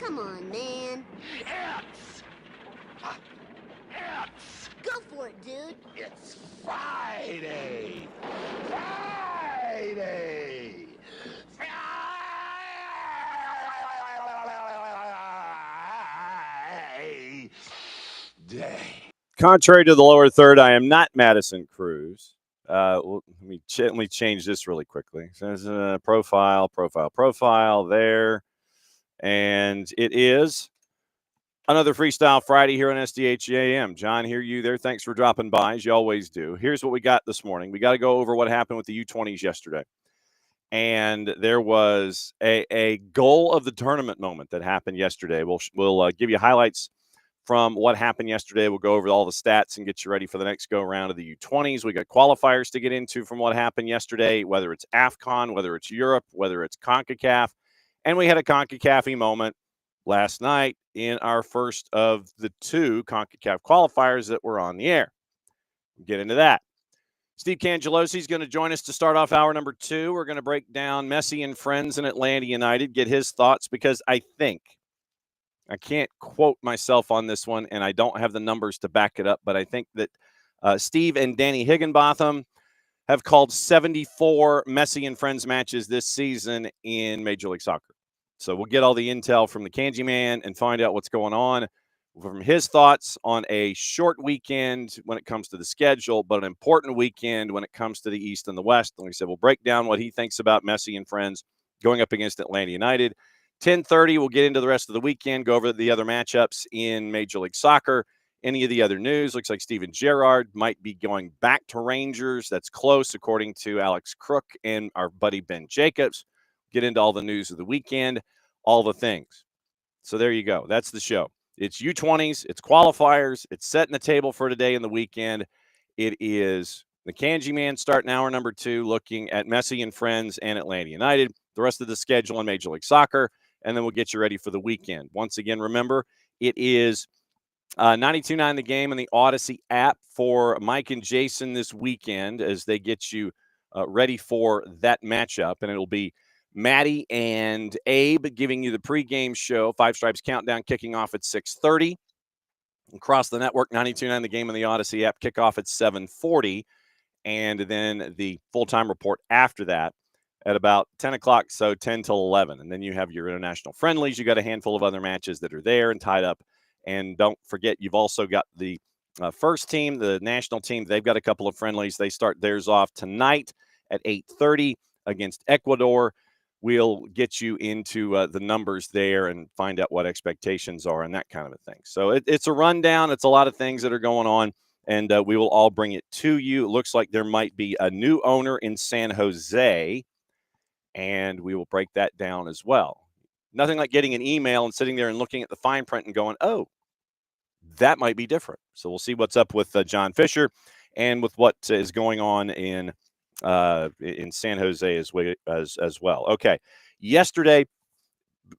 Come on, man. Go for it, dude. It's Friday! Friday! Friday! Contrary to the lower third, I am not Madison Cruz. Let me change this really quickly. So there's a profile there. And it is another Freestyle Friday here on SDH AM. John, hear you there. Thanks for dropping by, as you always do. Here's what we got this morning. We got to go over what happened with the U20s yesterday. And there was a goal of the tournament moment that happened yesterday. We'll give you highlights from what happened yesterday. We'll go over all the stats and get you ready for the next go-around of the U20s. We got qualifiers to get into from what happened yesterday, whether it's AFCON, whether it's Europe, whether it's CONCACAF. And we had a CONCACAF moment last night in our first of the two CONCACAF qualifiers that were on the air. We'll get into that. Steve Cangialosi is going to join us to start off hour number 2. We're going to break down Messi and friends in Atlanta United, get his thoughts, because I can't quote myself on this one, and I don't have the numbers to back it up, but I think that Steve and Danny Higginbotham have called 74 Messi and friends matches this season in Major League Soccer. So we'll get all the intel from the Kanji man and find out what's going on from his thoughts on a short weekend when it comes to the schedule, but an important weekend when it comes to the East and the West. And like I said, we'll break down what he thinks about Messi and friends going up against Atlanta United. 10:30, we'll get into the rest of the weekend, go over the other matchups in Major League Soccer. Any of the other news, looks like Steven Gerrard might be going back to Rangers. That's close, according to Alex Crook and our buddy Ben Jacobs. Get into all the news of the weekend, all the things. So there you go. That's the show. It's U20s, it's qualifiers, it's setting the table for today and the weekend. It is the Kanji man starting hour number 2, looking at Messi and friends and Atlanta United, the rest of the schedule in Major League Soccer, and then we'll get you ready for the weekend. Once again, remember, it is 92.9 The Game and the Odyssey app for Mike and Jason this weekend as they get you ready for that matchup. And it'll be Maddie and Abe giving you the pregame show, Five Stripes Countdown, kicking off at 6:30. Across the network, 92.9 The Game and the Odyssey app, kickoff at 7:40. And then the full-time report after that at about 10 o'clock, so 10 till 11. And then you have your international friendlies. You got a handful of other matches that are there and tied up. And don't forget, you've also got the first team, the national team. They've got a couple of friendlies. They start theirs off tonight at 8:30 against Ecuador. We'll get you into the numbers there and find out what expectations are and that kind of a thing. So it's a rundown. It's a lot of things that are going on, and we will all bring it to you. It looks like there might be a new owner in San Jose, and we will break that down as well. Nothing like getting an email and sitting there and looking at the fine print and going, oh, that might be different. So we'll see what's up with John Fisher and with what is going on in San Jose as well. Okay. Yesterday,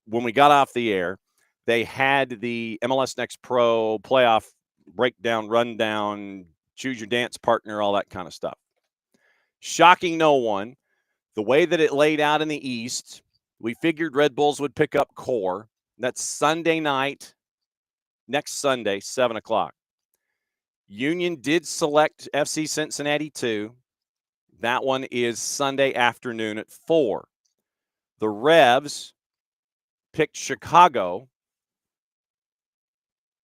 when we got off the air, they had the MLS Next Pro playoff breakdown, rundown, choose your dance partner, all that kind of stuff. Shocking no one. The way that it laid out in the East, we figured Red Bulls would pick up Core. That's Sunday night, next Sunday, 7 o'clock. Union did select FC Cincinnati 2. That one is Sunday afternoon at 4. The Revs picked Chicago.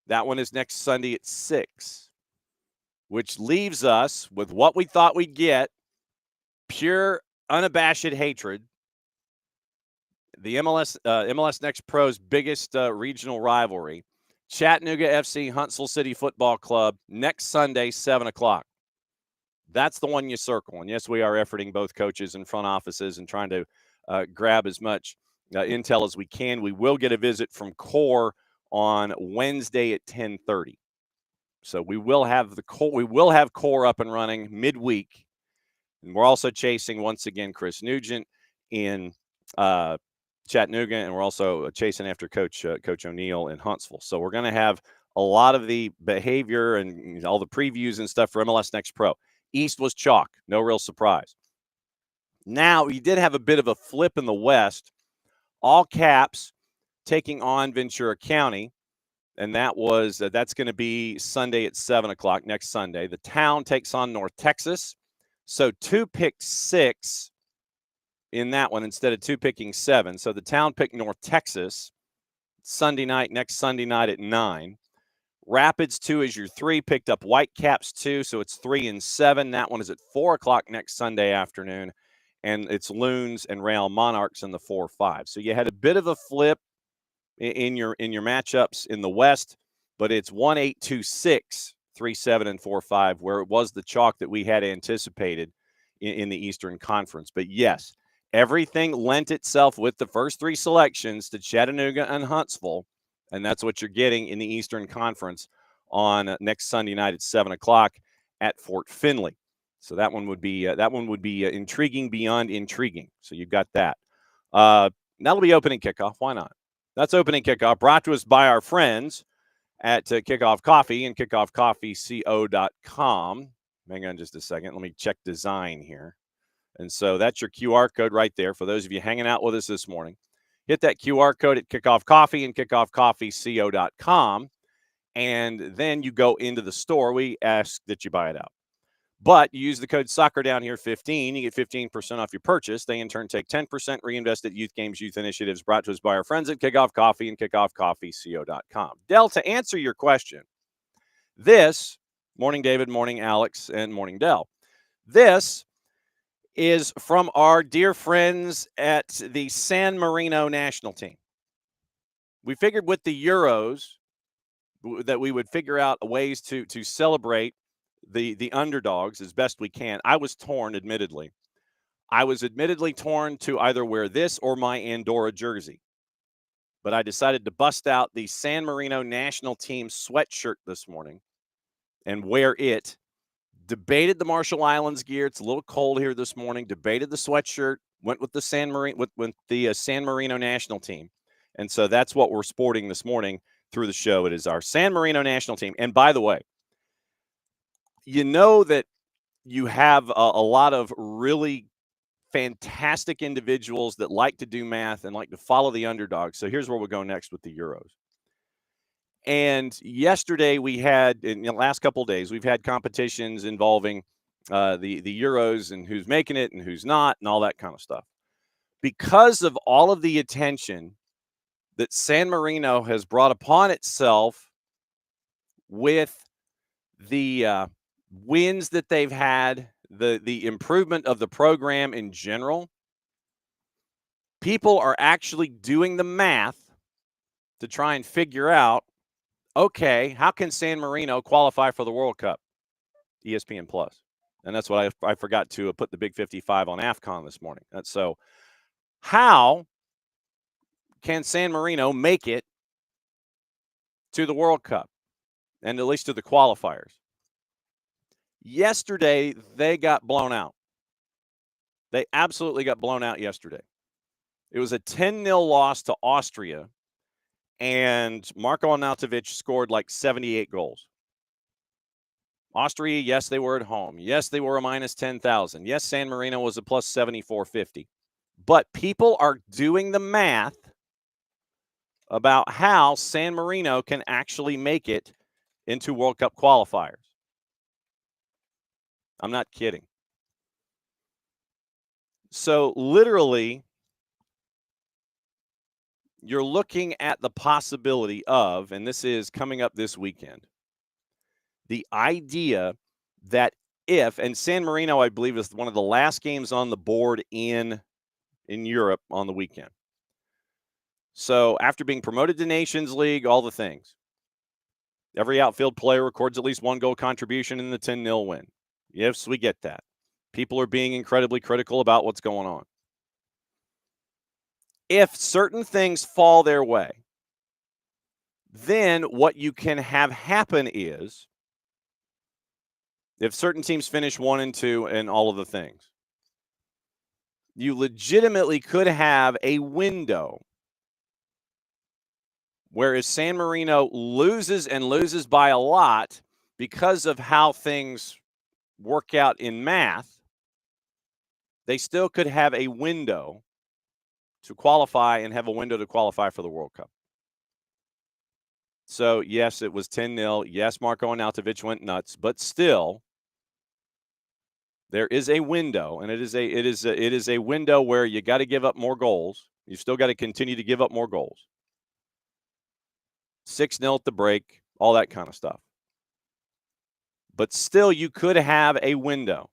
That one is next Sunday at 6, which leaves us with what we thought we'd get, pure, unabashed hatred. The MLS Next Pro's biggest regional rivalry, Chattanooga FC, Huntsville City Football Club, next Sunday, 7 o'clock. That's the one you circle. And yes, we are efforting both coaches and front offices and trying to grab as much intel as we can. We will get a visit from Core on Wednesday at 10:30. So we will have Core up and running midweek. And we're also chasing, once again, Chris Nugent in Chattanooga, and we're also chasing after Coach O'Neill in Huntsville. So we're going to have a lot of the behavior and all the previews and stuff for MLS Next Pro. East was chalk, no real surprise. Now, you did have a bit of a flip in the West. All Caps taking on Ventura County, and that's going to be Sunday at 7 o'clock, next Sunday. The Town takes on North Texas. So 2 picked 6 in that one instead of 2 picking 7. So the Town picked North Texas next Sunday night at 9. Rapids 2 is your 3, picked up Whitecaps 2, so it's 3 and 7. That one is at 4 o'clock next Sunday afternoon, and it's Loons and Real Monarchs in the 4-5. So you had a bit of a flip in your matchups in the West, but it's 1-8-2-6, 3-7 and 4-5, where it was the chalk that we had anticipated in the Eastern Conference. But yes, everything lent itself with the first 3 selections to Chattanooga and Huntsville, and that's what you're getting in the Eastern Conference on next Sunday night at 7 o'clock at Fort Finley. So that one would be intriguing beyond intriguing. So you've got that. That'll be opening kickoff. Why not? That's opening kickoff, brought to us by our friends at Kickoff Coffee and kickoffcoffeeco.com. Hang on just a second. Let me check design here. And so that's your QR code right there for those of you hanging out with us this morning. Hit that QR code at Kickoff Coffee and kickoffcoffeeco.com, and then you go into the store. We ask that you buy it out. But you use the code SoccerDownHere15, you get 15% off your purchase. They, in turn, take 10%, reinvest at youth games, youth initiatives, brought to us by our friends at Kickoff Coffee and kickoffcoffeeco.com. Del, to answer your question, this, morning David, morning Alex, and morning Del, this is from our dear friends at the San Marino national team. We figured with the Euros that we would figure out ways to celebrate the underdogs as best we can. I was torn, admittedly. I was admittedly torn to either wear this or my Andorra jersey. But I decided to bust out the San Marino national team sweatshirt this morning and wear it. Debated the Marshall Islands gear. It's a little cold here this morning. Debated the sweatshirt. Went with the San Marino national team. And so that's what we're sporting this morning through the show. It is our San Marino national team. And by the way, you know that you have a lot of really fantastic individuals that like to do math and like to follow the underdog. So here's where we'll go next with the Euros. And yesterday we had, in the last couple of days, we've had competitions involving the Euros and who's making it and who's not and all that kind of stuff. Because of all of the attention that San Marino has brought upon itself with the wins that they've had, the improvement of the program in general, people are actually doing the math to try and figure out, okay, how can San Marino qualify for the World Cup? ESPN Plus. And that's what I forgot to put the Big 55 on AFCON this morning. And so how can San Marino make it to the World Cup and at least to the qualifiers? Yesterday, they got blown out. They absolutely got blown out yesterday. It was a 10-0 loss to Austria, and Marko Arnautovic scored like 78 goals. Austria, yes, they were at home. Yes, they were a minus 10,000. Yes, San Marino was a plus 7,450. But people are doing the math about how San Marino can actually make it into World Cup qualifiers. I'm not kidding. So literally, you're looking at the possibility of, and this is coming up this weekend, the idea that if, and San Marino, I believe, is one of the last games on the board in Europe on the weekend. So after being promoted to Nations League, all the things, every outfield player records at least one goal contribution in the 10-0 win. Yes, we get that. People are being incredibly critical about what's going on. If certain things fall their way, then what you can have happen is, if certain teams finish 1 and 2 and all of the things, you legitimately could have a window whereas San Marino loses and loses by a lot because of how things work out in math. They still could have a window to qualify and have a window to qualify for the World Cup. So, yes, it was 10-0. Yes, Marko Arnautovic went nuts, but still, there is a window, and it is a window where you got to give up more goals. You still got to continue to give up more goals. 6-0 at the break, all that kind of stuff. But still, you could have a window.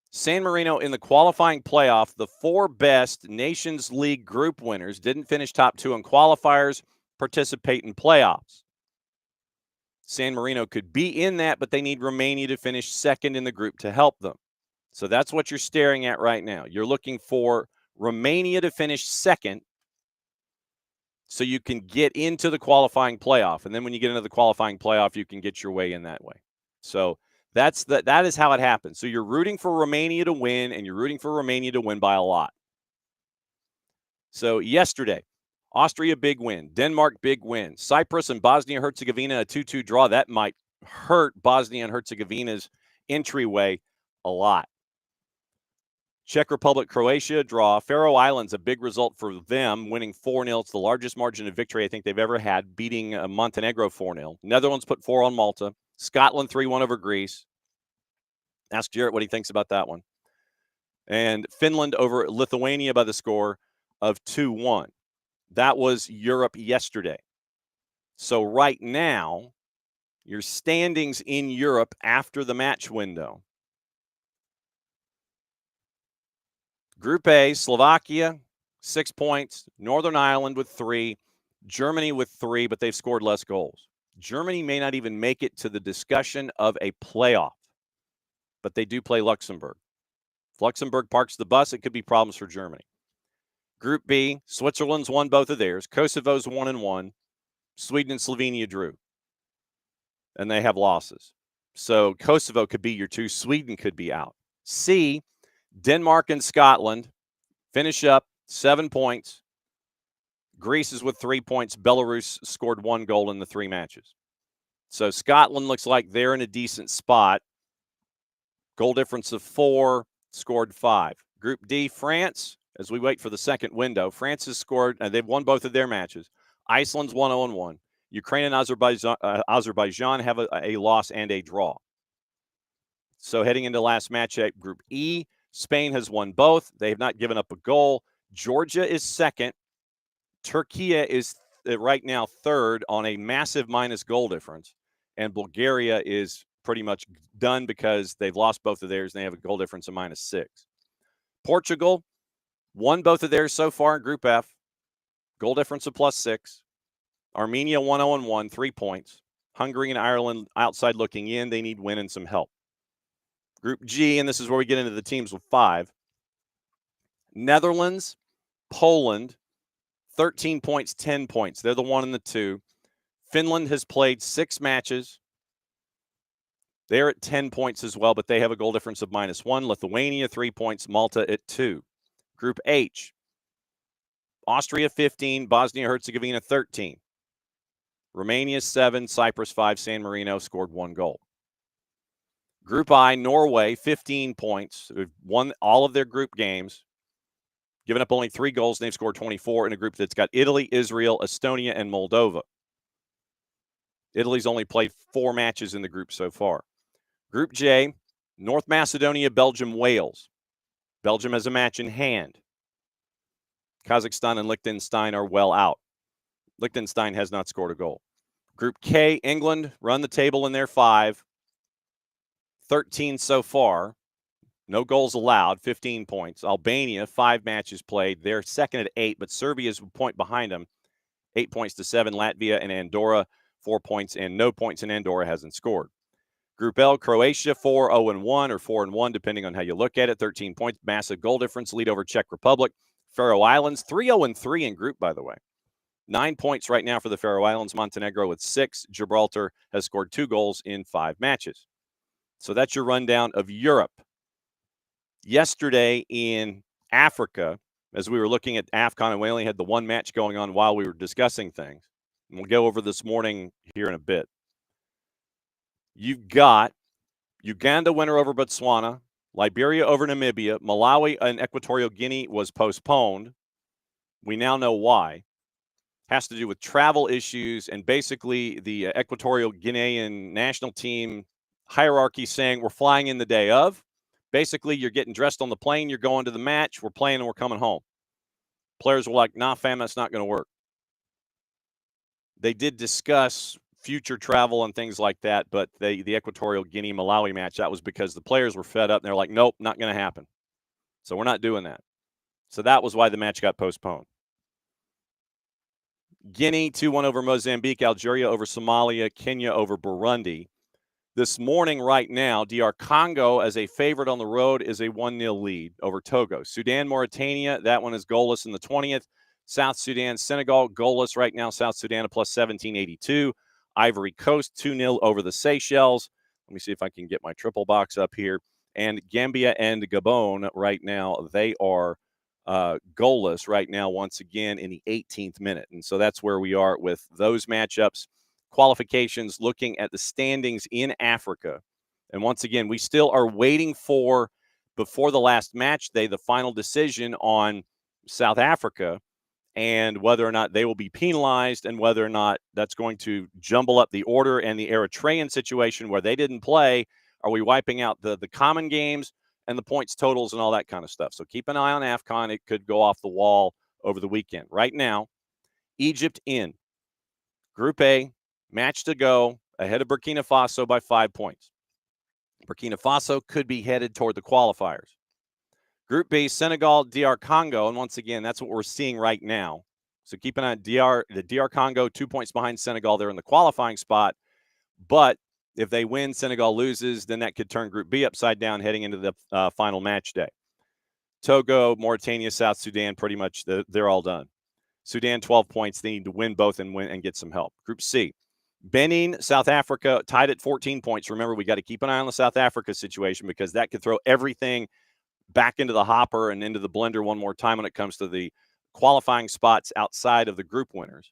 San Marino in the qualifying playoff, the 4 best Nations League group winners didn't finish top 2 in qualifiers, participate in playoffs. San Marino could be in that, but they need Romania to finish second in the group to help them. So that's what you're staring at right now. You're looking for Romania to finish second so you can get into the qualifying playoff. And then when you get into the qualifying playoff, you can get your way in that way. So that is how it happens. So you're rooting for Romania to win, and you're rooting for Romania to win by a lot. So yesterday, Austria, big win. Denmark, big win. Cyprus and Bosnia-Herzegovina, a 2-2 draw. That might hurt Bosnia and Herzegovina's entryway a lot. Czech Republic, Croatia, draw. Faroe Islands, a big result for them, winning 4-0. It's the largest margin of victory I think they've ever had, beating Montenegro 4-0. Netherlands put 4 on Malta. Scotland 3-1 over Greece. Ask Jarrett what he thinks about that one. And Finland over Lithuania by the score of 2-1. That was Europe yesterday. So right now, your standings in Europe after the match window. Group A, Slovakia, 6 points. Northern Ireland with 3. Germany with 3, but they've scored less goals. Germany may not even make it to the discussion of a playoff, but they do play Luxembourg. If Luxembourg parks the bus, it could be problems for Germany. Group B, Switzerland's won both of theirs. Kosovo's 1-1. Sweden and Slovenia drew. And they have losses. So Kosovo could be your 2. Sweden could be out. C, Denmark and Scotland finish up 7 points. Greece is with 3 points. Belarus scored 1 goal in the 3 matches. So Scotland looks like they're in a decent spot. Goal difference of 4, scored 5. Group D, France, as we wait for the second window. France has scored, they've won both of their matches. Iceland's 1-1. Ukraine and Azerbaijan have a loss and a draw. So heading into last match at Group E, Spain has won both. They have not given up a goal. Georgia is second. Turkey is right now third on a massive minus goal difference. And Bulgaria is pretty much done because they've lost both of theirs and they have a goal difference of -6. Portugal won both of theirs so far in Group F. Goal difference of +6. Armenia 1-1, 3 points. Hungary and Ireland outside looking in. They need win and some help. Group G, and this is where we get into the teams with 5. Netherlands, Poland, 13 points, 10 points. They're the 1 and the 2. Finland has played 6 matches. They're at 10 points as well, but they have a goal difference of -1. Lithuania, 3 points. Malta at 2. Group H, Austria, 15. Bosnia-Herzegovina, 13. Romania, 7. Cyprus, 5. San Marino scored 1 goal. Group I, Norway, 15 points. They've won all of their group games, given up only 3 goals, and they've scored 24 in a group that's got Italy, Israel, Estonia, and Moldova. Italy's only played 4 matches in the group so far. Group J, North Macedonia, Belgium, Wales. Belgium has a match in hand. Kazakhstan and Liechtenstein are well out. Liechtenstein has not scored a goal. Group K, England run the table in their 5. 13 so far. No goals allowed, 15 points. Albania, 5 matches played. They're second at 8, but Serbia's a point behind them, 8 points to 7. Latvia and Andorra, 4 points, and no points, and Andorra hasn't scored. Group L, Croatia 4-0-1 or 4-1, depending on how you look at it. 13 points, massive goal difference, lead over Czech Republic. Faroe Islands 3-0-3 in group, by the way. 9 points right now for the Faroe Islands. Montenegro with 6. Gibraltar has scored 2 goals in 5 matches. So that's your rundown of Europe. Yesterday in Africa, as we were looking at AFCON, and we only had the one match going on while we were discussing things. And we'll go over this morning here in a bit. You've got Uganda winner over Botswana, Liberia over Namibia, Malawi and Equatorial Guinea was postponed. We now know why. Has to do with travel issues and basically the Equatorial Guinean national team hierarchy saying we're flying in the day of. Basically, you're getting dressed on the plane, you're going to the match, we're playing, and we're coming home. Players were like, nah, fam, that's not going to work. They did discuss future travel and things like that, but the Equatorial Guinea-Malawi match, that was because the players were fed up, and they're like, nope, not going to happen. So we're not doing that. So that was why the match got postponed. Guinea 2-1 over Mozambique, Algeria over Somalia, Kenya over Burundi. This morning, right now, DR Congo, as a favorite on the road, is a 1-0 lead over Togo. Sudan, Mauritania, that one is goalless in the 20th. South Sudan, Senegal, goalless right now. South Sudan a plus 1782. Ivory Coast, 2-0 over the Seychelles. Let me see if I can get my triple box up here. And Gambia and Gabon right now, they are goalless right now once again in the 18th minute. And so that's where we are with those matchups. Qualifications, looking at the standings in Africa. And once again, we still are waiting for, before the last match day, the final decision on South Africa and whether or not they will be penalized and whether or not that's going to jumble up the order, and the Eritrean situation where they didn't play. Are we wiping out the common games and the points totals and all that kind of stuff? So keep an eye on AFCON. It could go off the wall over the weekend. Right now, Egypt in. Group A, match to go, ahead of Burkina Faso by 5 points. Burkina Faso could be headed toward the qualifiers. Group B, Senegal, DR Congo, and once again, that's what we're seeing right now. So keep an eye on the DR Congo, 2 points behind Senegal. They're in the qualifying spot, but if they win, Senegal loses, then that could turn Group B upside down heading into the final match day. Togo, Mauritania, South Sudan, pretty much they're all done. Sudan, 12 points. They need to win both and win and get some help. Group C, Benin, South Africa, tied at 14 points. Remember, we got to keep an eye on the South Africa situation because that could throw everything back into the hopper and into the blender one more time when it comes to the qualifying spots outside of the group winners.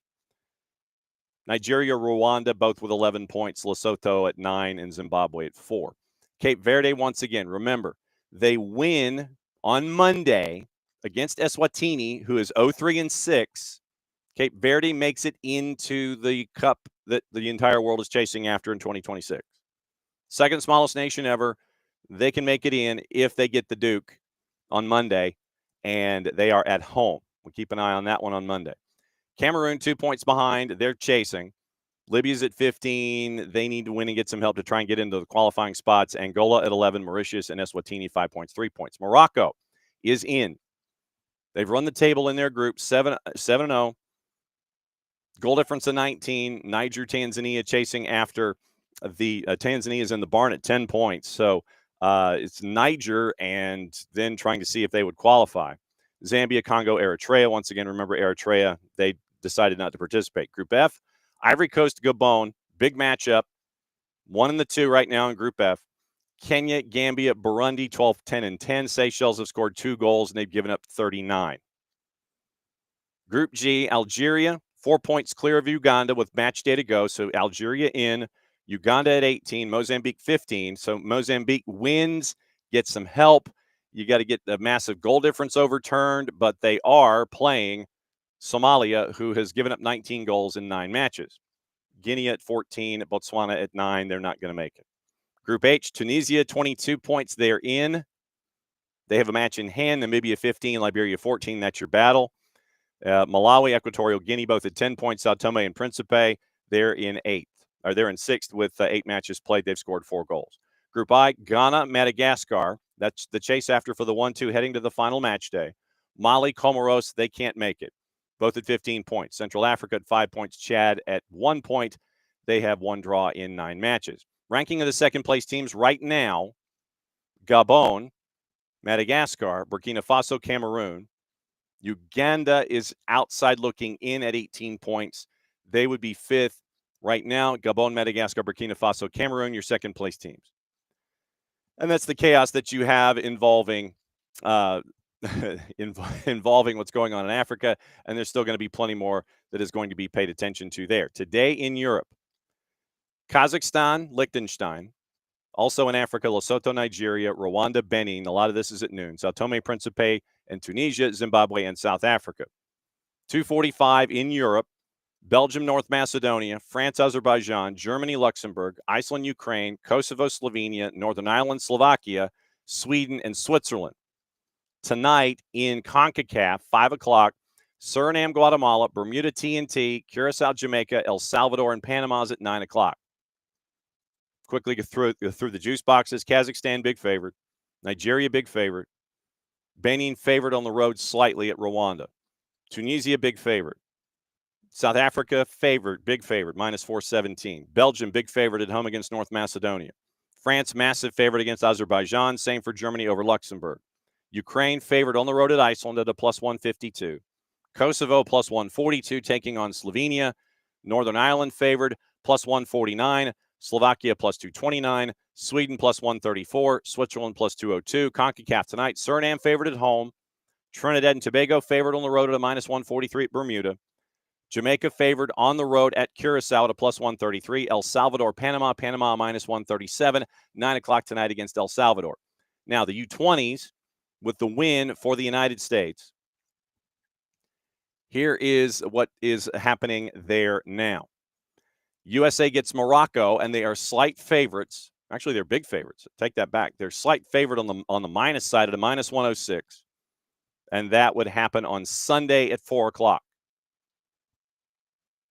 Nigeria, Rwanda, both with 11 points. Lesotho at 9 and Zimbabwe at 4. Cape Verde, once again, remember, they win on Monday against Eswatini, who is 0-3-6. Cape Verde makes it into the cup that the entire world is chasing after in 2026. Second smallest nation ever. They can make it in if they get the Duke on Monday, and they are at home. We'll keep an eye on that one on Monday. Cameroon, 2 points behind. They're chasing. Libya's at 15. They need to win and get some help to try and get into the qualifying spots. Angola at 11. Mauritius and Eswatini, 5 points, 3 points. Morocco is in. They've run the table in their group, 7-0. Goal difference of 19. Niger, Tanzania chasing after the Tanzania is in the barn at 10 points. So it's Niger and then trying to see if they would qualify. Zambia, Congo, Eritrea. Once again, remember Eritrea, they decided not to participate. Group F, Ivory Coast, Gabon, big matchup. 1 and 2 right now in Group F. Kenya, Gambia, Burundi, 12, 10, and 10. Seychelles have scored 2 goals, and they've given up 39. Group G, Algeria, 4 points clear of Uganda with match day to go. So Algeria in, Uganda at 18, Mozambique 15. So Mozambique wins, gets some help. You got to get the massive goal difference overturned, but they are playing Somalia, who has given up 19 goals in 9 matches. Guinea at 14, Botswana at 9. They're not going to make it. Group H, Tunisia, 22 points. They're in. They have a match in hand. Namibia 15, Liberia 14. That's your battle. Malawi, Equatorial Guinea, both at 10 points. Sao Tome and Principe, they're in 8th. Or they're in 6th with 8 matches played. They've scored 4 goals. Group I, Ghana, Madagascar. That's the chase after for the 1-2 heading to the final match day. Mali, Comoros, they can't make it. Both at 15 points. Central Africa at 5 points. Chad at 1 point. They have 1 draw in 9 matches. Ranking of the second-place teams right now, Gabon, Madagascar, Burkina Faso, Cameroon. Uganda is outside looking in at 18 points. They would be fifth right now. Gabon, Madagascar, Burkina Faso, Cameroon, your second-place teams. And that's the chaos that you have involving involving what's going on in Africa, and there's still going to be plenty more that is going to be paid attention to there. Today in Europe, Kazakhstan, Liechtenstein. Also in Africa, Lesotho, Nigeria, Rwanda, Benin. A lot of this is at noon. Sao Tome, Principe, and Tunisia, Zimbabwe, and South Africa. 2:45 in Europe, Belgium, North Macedonia, France, Azerbaijan, Germany, Luxembourg, Iceland, Ukraine, Kosovo, Slovenia, Northern Ireland, Slovakia, Sweden, and Switzerland. Tonight in CONCACAF, 5 o'clock, Suriname, Guatemala, Bermuda, TNT, Curacao, Jamaica, El Salvador, and Panama's at 9 o'clock. Quickly go through the juice boxes. Kazakhstan, big favorite. Nigeria, big favorite. Benin, favorite on the road slightly at Rwanda. Tunisia, big favorite. South Africa, favorite, big favorite, minus 417. Belgium, big favorite at home against North Macedonia. France, massive favorite against Azerbaijan. Same for Germany over Luxembourg. Ukraine, favorite on the road at Iceland at a plus 152. Kosovo, plus 142, taking on Slovenia. Northern Ireland, favored, plus 149. Slovakia, plus 229. Sweden, plus 134. Switzerland, plus 202. CONCACAF tonight. Suriname, favored at home. Trinidad and Tobago, favored on the road at a minus 143 at Bermuda. Jamaica, favored on the road at Curacao at a plus 133. El Salvador, Panama, minus 137. 9 o'clock tonight against El Salvador. Now, the U20s with the win for the United States. Here is what is happening there now. USA gets Morocco, and they are slight favorites. Actually, they're big favorites. Take that back. They're slight favorite on the minus side at a minus 106. And that would happen on Sunday at 4 o'clock.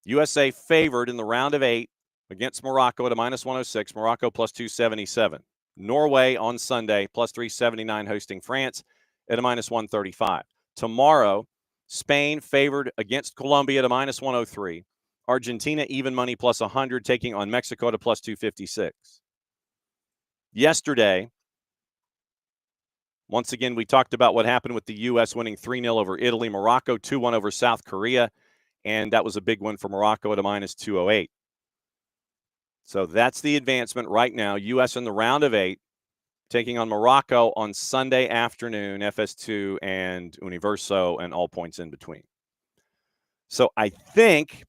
USA favored in the round of 8 against Morocco at a minus 106. Morocco plus 277. Norway on Sunday plus 379 hosting France at a minus 135. Tomorrow, Spain favored against Colombia at a minus 103. Argentina even money plus 100, taking on Mexico at a plus 256. Yesterday, once again, we talked about what happened with the U.S. winning 3-0 over Italy, Morocco 2-1 over South Korea, and that was a big win for Morocco at a minus 208. So that's the advancement right now. U.S. in the round of 8, taking on Morocco on Sunday afternoon, FS2 and Universo and all points in between. So I think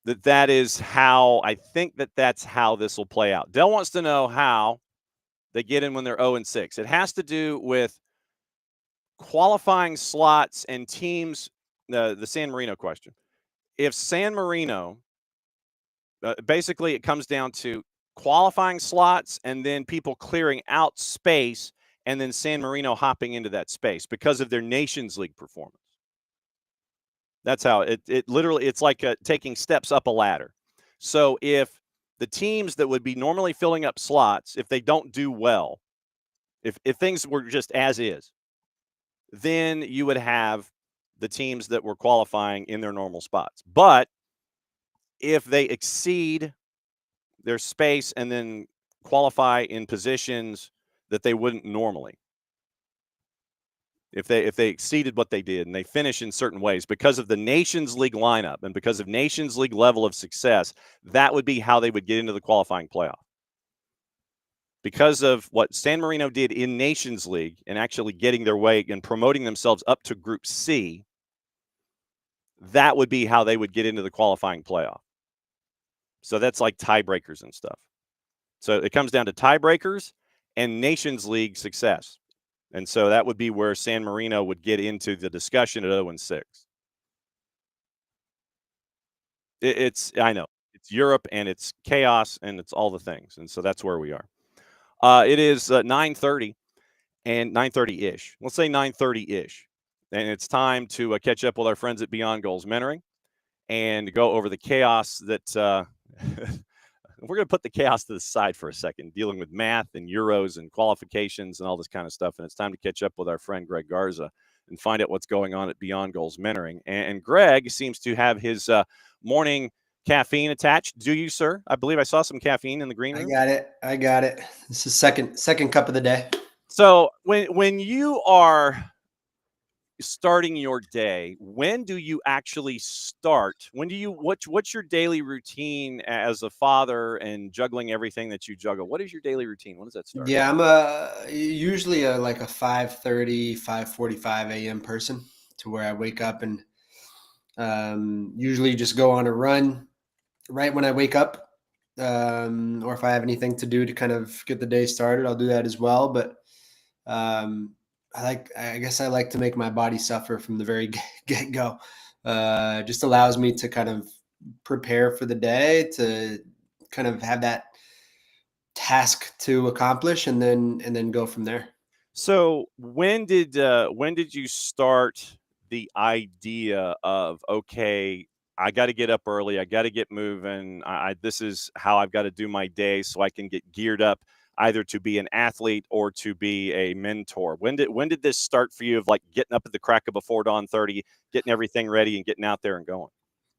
that's how this will play out. Dell wants to know how they get in when they're 0-6. It has to do with qualifying slots and teams. The San Marino question. If San Marino, basically it comes down to qualifying slots and then people clearing out space and then San Marino hopping into that space because of their Nations League performance. That's how it literally, it's like taking steps up a ladder. So if the teams that would be normally filling up slots, if they don't do well, if things were just as is, then you would have the teams that were qualifying in their normal spots. But if they exceed their space and then qualify in positions that they wouldn't normally, if they exceeded what they did and they finish in certain ways because of the Nations League lineup and because of Nations League level of success, that would be how they would get into the qualifying playoff. Because of what San Marino did in Nations League and actually getting their way and promoting themselves up to Group C, that would be how they would get into the qualifying playoff. So that's like tiebreakers and stuff. So it comes down to tiebreakers and Nations League success. And so that would be where San Marino would get into the discussion at 0-6. I know, it's Europe and it's chaos and it's all the things. And so that's where we are. It is 9:30 and 9:30-ish. Let's say 9:30-ish. And it's time to catch up with our friends at Beyond Goals Mentoring and go over the chaos that we're going to put the chaos to the side for a second, dealing with math and Euros and qualifications and all this kind of stuff. And it's time to catch up with our friend Greg Garza and find out what's going on at Beyond Goals Mentoring. And Greg seems to have his morning caffeine attached. Do you, sir? I believe I saw some caffeine in the green I room. got it. I got it. This is second cup of the day. So when you are starting your day, when do you actually start? When do you what's your daily routine as a father and juggling everything that you juggle? What is your daily routine? When does that start? Yeah, I'm usually like a 5:30, 5:45 a.m. person, to where I wake up and usually just go on a run right when I wake up. Or if I have anything to do to kind of get the day started, I'll do that as well. But I guess I like to make my body suffer from the very get go. Just allows me to kind of prepare for the day, to kind of have that task to accomplish, and then go from there. So when did you start the idea of, okay, I got to get up early, I got to get moving, this is how I've got to do my day so I can get geared up either to be an athlete or to be a mentor? When did this start for you, of like getting up at the crack of before dawn 30, getting everything ready and getting out there and going?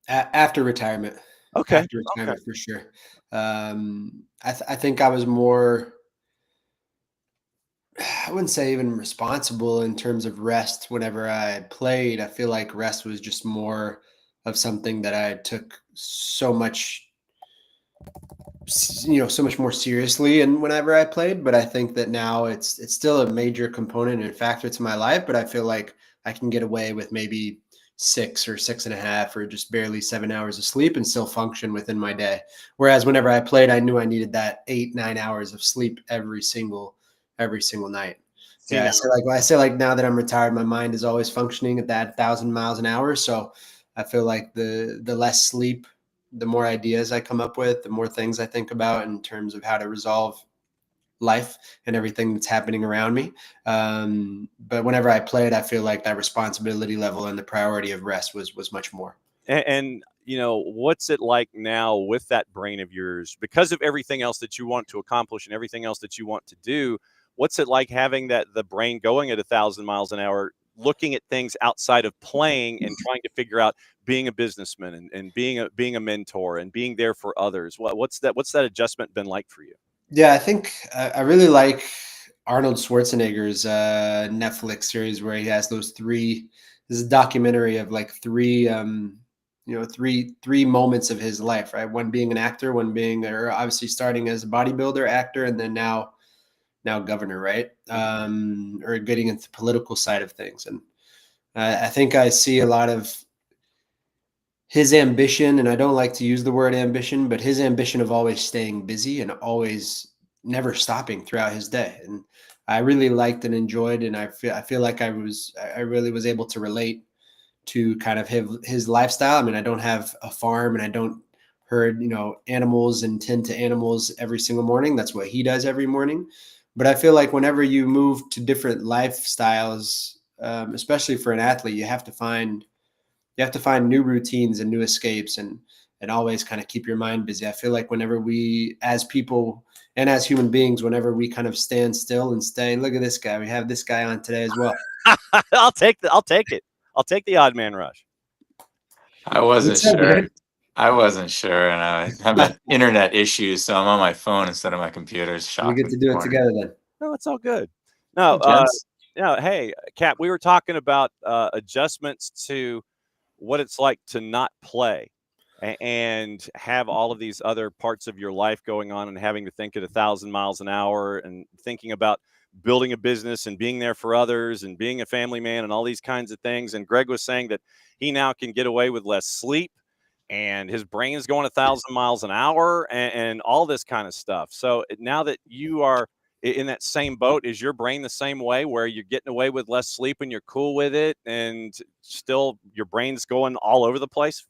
After retirement. Okay. After retirement, for sure. I think I was more, I wouldn't say even responsible in terms of rest. Whenever I played, I feel like rest was just more of something that I took so much, so much more seriously. And whenever I played, but I think that now it's still a major component and factor to my life. But I feel like I can get away with maybe 6 or 6.5 or just barely 7 hours of sleep and still function within my day. Whereas whenever I played, I knew I needed that 8-9 hours of sleep every single night. See, now, I say like now that I'm retired, my mind is always functioning at that 1,000 miles an hour. So I feel like the less sleep, the more ideas I come up with, the more things I think about in terms of how to resolve life and everything that's happening around me. But whenever I played, I feel like that responsibility level and the priority of rest was much more. and what's it like now with that brain of yours, because of everything else that you want to accomplish and everything else that you want to do? What's it like having the brain going at 1,000 miles an hour, looking at things outside of playing and trying to figure out being a businessman and being a mentor and being there for others? What's that adjustment been like for you? Yeah, I think I really like Arnold Schwarzenegger's Netflix series where he has those three. This is a documentary of like three moments of his life, right? One being an actor, one being, or obviously starting as a bodybuilder, actor, and then now governor, right? Or getting into the political side of things. And I think I see a lot of his ambition, and I don't like to use the word ambition, but his ambition of always staying busy and always never stopping throughout his day. And I really liked and enjoyed, and I feel like I really was able to relate to kind of his lifestyle. I mean, I don't have a farm and I don't herd, animals and tend to animals every single morning. That's what he does every morning. But I feel like whenever you move to different lifestyles, especially for an athlete, you have to find new routines and new escapes, and always kind of keep your mind busy. I feel like whenever we, as people and as human beings, whenever we kind of stand still and stay, look at this guy, we have this guy on today as well. I'll take it. I'll take the odd man rush. I wasn't What's up, sure. man? I wasn't sure, and I have internet issues, so I'm on my phone instead of my computer. It's We shocking. get to do it together then. No, it's all good. No, Gents. hey, Cap, we were talking about adjustments to what it's like to not play and have all of these other parts of your life going on and having to think at 1,000 miles an hour and thinking about building a business and being there for others and being a family man and all these kinds of things. And Greg was saying that he now can get away with less sleep and his brain is going 1,000 miles an hour and all this kind of stuff. So now that you are in that same boat, is your brain the same way where you're getting away with less sleep and you're cool with it and still your brain's going all over the place?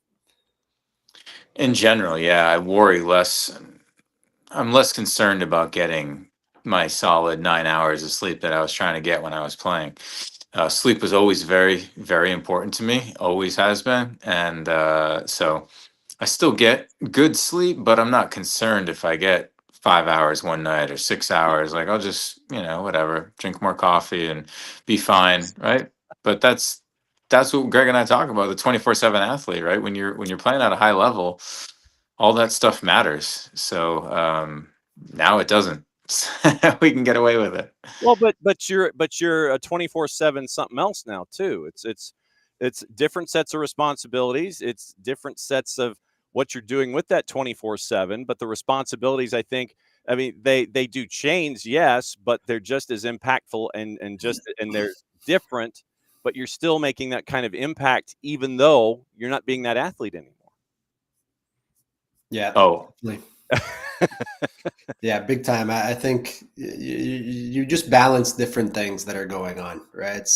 In general, yeah, I worry less. I'm less concerned about getting my solid 9 hours of sleep that I was trying to get when I was playing. Sleep was always very, very important to me, always has been. And so I still get good sleep, but I'm not concerned if I get 5 hours one night or 6 hours. Like I'll just, whatever, drink more coffee and be fine, right? But that's what Greg and I talk about, the 24/7 athlete, right? When you're playing at a high level, all that stuff matters. So now it doesn't. We can get away with it. Well, but you're a 24/7 something else now too. It's different sets of responsibilities. It's different sets of what you're doing with that 24/7. But the responsibilities, I mean, they do change, yes, but they're just as impactful and they're different. But you're still making that kind of impact, even though you're not being that athlete anymore. Yeah. Oh, Definitely. Yeah, big time. I think you just balance different things that are going on, right?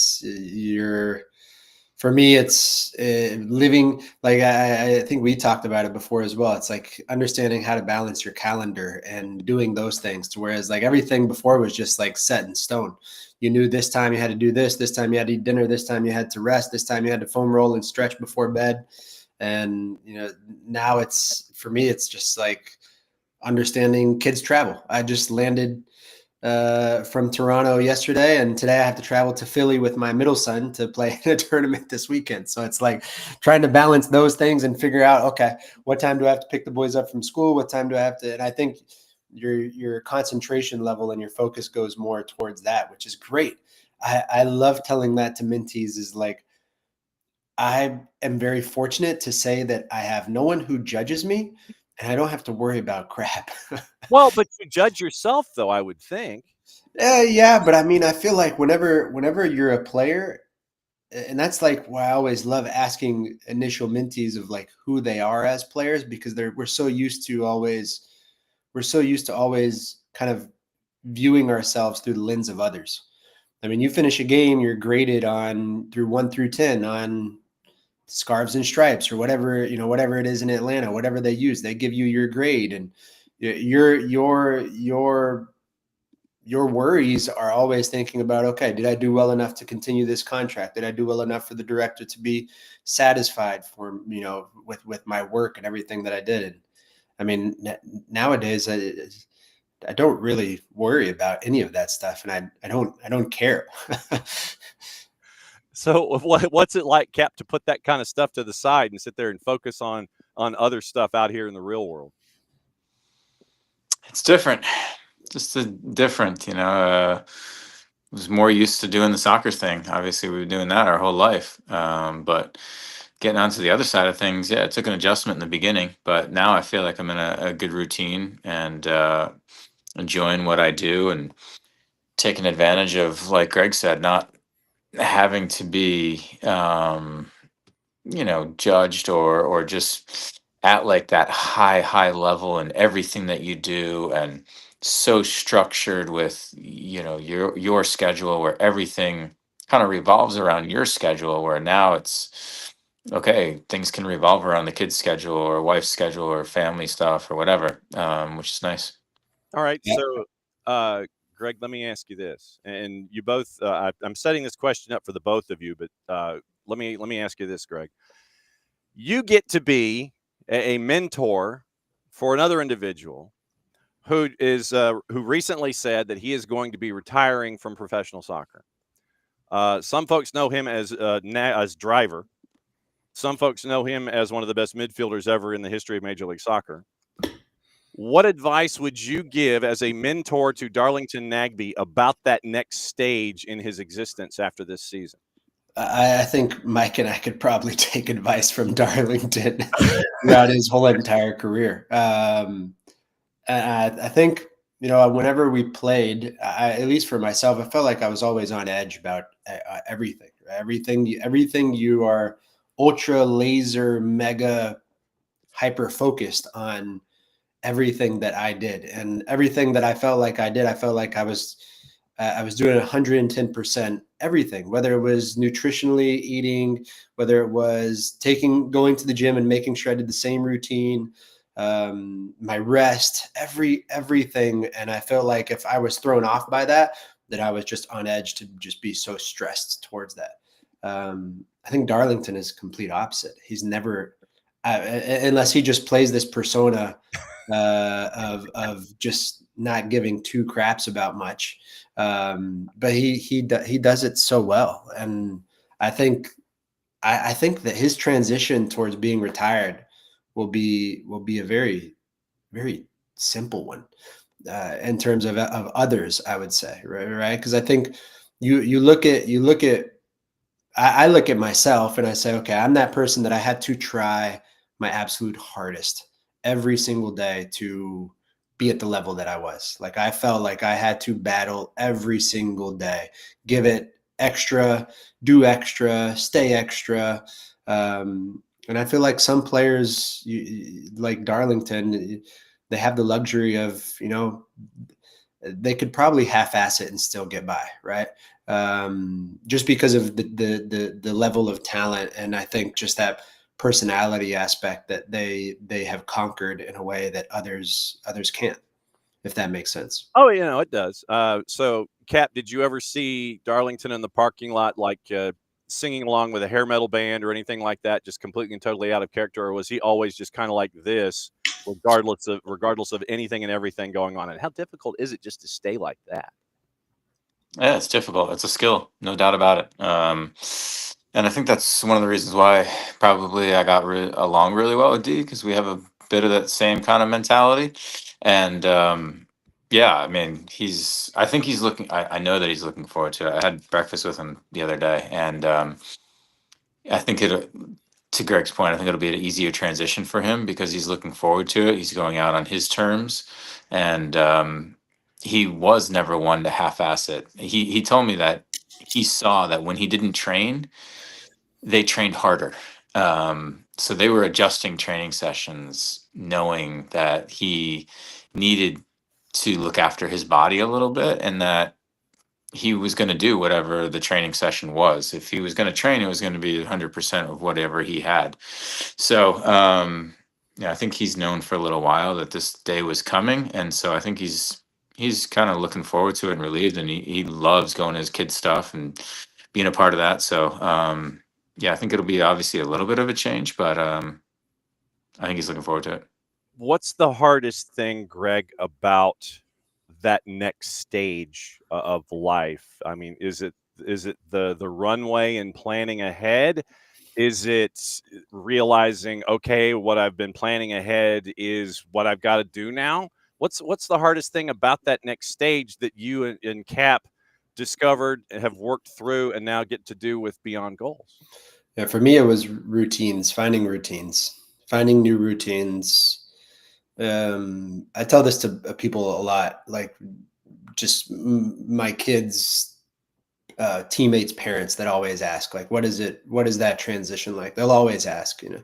For me, it's living, like I think we talked about it before as well. It's like understanding how to balance your calendar and doing those things, to whereas like everything before was just like set in stone. You knew this time you had to do this time you had to eat dinner, this time you had to rest, this time you had to foam roll and stretch before bed. And, now for me, it's just like understanding kids travel. I just landed from Toronto yesterday, and today I have to travel to Philly with my middle son to play in a tournament this weekend. So it's like trying to balance those things and figure out, okay, what time do I have to pick the boys up from school? What time do I have to? And I think your concentration level and your focus goes more towards that, which is great. I love telling that to mentees, is like, I am very fortunate to say that I have no one who judges me, and I don't have to worry about crap. Well, but you judge yourself, though, I would think. Yeah, but I mean, I feel like whenever you're a player, and that's like why I always love asking initial mentees of like who they are as players, because we're so used to always kind of viewing ourselves through the lens of others. I mean, you finish a game, you're graded on through 1 through 10 on Scarves and Stripes or whatever, whatever it is in Atlanta, whatever they use, they give you your grade, and your worries are always thinking about, okay, did I do well enough to continue this contract? Did I do well enough for the director to be satisfied for, with my work and everything that I did? And I mean, nowadays I don't really worry about any of that stuff, and I don't care. So what's it like, Cap, to put that kind of stuff to the side and sit there and focus on other stuff out here in the real world? it's different. Just different, was more used to doing the soccer thing. Obviously, we were doing that our whole life. But getting onto the other side of things, yeah, it took an adjustment in the beginning. But now I feel like I'm in a good routine and enjoying what I do and taking advantage of, like Greg said, not having to be, judged or just at like that high level in everything that you do, and so structured with your schedule, where everything kind of revolves around your schedule, where now it's okay, things can revolve around the kids schedule or wife's schedule or family stuff or whatever, which is nice. All right. Yeah. So, Greg, let me ask you this, and you both. I'm setting this question up for the both of you, but let me ask you this, Greg. You get to be a mentor for another individual who recently said that he is going to be retiring from professional soccer. Some folks know him as Driver. Some folks know him as one of the best midfielders ever in the history of Major League Soccer. What advice would you give as a mentor to Darlington Nagbe about that next stage in his existence after this season? I think Mike and I could probably take advice from Darlington throughout his whole entire career. I think, whenever we played, at least for myself, I felt like I was always on edge about everything. Everything you are ultra laser mega hyper focused on everything that I did, and everything that I felt like I did. I felt like I was doing 110% everything, whether it was nutritionally eating, whether it was going to the gym and making sure I did the same routine, my rest, everything. And I felt like if I was thrown off by that I was just on edge to just be so stressed towards that. I think Darlington is complete opposite. He's never, unless he just plays this persona of just not giving two craps about much. But he does it so well. And I think that his transition towards being retired will be a very, very simple one in terms of others, I would say, right? Because I think you look at I look at myself and I say, okay, I'm that person that I had to try my absolute hardest every single day to be at the level that I was. Like I felt like I had to battle every single day, give it extra, do extra, stay extra. And I feel like some players like Darlington, they have the luxury of, they could probably half-ass it and still get by, right? Just because of the level of talent, and I think just that personality aspect that they have conquered in a way that others can't, if that makes sense. Oh, it does. So, Cap, did you ever see Darlington in the parking lot, like singing along with a hair metal band or anything like that, just completely and totally out of character, or was he always just kind of like this, regardless of anything and everything going on? And how difficult is it just to stay like that? Yeah, it's difficult. It's a skill, no doubt about it. And I think that's one of the reasons why probably I got along really well with D, because we have a bit of that same kind of mentality. And yeah, I mean, I think he's looking, I know that he's looking forward to it. I had breakfast with him the other day, and I think to Greg's point, I think it'll be an easier transition for him because he's looking forward to it. He's going out on his terms, and he was never one to half-ass it. He told me that he saw that when he didn't train, they trained harder. So they were adjusting training sessions, knowing that he needed to look after his body a little bit, and that he was going to do whatever the training session was. If he was going to train, it was going to be 100% of whatever he had. So, yeah, I think he's known for a little while that this day was coming, and so I think he's kind of looking forward to it and relieved, and he loves going to his kids' stuff and being a part of that. So, yeah, I think it'll be obviously a little bit of a change, but I think he's looking forward to it. What's the hardest thing, Greg, about that next stage of life? I mean, is it the runway and planning ahead? Is it realizing, okay, what I've been planning ahead is what I've got to do now? What's the hardest thing about that next stage that you and Cap discovered and have worked through and now get to do with Beyond Goals? Yeah, for me, it was finding new routines. I tell this to people a lot, like just my kids' teammates' parents that always ask, like, what is that transition like? They'll always ask, and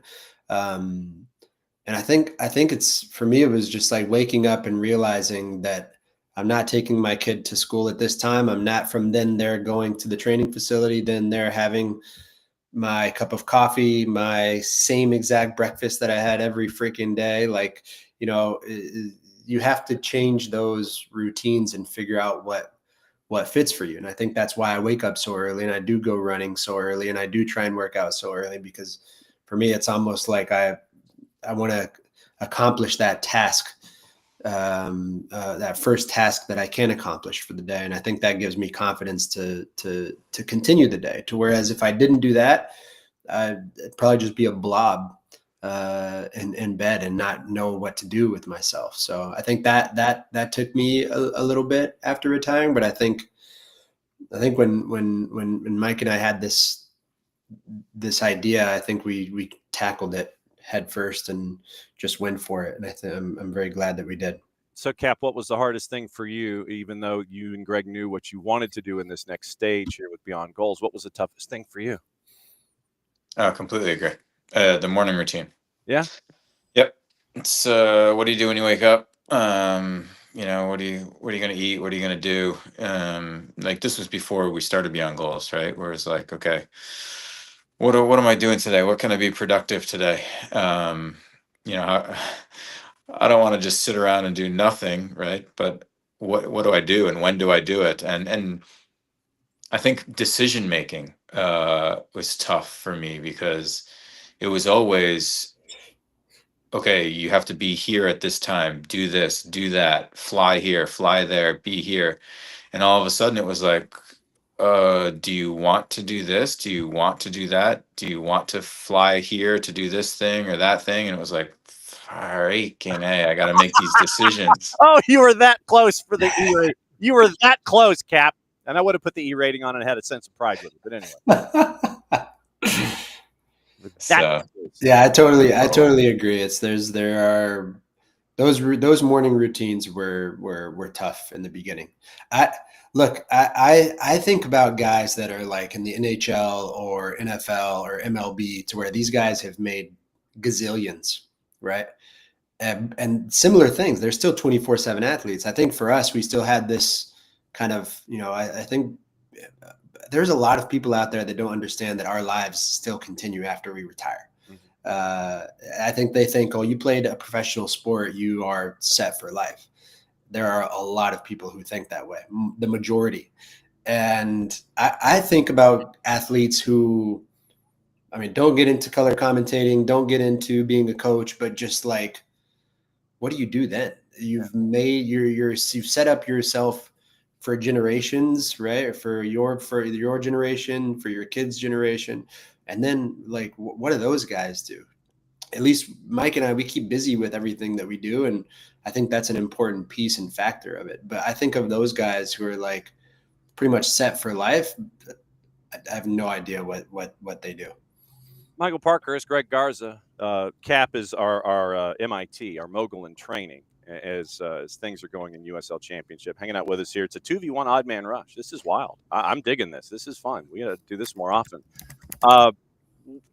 I think it's, for me, it was just like waking up and realizing that I'm not taking my kid to school at this time. I'm not from then they're going to the training facility, then they're having my cup of coffee, my same exact breakfast that I had every freaking day. Like, you have to change those routines and figure out what fits for you. And I think that's why I wake up so early, and I do go running so early, and I do try and work out so early, because for me, it's almost like I want to accomplish that task, that first task that I can accomplish for the day. And I think that gives me confidence to continue the day, to whereas if I didn't do that, I'd probably just be a blob in bed and not know what to do with myself. So I think that took me a little bit after retiring, but I think when Mike and I had this idea, I think we tackled it head first and just went for it. And I think I'm very glad that we did. So, Cap, what was the hardest thing for you, even though you and Greg knew what you wanted to do in this next stage here with Beyond Goals? What was the toughest thing for you? I completely agree. The morning routine. Yeah. Yep. It's what do you do when you wake up? What are you going to eat? What are you going to do? Like, this was before we started Beyond Goals, right? Where it's like, okay, what am I doing today? What can I be productive today? I don't want to just sit around and do nothing, right? But what do I do, and when do I do it? And I think decision making was tough for me, because it was always, okay, you have to be here at this time, do this, do that, fly here, fly there, be here. And all of a sudden it was like, do you want to do this? Do you want to do that? Do you want to fly here to do this thing or that thing? And it was like, freaking A, I got to make these decisions. Oh, you were that close for the E rating. You were that close, Cap. And I would have put the E rating on and had a sense of pride with it. But anyway. So, yeah, I totally agree. There are those morning routines were tough in the beginning. I think about guys that are like in the NHL or NFL or MLB, to where these guys have made gazillions, right? And similar things. They're still 24/7 athletes. I think for us, we still had this kind of, I think there's a lot of people out there that don't understand that our lives still continue after we retire. I think they think, oh, you played a professional sport, you are set for life. There are a lot of people who think that way, the majority. And I think about athletes who, don't get into color commentating, don't get into being a coach, but just like, what do you do then? You've made you've set up yourself for generations, right? For your generation, for your kids' generation. And then like, what do those guys do? At least Mike and I, we keep busy with everything that we do. And I think that's an important piece and factor of it. But I think of those guys who are like pretty much set for life. I have no idea what they do. Michael Parker is Greg Garza. Cap is our MIT, our mogul in training, as things are going in USL Championship. Hanging out with us here. It's a 2v1 odd man rush. This is wild. I'm digging this. This is fun. We got to do this more often.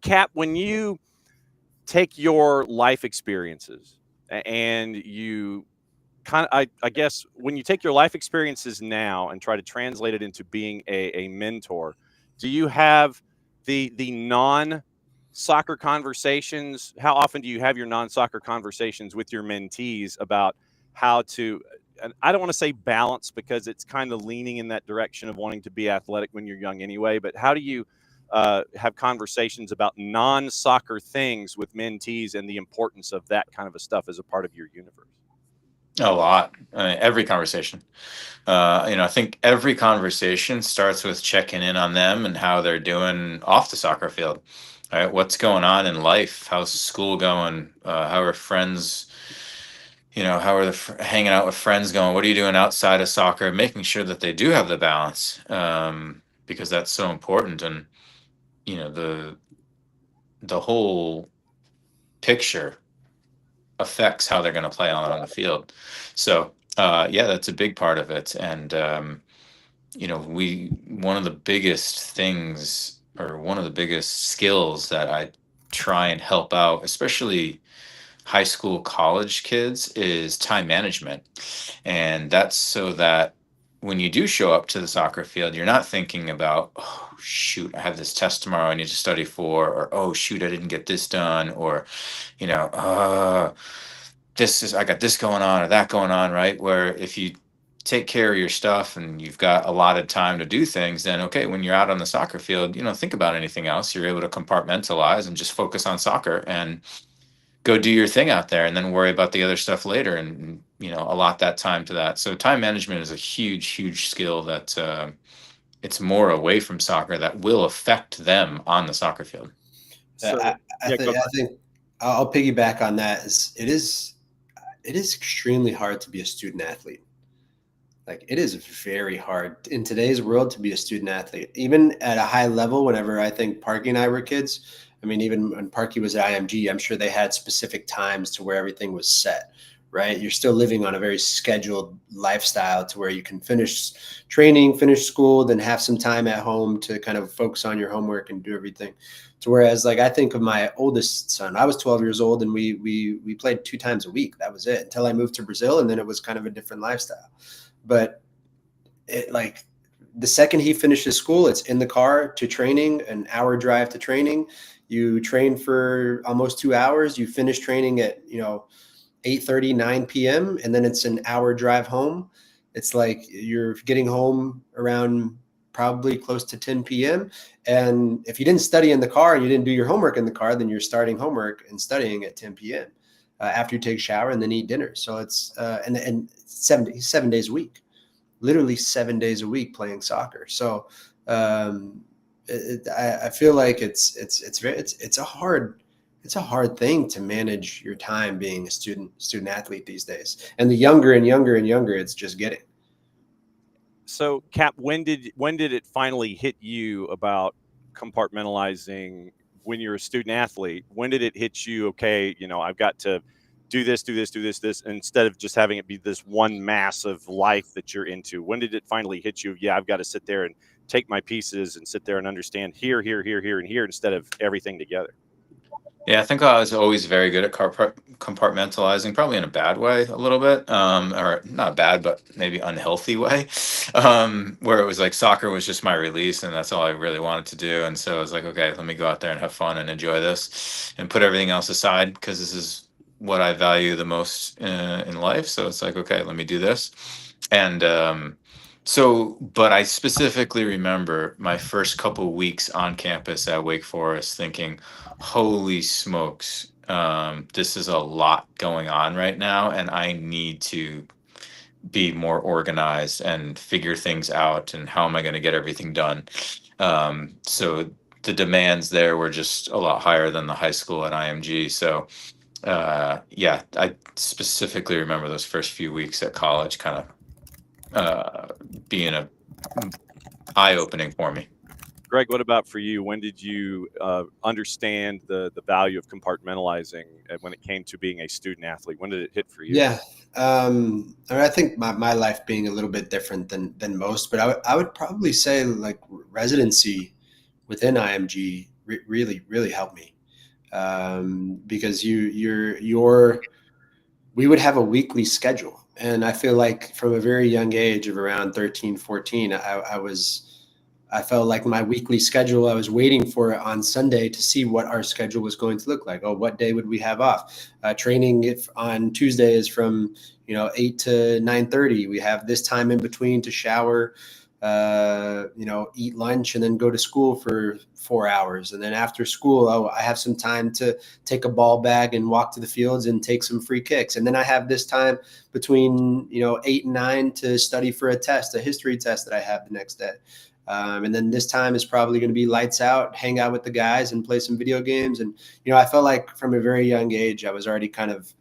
Cap, when you take your life experiences and you I guess when you take your life experiences now and try to translate it into being a mentor, do you have the non-soccer conversations? How often do you have your non-soccer conversations with your mentees about how to, and I don't want to say balance because it's kind of leaning in that direction of wanting to be athletic when you're young anyway, but how do you have conversations about non-soccer things with mentees and the importance of that kind of a stuff as a part of your universe? A lot. Every conversation. I think every conversation starts with checking in on them and how they're doing off the soccer field. Right? What's going on in life? How's school going? How are friends? How are hanging out with friends going? What are you doing outside of soccer? Making sure that they do have the balance, because that's so important. And the whole picture affects how they're going to play on the field. So that's a big part of it. And one of the biggest things, or one of the biggest skills that I try and help out, especially high school, college kids, is time management. And that's so that when you do show up to the soccer field, you're not thinking about, oh shoot, I have this test tomorrow I need to study for, or oh shoot, I didn't get this done, or I got this going on or that going on, right? Where if you take care of your stuff and you've got allotted time to do things, then okay, when you're out on the soccer field, you don't think about anything else. You're able to compartmentalize and just focus on soccer and go do your thing out there, and then worry about the other stuff later, and allot that time to that. So time management is a huge skill that it's more away from soccer that will affect them on the soccer field. So, I think I'll piggyback on that. It is extremely hard to be a student athlete. Like, it is very hard in today's world to be a student athlete, even at a high level. Whenever I think Parky and I were kids, even when Parky was at IMG, I'm sure they had specific times to where everything was set, right? You're still living on a very scheduled lifestyle to where you can finish training, finish school, then have some time at home to kind of focus on your homework and do everything. To whereas, like, I think of my oldest son, I was 12 years old and we played 2 times a week. That was it until I moved to Brazil. And then it was kind of a different lifestyle. But the second he finishes school, it's in the car to training, an hour drive to training. You train for almost 2 hours. You finish training at, 8:30, 9 p.m. And then it's an hour drive home. It's like you're getting home around probably close to 10 p.m. And if you didn't study in the car and you didn't do your homework in the car, then you're starting homework and studying at 10 p.m. After you take a shower and then eat dinner. So it's and 7 days a week, literally 7 days a week playing soccer. So I feel like it's a hard thing to manage your time being a student athlete these days. And the younger and younger and younger it's just getting. So, Cap, when did it finally hit you about compartmentalizing when you're a student athlete? When did it hit you? Okay, I've got to do this, instead of just having it be this one massive life that you're into. When did it finally hit you? Yeah, I've got to sit there and take my pieces and sit there and understand here, and here instead of everything together. Yeah, I think I was always very good at compartmentalizing, probably in a bad way a little bit, or not bad, but maybe unhealthy way, where it was like soccer was just my release and that's all I really wanted to do. And so I was like, okay, let me go out there and have fun and enjoy this and put everything else aside because this is what I value the most in life. So it's like, okay, let me do this. And but I specifically remember my first couple weeks on campus at Wake Forest thinking, holy smokes, this is a lot going on right now, and I need to be more organized and figure things out. And how am I going to get everything done? So the demands there were just a lot higher than the high school at IMG. So yeah, I specifically remember those first few weeks at college kind of being a eye-opening for me. Greg, what about for you? When did you understand the value of compartmentalizing when it came to being a student athlete? When did it hit for you? Yeah, I think my life being a little bit different than most, but I would probably say like residency within IMG really helped me, because we would have a weekly schedule. And I feel like from a very young age of around 13, 14, I felt like my weekly schedule, I was waiting for it on Sunday to see what our schedule was going to look like. Oh, what day would we have off? Training if on Tuesday is from 8 to 9:30. We have this time in between to shower, eat lunch, and then go to school for 4 hours. And then after school, I have some time to take a ball bag and walk to the fields and take some free kicks. And then I have this time between 8 and 9 to study for a history test that I have the next day. And then this time is probably going to be lights out, hang out with the guys and play some video games. And, I felt like from a very young age, I was already kind of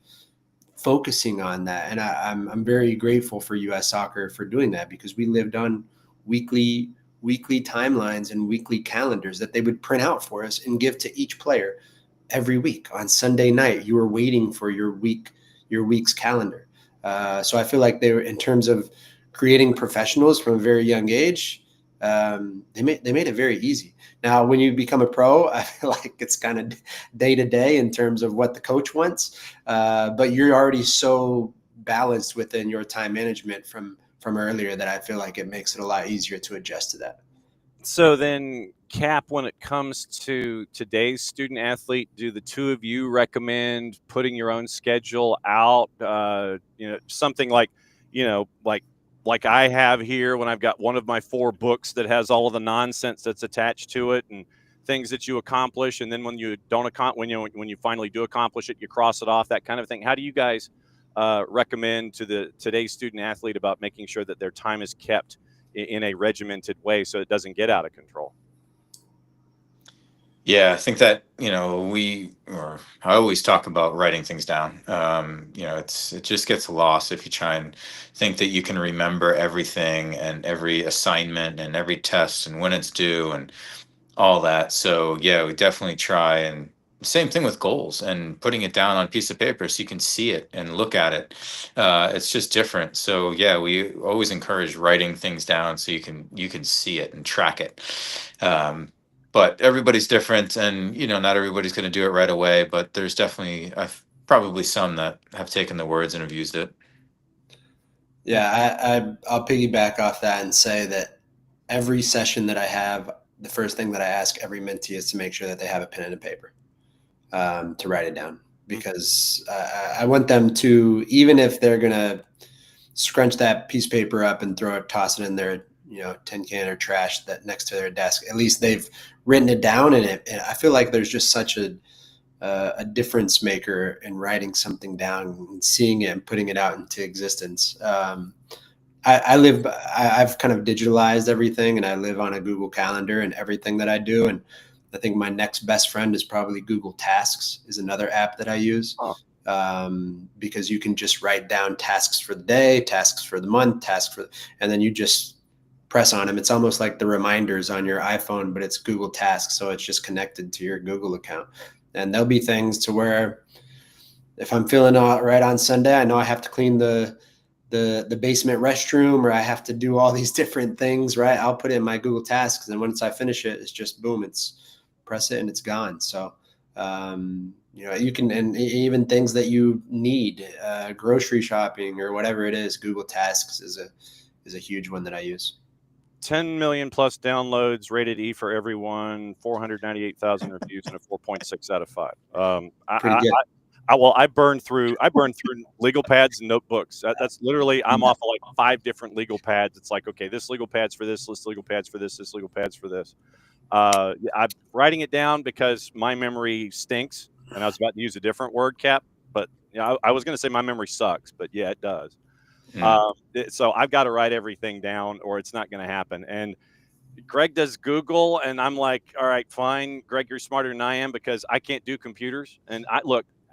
focusing on that. And I'm very grateful for US Soccer for doing that, because we lived on weekly timelines and weekly calendars that they would print out for us and give to each player every week. On Sunday night, you were waiting for your week's calendar. So I feel like they were, in terms of creating professionals from a very young age, they made it very easy. Now, when you become a pro, I feel like it's kind of day to day in terms of what the coach wants. But you're already so balanced within your time management from earlier that I feel like it makes it a lot easier to adjust to that. So then, Cap, when it comes to today's student athlete, do the two of you recommend putting your own schedule out? Something like I have here when I've got one of my 4 books that has all of the nonsense that's attached to it and things that you accomplish, and then when you don't when you finally do accomplish it, you cross it off, that kind of thing. How do you guys recommend to today's student athlete about making sure that their time is kept in a regimented way so it doesn't get out of control? Yeah, I think that, I always talk about writing things down. It just gets lost if you try and think that you can remember everything and every assignment and every test and when it's due and all that. So yeah, we definitely try, and same thing with goals and putting it down on a piece of paper so you can see it and look at it. It's just different. So yeah, we always encourage writing things down so you can see it and track it. But everybody's different, and not everybody's going to do it right away. But there's definitely probably some that have taken the words and have used it. Yeah, I'll piggyback off that and say that every session that I have, the first thing that I ask every mentee is to make sure that they have a pen and a paper to write it down, because I want them to, even if they're going to scrunch that piece of paper up and toss it in their tin can or trash that next to their desk, at least they've written it down. And I feel like there's just such a difference maker in writing something down and seeing it and putting it out into existence. I've kind of digitalized everything, and I live on a Google Calendar and everything that I do. And I think my next best friend is probably Google Tasks, is another app that I use. Oh. Because you can just write down tasks for the day, tasks for the month, and then you just press on them. It's almost like the reminders on your iPhone, but it's Google Tasks. So it's just connected to your Google account. And there'll be things to where if I'm feeling all right on Sunday, I know I have to clean the basement restroom, or I have to do all these different things, right? I'll put it in my Google Tasks, and once I finish it, it's just boom, it's press it and it's gone. So, you can, and even things that you need, grocery shopping or whatever it is, Google Tasks is a huge one that I use. 10 million plus downloads, rated E for everyone, 498,000 reviews, and a 4.6 out of 5. Pretty good. I burned through legal pads and notebooks. That's literally, I'm off of like 5 different legal pads. It's like, okay, this legal pad's for this legal pad's for this legal pad's for this. I'm writing it down because my memory stinks, and I was about to use a different word, Cap, but I was going to say my memory sucks, but yeah, it does. So I've got to write everything down, or it's not going to happen. And Greg does Google, and I'm like, all right, fine, Greg, you're smarter than I am because I can't do computers. And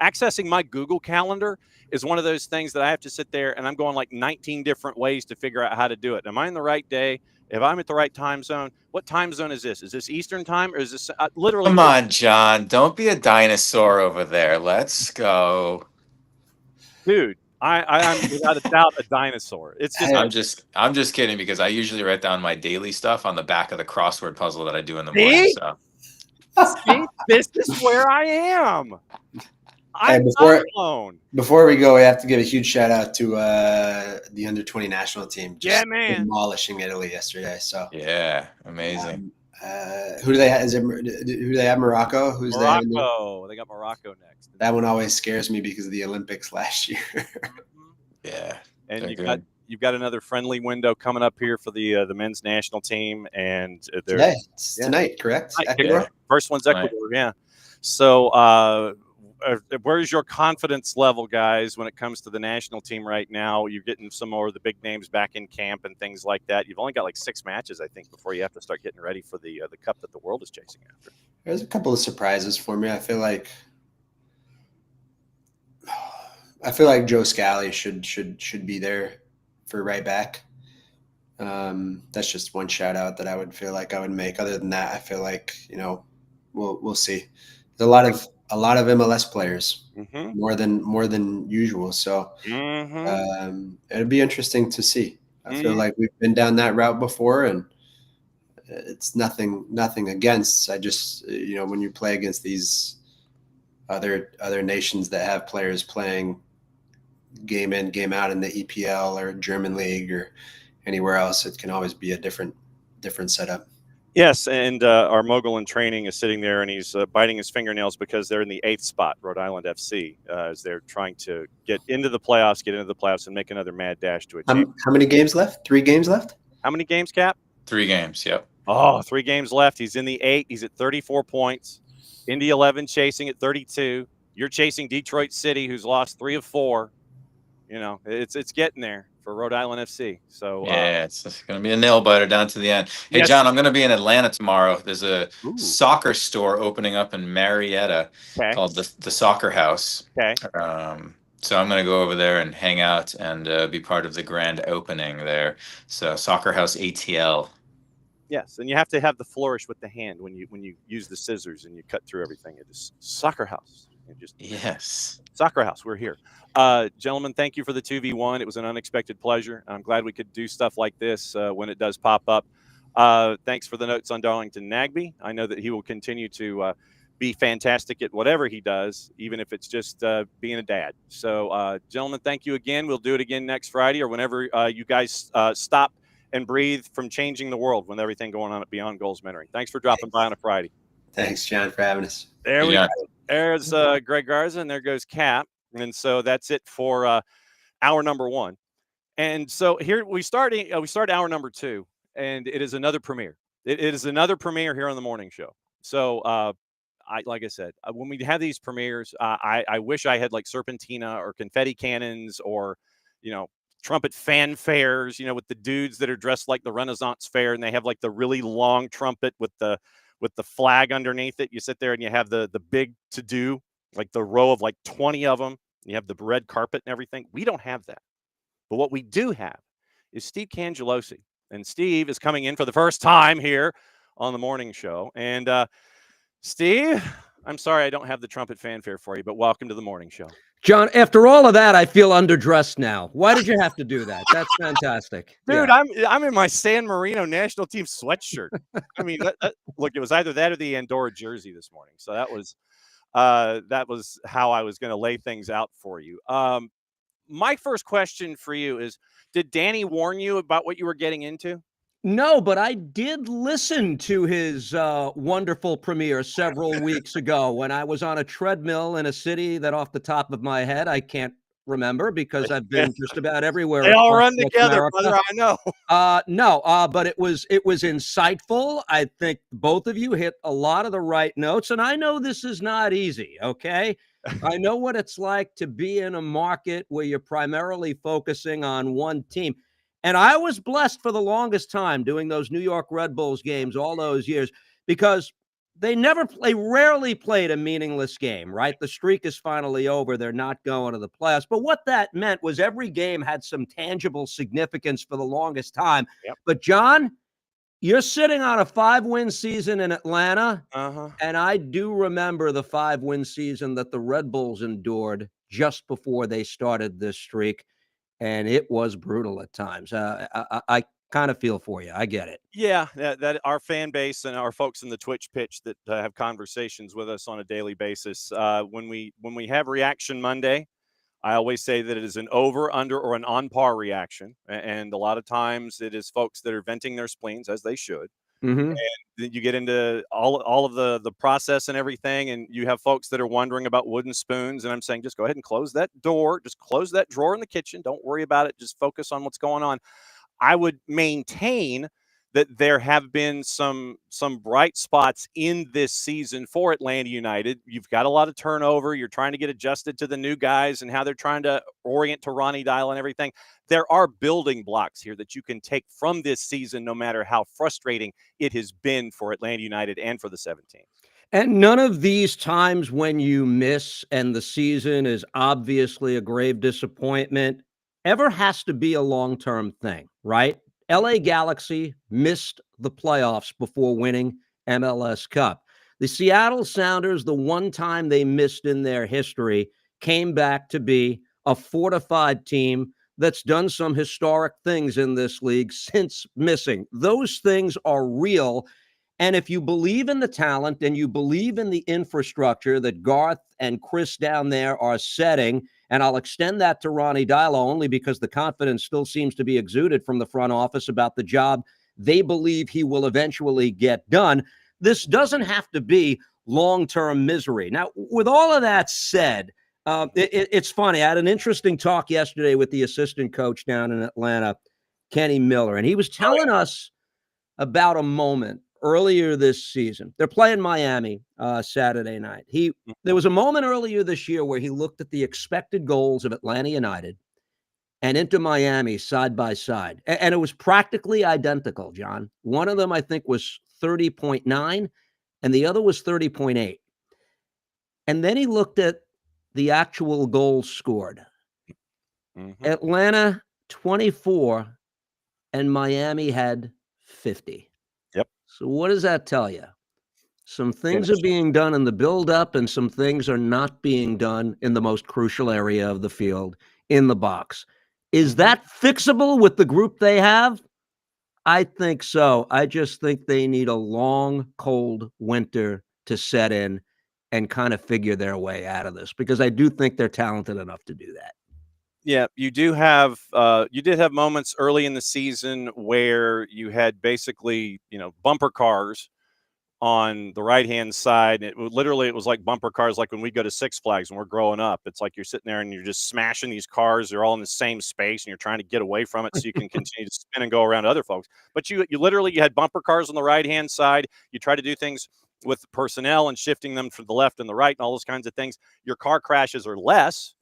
accessing my Google Calendar is one of those things that I have to sit there and I'm going like 19 different ways to figure out how to do it. Am I in the right day? If I'm at the right time zone, what time zone is this? Is this Eastern time, or is this literally? Come on, John, don't be a dinosaur over there. Let's go. Dude, I'm without a doubt a dinosaur. It's just I'm just kidding, because I usually write down my daily stuff on the back of the crossword puzzle that I do in the morning. So see, this is where I am. I'm not alone. Before we go, we have to give a huge shout out to the under-20 national team. Just demolishing Italy yesterday. So yeah, amazing. Who do they have? Who do they have? Morocco. Who's Morocco? They got Morocco next. That one always scares me because of the Olympics last year. Yeah, and you've got another friendly window coming up here for the men's national team, and tonight, correct? Ecuador. First one's Ecuador. Yeah. So. Where's your confidence level, guys, when it comes to the national team right now? You're getting some more of the big names back in camp and things like that. You've only got like 6 matches, I think, before you have to start getting ready for the cup that the world is chasing after. There's a couple of surprises for me. I feel like Joe Scally should be there for right back. That's just one shout out that I would feel like I would make. Other than that, I feel like we'll see. There's a lot of MLS players, more than usual. So it'd be interesting to see. I feel like we've been down that route before, and it's nothing against. I just when you play against these other nations that have players playing game in, game out in the EPL or German league or anywhere else, it can always be a different setup. Yes, and our mogul in training is sitting there, and he's biting his fingernails because they're in the 8th spot, Rhode Island FC, as they're trying to get into the playoffs, and make another mad dash to achieve. How many games left? 3 games left? How many games, Cap? 3 games, yep. Oh, 3 games left. He's in the 8. He's at 34 points. Indy 11 chasing at 32. You're chasing Detroit City, who's lost 3 of 4. It's getting there for Rhode Island FC. So yeah, it's going to be a nail biter down to the end. Hey, yes. John, I'm going to be in Atlanta tomorrow. There's a soccer store opening up in Marietta called the Soccer House. Okay. So I'm going to go over there and hang out and be part of the grand opening there. So Soccer House ATL. Yes, and you have to have the flourish with the hand when you use the scissors and you cut through everything. It is Soccer House. Yes. Soccer House, we're here. Gentlemen, thank you for the 2v1. It was an unexpected pleasure. I'm glad we could do stuff like this when it does pop up. Thanks for the notes on Darlington Nagbe. I know that he will continue to be fantastic at whatever he does, even if it's just being a dad. So, gentlemen, thank you again. We'll do it again next Friday or whenever you guys stop and breathe from changing the world with everything going on at Beyond Goals Mentoring. Thanks for dropping by on a Friday. Thanks, John, for having us. There we go. There's Greg Garza, and there goes Cap. And so that's it for hour number 1. And so here we start hour number 2, and it is another premiere. It is another premiere here on the morning show. So like I said, when we have these premieres, I wish I had like Serpentina or confetti cannons or trumpet fanfares, with the dudes that are dressed like the Renaissance fair, and they have like the really long trumpet with the flag underneath it. You sit there and you have the big to-do, like the row of like 20 of them. You have the red carpet and everything. We don't have that. But what we do have is Steve Cangialosi. And Steve is coming in for the first time here on the morning show. And Steve, I'm sorry I don't have the trumpet fanfare for you, but welcome to the morning show. John, after all of that, I feel underdressed now. Why did you have to do that? That's fantastic. Dude, Yeah. I'm in my San Marino national team sweatshirt. I mean, look, it was either that or the Andorra jersey this morning. So that was how I was going to lay things out for you. My first question for you is, did Danny warn you about what you were getting into? No, but I did listen to his wonderful premiere several weeks ago when I was on a treadmill in a city that off the top of my head, I can't remember because I've been just about everywhere. They all across run North together, America. brother, I know. No, but it was insightful. I think both of you hit a lot of the right notes, and I know this is not easy, okay? I know what it's like to be in a market where you're primarily focusing on one team. And I was blessed for the longest time doing those New York Red Bulls games all those years because they rarely played a meaningless game, right? The streak is finally over. They're not going to the playoffs. But what that meant was every game had some tangible significance for the longest time. Yep. But John, you're sitting on a 5-win season in Atlanta. And I do remember the 5-win season that the Red Bulls endured just before they started this streak. And it was brutal at times. I kind of feel for you. I get it. Yeah, that our fan base and our folks in the Twitch pitch that have conversations with us on a daily basis. When we have Reaction Monday, I always say that it is an over, under, or an on par reaction. And a lot of times it is folks that are venting their spleens, as they should. Mm-hmm. And then you get into all of the process and everything, and you have folks that are wondering about wooden spoons, and I'm saying just go ahead and close that door, just close that drawer in the kitchen, don't worry about it, just focus on what's going on. I would maintain that there have been some bright spots in this season for Atlanta United. You've got a lot of turnover. You're trying to get adjusted to the new guys and how they're trying to orient to Ronnie Dial and everything. There are building blocks here that you can take from this season, no matter how frustrating it has been for Atlanta United and for the 17. And none of these times when you miss and the season is obviously a grave disappointment ever has to be a long-term thing, right? LA Galaxy missed the playoffs before winning MLS Cup. The Seattle Sounders, the one time they missed in their history, came back to be a fortified team that's done some historic things in this league since missing. Those things are real. And if you believe in the talent and you believe in the infrastructure that Garth and Chris down there are setting, and I'll extend that to Ronnie Dial only because the confidence still seems to be exuded from the front office about the job they believe he will eventually get done. This doesn't have to be long-term misery. Now, with all of that said, it's funny. I had an interesting talk yesterday with the assistant coach down in Atlanta, Kenny Miller, and he was telling us about a moment earlier this season. They're playing Miami Saturday night. There was a moment earlier this year where he looked at the expected goals of Atlanta United and Inter Miami side by side. And it was practically identical, John. One of them, I think, was 30.9 and the other was 30.8. And then he looked at the actual goals scored. Mm-hmm. Atlanta 24 and Miami had 50. Yep. So what does that tell you? Some things are being done in the build-up and some things are not being done in the most crucial area of the field, in the box. Is that fixable with the group they have? I think so. I just think they need a long, cold winter to set in and kind of figure their way out of this, because I do think they're talented enough to do that. Yeah, you did have moments early in the season where you had basically, bumper cars on the right-hand side. It was like bumper cars, like when we go to Six Flags when we're growing up. It's like you're sitting there and you're just smashing these cars. They're all in the same space and you're trying to get away from it so you can continue to spin and go around other folks. But you had bumper cars on the right-hand side. You try to do things with personnel and shifting them from the left and the right and all those kinds of things. Your car crashes are less.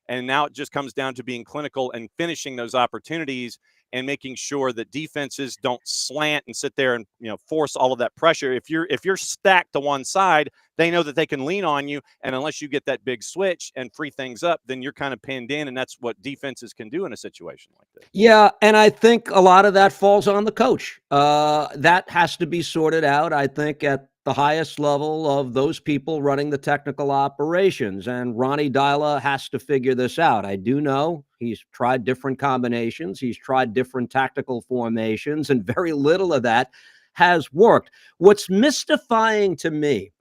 And now it just comes down to being clinical and finishing those opportunities and making sure that defenses don't slant and sit there and, force all of that pressure. If you're stacked to one side, they know that they can lean on you. And unless you get that big switch and free things up, then you're kind of pinned in. And that's what defenses can do in a situation like this. Yeah, and I think a lot of that falls on the coach. That has to be sorted out, I think, at the highest level of those people running the technical operations. And Ronnie Dyla has to figure this out. I do know he's tried different combinations. He's tried different tactical formations, and very little of that has worked. What's mystifying to me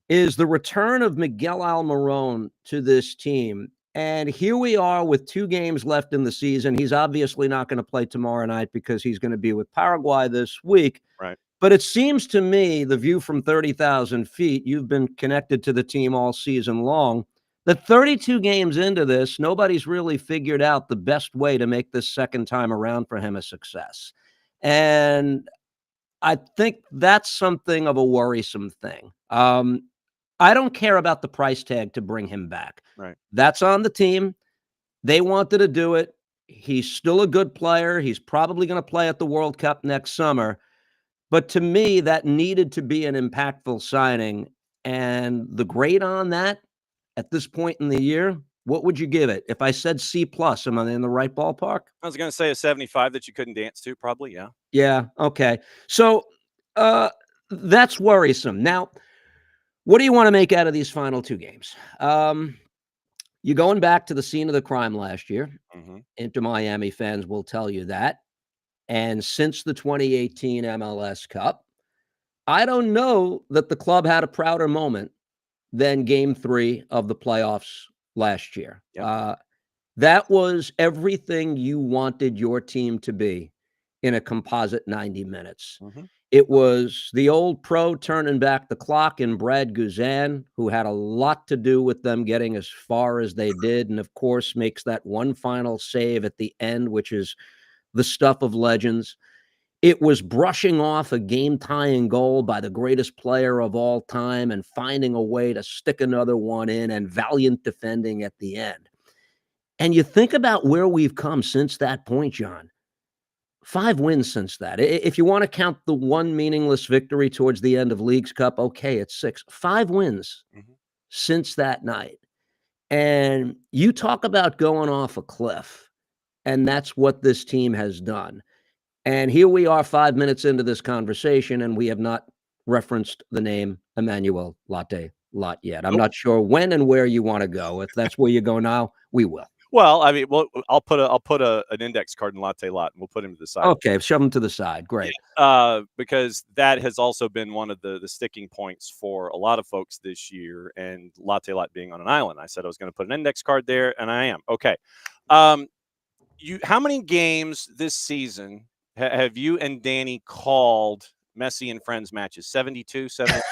is the return of Miguel Almiron to this team. And here we are with 2 games left in the season. He's obviously not going to play tomorrow night because he's going to be with Paraguay this week. Right. But it seems to me, the view from 30,000 feet, you've been connected to the team all season long, that 32 games into this, nobody's really figured out the best way to make this second time around for him a success. And I think that's something of a worrisome thing. I don't care about the price tag to bring him back. Right. That's on the team. They wanted to do it. He's still a good player. He's probably going to play at the World Cup next summer. But to me, that needed to be an impactful signing. And the grade on that at this point in the year, what would you give it? If I said C+, am I in the right ballpark? I was going to say a 75 that you couldn't dance to, probably, yeah. Yeah, okay. So that's worrisome. Now, what do you want to make out of these final 2 games? You're going back to the scene of the crime last year. Mm-hmm. Inter Miami fans will tell you that. And since the 2018 MLS Cup, I don't know that the club had a prouder moment than Game 3 of the playoffs last year. Yep. That was everything you wanted your team to be in a composite 90 minutes. Mm-hmm. It was the old pro turning back the clock in Brad Guzan, who had a lot to do with them getting as far as they did, and of course makes that one final save at the end, which is the stuff of legends. It was brushing off a game-tying goal by the greatest player of all time and finding a way to stick another one in, and valiant defending at the end. And you think about where we've come since that point, John. 5 wins since that. If you want to count the one meaningless victory towards the end of Leagues Cup, okay, it's 6. 5 wins since that night. And you talk about going off a cliff, and that's what this team has done. And here we are 5 minutes into this conversation, and we have not referenced the name Emmanuel Latte Lot yet. I'm not sure when and where you want to go. If that's where you go now, we will. Well, I mean, I'll put an index card in Latte Lot, and we'll put him to the side. Okay, shove him to the side. Great. Because that has also been one of the sticking points for a lot of folks this year, and Latte Lot being on an island. I said I was going to put an index card there, and I am. Okay. How many games this season have you and Danny called Messi and Friends matches? 72, 72?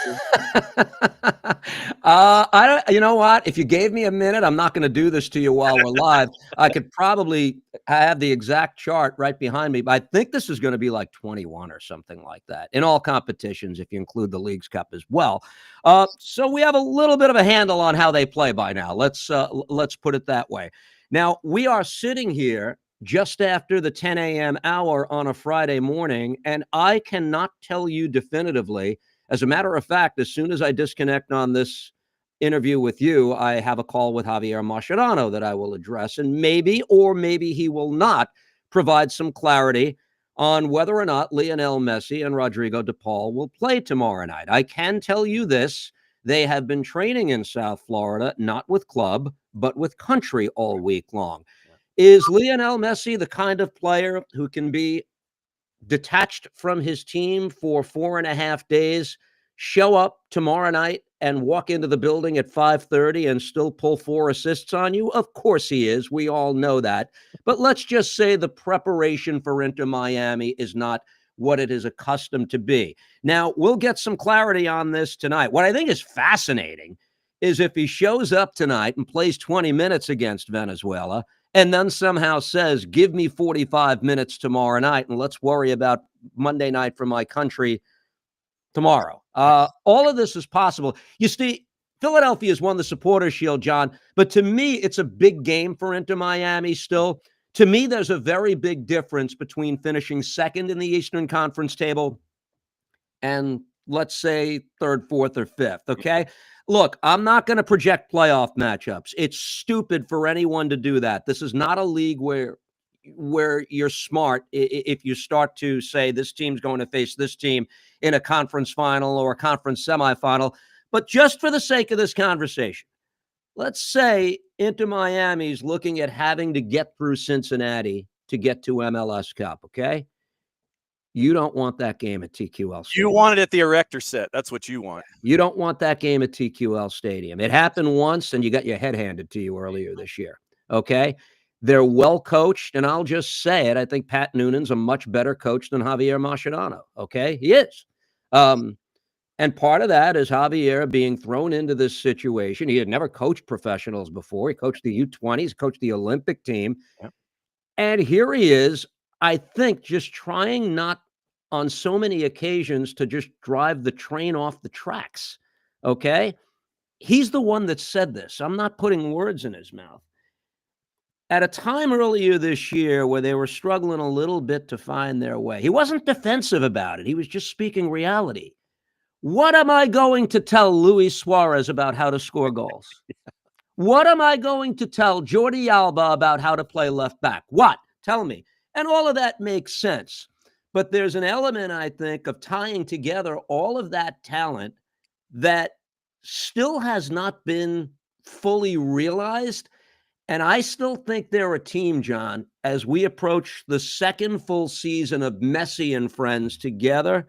I don't. You know what? If you gave me a minute, I'm not going to do this to you while we're live. I could probably have the exact chart right behind me, but I think this is going to be like 21 or something like that in all competitions, if you include the Leagues Cup as well. So we have a little bit of a handle on how they play by now. Let's put it that way. Now we are sitting here just after the 10 a.m. hour on a Friday morning, and I cannot tell you definitively. As a matter of fact, as soon as I disconnect on this interview with you, I have a call with Javier Mascherano that I will address, and maybe he will not provide some clarity on whether or not Lionel Messi and Rodrigo de Paul will play tomorrow night. I can tell you this. They have been training in South Florida, not with club, but with country all week long. Is Lionel Messi the kind of player who can be detached from his team for 4.5 days, show up tomorrow night and walk into the building at 5:30 and still pull 4 assists on you? Of course he is. We all know that. But let's just say the preparation for Inter Miami is not what it is accustomed to be. Now, we'll get some clarity on this tonight. What I think is fascinating is if he shows up tonight and plays 20 minutes against Venezuela and then somehow says, give me 45 minutes tomorrow night, and let's worry about Monday night for my country tomorrow. All of this is possible. You see, Philadelphia's won the Supporters Shield, John, but to me, it's a big game for Inter Miami still. To me, there's a very big difference between finishing second in the Eastern Conference table and, let's say, third, fourth, or fifth, okay? Look, I'm not going to project playoff matchups. It's stupid for anyone to do that. This is not a league where you're smart if you start to say this team's going to face this team in a conference final or a conference semifinal. But just for the sake of this conversation, let's say Inter Miami's looking at having to get through Cincinnati to get to MLS Cup, okay? You don't want that game at TQL Stadium. You want it at the Erector set. That's what you want. You don't want that game at TQL Stadium. It happened once, and you got your head handed to you earlier this year, okay? They're well coached, and I'll just say it. I think Pat Noonan's a much better coach than Javier Mascherano, okay? He is. And part of that is Javier being thrown into this situation. He had never coached professionals before. He coached the U20s, coached the Olympic team. Yep. And here he is, I think, just trying not on so many occasions to just drive the train off the tracks, okay? He's the one that said this. I'm not putting words in his mouth. At a time earlier this year where they were struggling a little bit to find their way, he wasn't defensive about it. He was just speaking reality. What am I going to tell Luis Suarez about how to score goals? What am I going to tell Jordi Alba about how to play left back? What? Tell me. And all of that makes sense. But there's an element, I think, of tying together all of that talent that still has not been fully realized. And I still think they're a team, John, as we approach the second full season of Messi and friends together,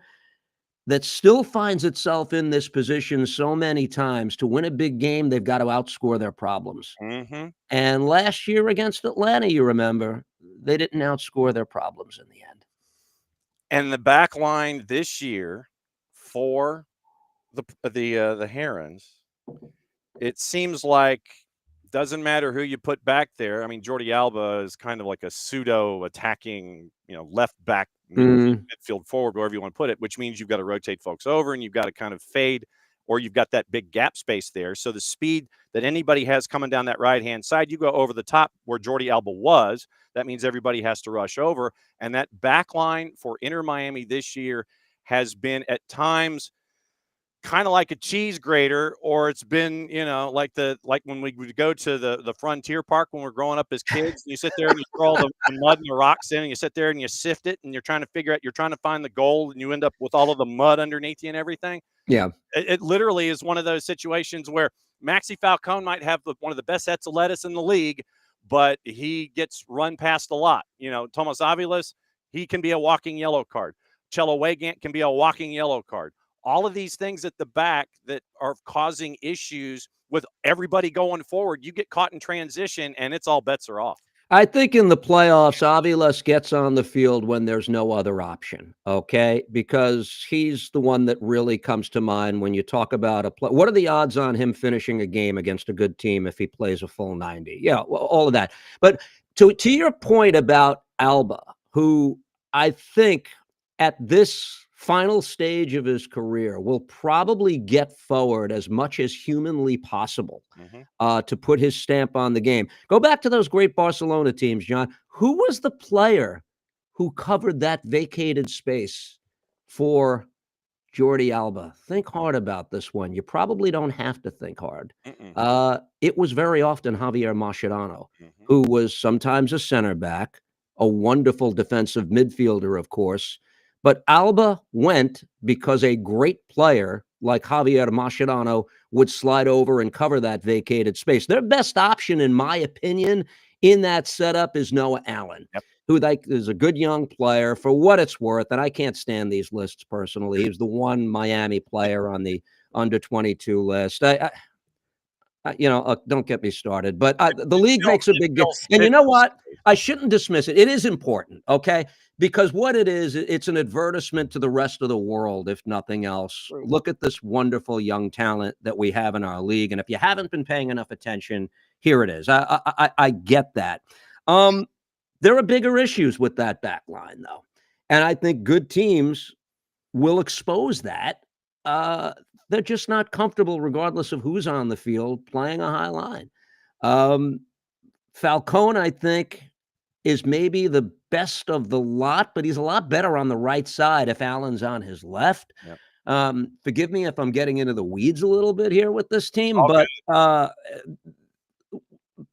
that still finds itself in this position so many times. To win a big game, they've got to outscore their problems. Mm-hmm. And last year against Atlanta, you remember, they didn't outscore their problems in the end. And the back line this year for the Herons, it seems like doesn't matter who you put back there. I mean, Jordi Alba is kind of like a pseudo attacking, left back, midfield forward, wherever you want to put it, which means you've got to rotate folks over and you've got to kind of fade, or you've got that big gap space there. So the speed that anybody has coming down that right-hand side, you go over the top where Jordi Alba was. That means everybody has to rush over. And that back line for Inter Miami this year has been at times kind of like a cheese grater, or it's been, like when we would go to the Frontier Park when we're growing up as kids, and you sit there and you throw all the mud and the rocks in, and you sit there and you sift it, and you're trying to find the gold, and you end up with all of the mud underneath you and everything. Yeah. It literally is one of those situations where Maxi Falcone might have one of the best sets of lettuce in the league, but he gets run past a lot. Tomas Aviles, he can be a walking yellow card. Cello Wegant can be a walking yellow card. All of these things at the back that are causing issues with everybody going forward, you get caught in transition and it's all bets are off. I think in the playoffs, Aviles gets on the field when there's no other option, okay? Because he's the one that really comes to mind when you talk about what are the odds on him finishing a game against a good team if he plays a full 90? Yeah, well, all of that. But to your point about Alba, who I think at this final stage of his career will probably get forward as much as humanly possible to put his stamp on the game. Go back to those great Barcelona teams, John. Who was the player who covered that vacated space for Jordi Alba? Think hard about this one. You probably don't have to think hard. It was very often Javier Mascherano, who was sometimes a center back, a wonderful defensive midfielder, of course. But Alba went because a great player like Javier Mascherano would slide over and cover that vacated space. Their best option, in my opinion, in that setup is Noah Allen, who is a good young player for what it's worth. And I can't stand these lists personally. He was the one Miami player on the under-22 list. Don't get me started, but the league makes a big deal. And you know what? I shouldn't dismiss it. It is important, okay? Because what it is, it's an advertisement to the rest of the world, if nothing else. Look at this wonderful young talent that we have in our league. And if you haven't been paying enough attention, here it is. I get that. There are bigger issues with that back line, though. And I think good teams will expose that they're just not comfortable, regardless of who's on the field, playing a high line. Falcone, I think, is maybe the best of the lot, but he's a lot better on the right side if Allen's on his left. Yep. Forgive me if I'm getting into the weeds a little bit here with this team, All but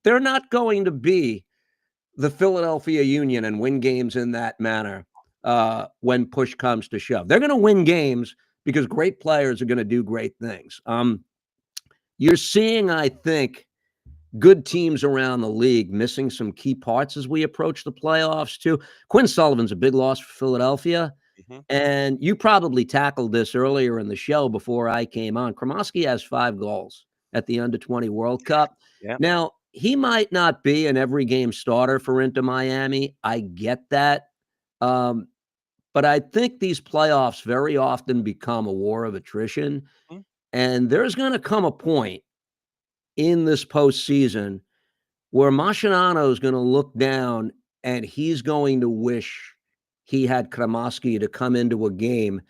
they're not going to be the Philadelphia Union and win games in that manner when push comes to shove. They're going to win games because great players are going to do great things. You're seeing, I think, good teams around the league missing some key parts as we approach the playoffs, too. Quinn Sullivan's a big loss for Philadelphia. Mm-hmm. And you probably tackled this earlier in the show before I came on. Kromoski has 5 goals at the Under-20 World Cup. Yeah. Now, he might not be an every game starter for Inter Miami. I get that. But I think these playoffs very often become a war of attrition. Mm-hmm. And there's going to come a point in this postseason where Mascherano is going to look down and he's going to wish he had Kromoski to come into a game.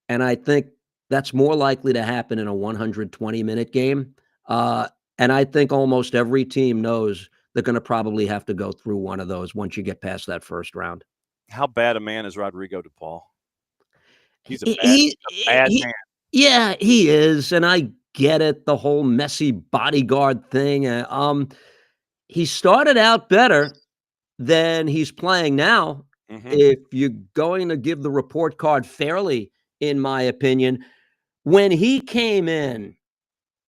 And I think that's more likely to happen in a 120-minute game. And I think almost every team knows they're going to probably have to go through one of those once you get past that first round. How bad a man is Rodrigo DePaul? He's a bad man. Yeah, he is. And I get it, the whole messy bodyguard thing. He started out better than he's playing now. Mm-hmm. If you're going to give the report card fairly, in my opinion, when he came in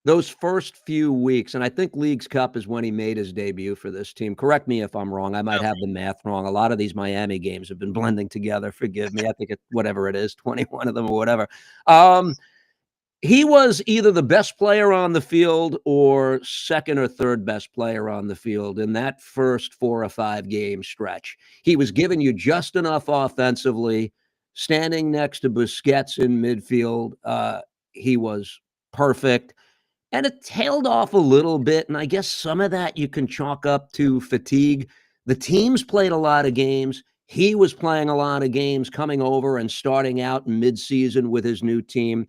those first few weeks, and I think Leagues Cup is when he made his debut for this team. Correct me if I'm wrong. I might have the math wrong. A lot of these Miami games have been blending together. Forgive me. I think whatever it is, 21 of them or whatever. He was either the best player on the field or second or third best player on the field in that first 4 or 5 game stretch. He was giving you just enough offensively, standing next to Busquets in midfield. He was perfect. And it tailed off a little bit, and I guess some of that you can chalk up to fatigue. The teams played a lot of games. He was playing a lot of games coming over and starting out in midseason with his new team.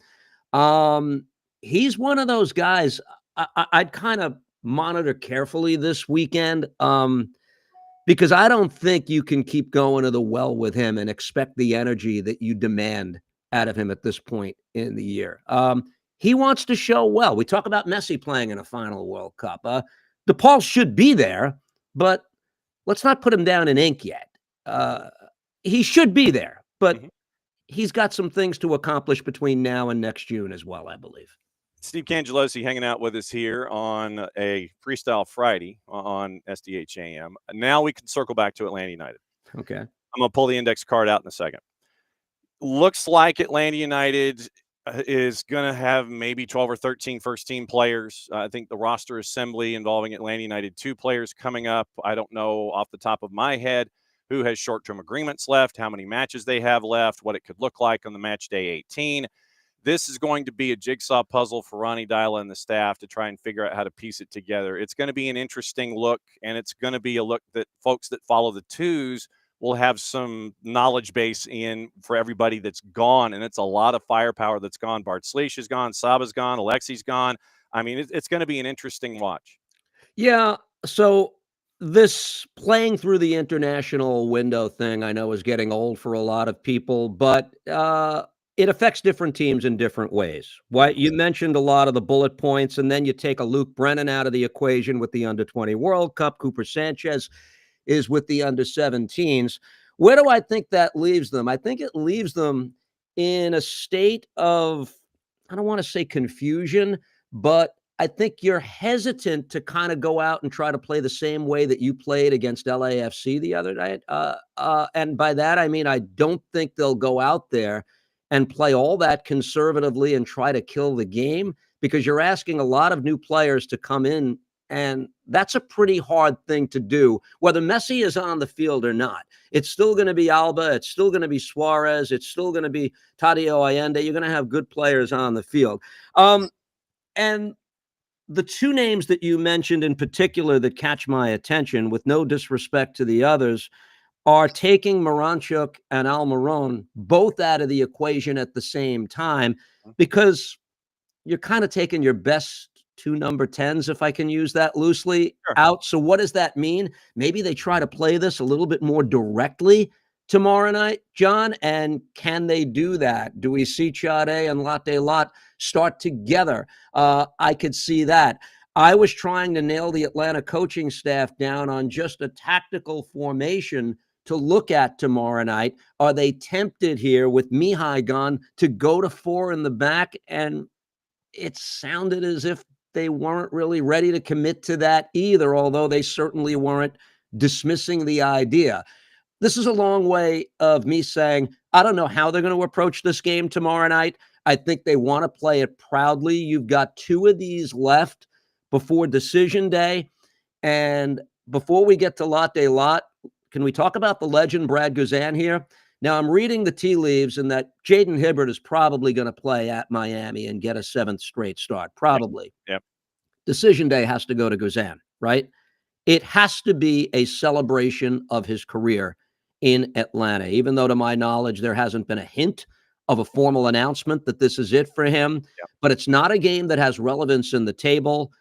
He's one of those guys I'd kind of monitor carefully this weekend because I don't think you can keep going to the well with him and expect the energy that you demand out of him at this point in the year. He wants to show well. We talk about Messi playing in a final World Cup. DePaul should be there, but let's not put him down in ink yet. He should be there, but he's got some things to accomplish between now and next June as well, I believe. Steve Cangialosi hanging out with us here on a Freestyle Friday on SDH AM. Now we can circle back to Atlanta United. Okay. I'm going to pull the index card out in a second. Looks like Atlanta United is going to have maybe 12 or 13 first-team players. I think the roster assembly involving Atlanta United, 2 players coming up. I don't know off the top of my head who has short-term agreements left, how many matches they have left, what it could look like on the match day 18. This is going to be a jigsaw puzzle for Ronnie Dyla and the staff to try and figure out how to piece it together. It's going to be an interesting look, and it's going to be a look that folks that follow the twos will have some knowledge base in for everybody that's gone, and it's a lot of firepower that's gone. Bart Slish is gone, Saba's gone, Alexi's gone. I mean, it's going to be an interesting watch. Yeah, so this playing through the international window thing I know is getting old for a lot of people, but it affects different teams in different ways. What you mentioned a lot of the bullet points, and then you take a Luke Brennan out of the equation with the Under-20 World Cup. Cooper Sanchez is with the Under-17s. Where do I think that leaves them? I think it leaves them in a state of, I don't want to say confusion, but I think you're hesitant to kind of go out and try to play the same way that you played against LAFC the other night. And by that, I mean, I don't think they'll go out there and play all that conservatively and try to kill the game, because you're asking a lot of new players to come in, and that's a pretty hard thing to do, whether Messi is on the field or not. It's still going to be Alba. It's still going to be Suarez. It's still going to be Tadeo Allende. You're going to have good players on the field. And the 2 names that you mentioned in particular that catch my attention, with no disrespect to the others, are taking Moranchuk and Almiron both out of the equation at the same time, because you're kind of taking your best two number 10s, if I can use that loosely, Sure. out. So what does that mean? Maybe they try to play this a little bit more directly tomorrow night, John. And can they do that? Do we see Sade and Latte Lot start together? I could see that. I was trying to nail the Atlanta coaching staff down on just a tactical formation to look at tomorrow night. Are they tempted here with Mihai gone to go to 4 in the back? And it sounded as if they weren't really ready to commit to that either, although they certainly weren't dismissing the idea. This is a long way of me saying, I don't know how they're going to approach this game tomorrow night. I think they want to play it proudly. You've got 2 of these left before decision day. And before we get to Latte Lot, can we talk about the legend Brad Guzan here? Now, I'm reading the tea leaves and that Jaden Hibbert is probably going to play at Miami and get a 7th straight start. Probably. Yep. Decision day has to go to Guzan, right? It has to be a celebration of his career in Atlanta, even though to my knowledge, there hasn't been a hint of a formal announcement that this is it for him. Yep. But it's not a game that has relevance in the table.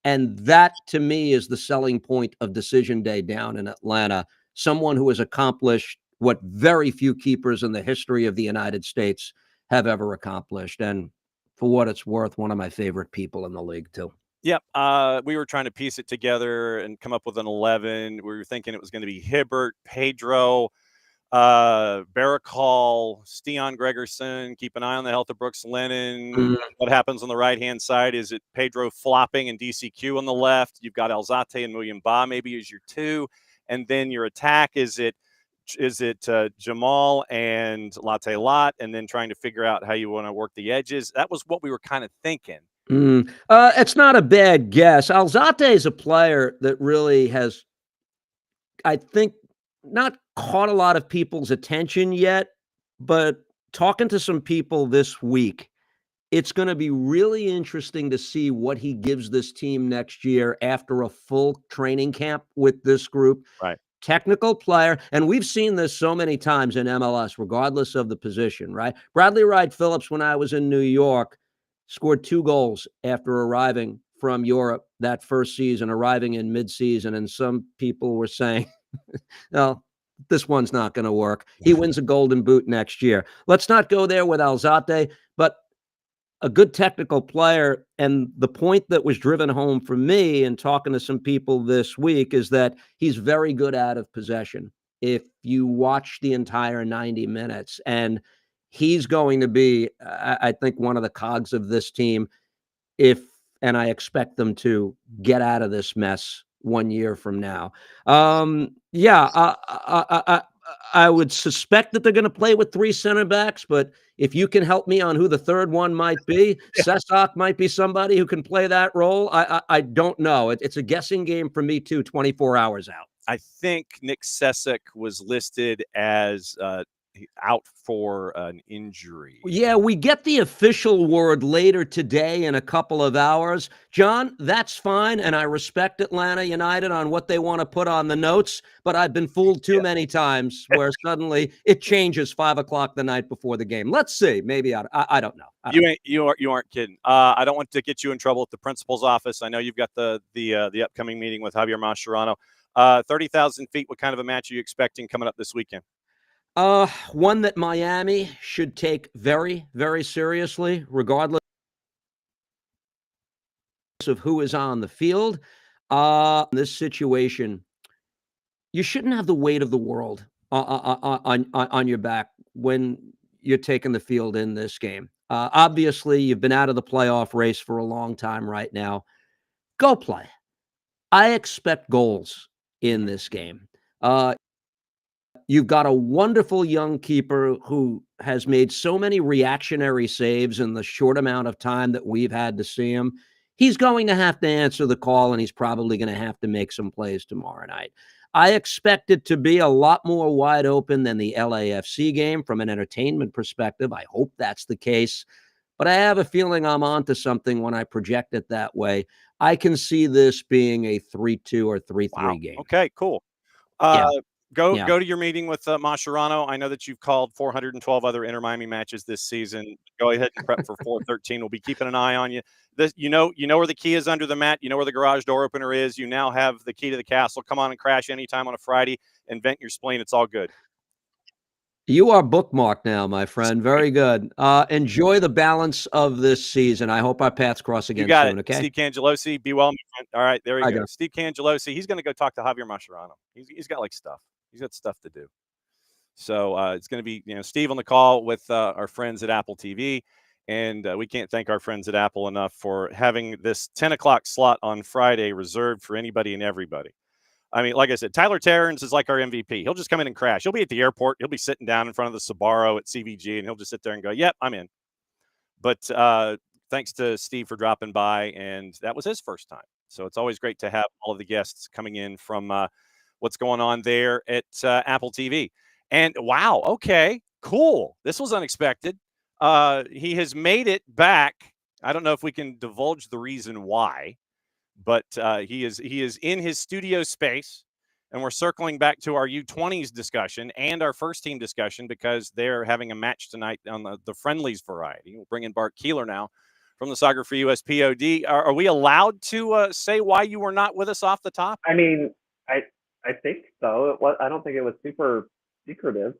And that, to me, is the selling point of decision day down in Atlanta. Someone who has accomplished what very few keepers in the history of the United States have ever accomplished. And for what it's worth, one of my favorite people in the league, too. Yep. We were trying to piece it together and come up with an 11. We were thinking it was going to be Hibbert, Pedro, Baracall, Steon Gregerson. Keep an eye on the health of Brooks Lennon. What happens on the right-hand side? Is it Pedro flopping and DCQ on the left? You've got Alzate and Muyumba maybe as your 2. And then your attack, is it Jamal and Latte Lot, and then trying to figure out how you want to work the edges? That was what we were kind of thinking. It's not a bad guess. Alzate is a player that really has, I think, not caught a lot of people's attention yet, but talking to some people this week, it's going to be really interesting to see what he gives this team next year after a full training camp with this group. Right. Technical player, and we've seen this so many times in MLS, regardless of the position, right? Bradley Wright Phillips, when I was in New York, scored 2 goals after arriving from Europe that first season, arriving in midseason, and some people were saying, no, this one's not going to work. He wins a Golden Boot next year. Let's not go there with Alzate, but a good technical player. And the point that was driven home for me in talking to some people this week is that he's very good out of possession. If you watch the entire 90 minutes, and he's going to be, I think, one of the cogs of this team and I expect them to get out of this mess 1 year from now. I would suspect that they're going to play with 3 center backs, but if you can help me on who the third one might be, Sesak might be somebody who can play that role. I don't know. It's a guessing game for me too, 24 hours out. I think Nick Sesak was listed as out for an injury. Yeah, we get the official word later today in a couple of hours. John, that's fine, and I respect Atlanta United on what they want to put on the notes, but I've been fooled too many times where suddenly it changes 5 o'clock the night before the game. Let's see. Maybe I don't know. You aren't kidding. I don't want to get you in trouble at the principal's office. I know you've got the upcoming meeting with Javier Mascherano. 30,000 feet. What kind of a match are you expecting coming up this weekend? One that Miami should take very, very seriously, regardless of who is on the field. In this situation, you shouldn't have the weight of the world on your back when you're taking the field in this game. Obviously, you've been out of the playoff race for a long time right now. Go play. I expect goals in this game. You've got a wonderful young keeper who has made so many reactionary saves in the short amount of time that we've had to see him. He's going to have to answer the call, and he's probably going to have to make some plays tomorrow night. I expect it to be a lot more wide open than the LAFC game from an entertainment perspective. I hope that's the case. But I have a feeling I'm onto something when I project it that way. I can see this being a 3-2 or 3-3 game. Okay, cool. Yeah. Go Yeah. go to your meeting with Mascherano. I know that you've called 412 other Inter Miami matches this season. Go ahead and prep for 413. We'll be keeping an eye on you. You know where the key is under the mat. You know where the garage door opener is. You now have the key to the castle. Come on and crash anytime on a Friday and vent your spleen. It's all good. You are bookmarked now, my friend. Very good. Enjoy the balance of this season. I hope our paths cross again You got soon, it. okay? Steve Cangialosi, be well, my friend. All right, there he I goes. got it. Steve Cangialosi. He's going to go talk to Javier Mascherano. He's got like stuff. He's got stuff to do. So it's going to be, Steve on the call with our friends at Apple TV. And we can't thank our friends at Apple enough for having this 10 o'clock slot on Friday reserved for anybody and everybody. I mean, like I said, Tyler Terrence is like our MVP. He'll just come in and crash. He'll be at the airport. He'll be sitting down in front of the Sbarro at CVG, and he'll just sit there and go, yep, I'm in. But thanks to Steve for dropping by, and that was his first time. So it's always great to have all of the guests coming in from what's going on there at Apple TV. And wow, okay, cool. This was unexpected. He has made it back. I don't know if we can divulge the reason why, but he is in his studio space, and we're circling back to our U20s discussion and our first team discussion because they're having a match tonight on the friendlies variety. We'll bring in Bart Keeler now from the Soccer for US POD. Are we allowed to say why you were not with us off the top? I mean, I think so. I don't think it was super secretive.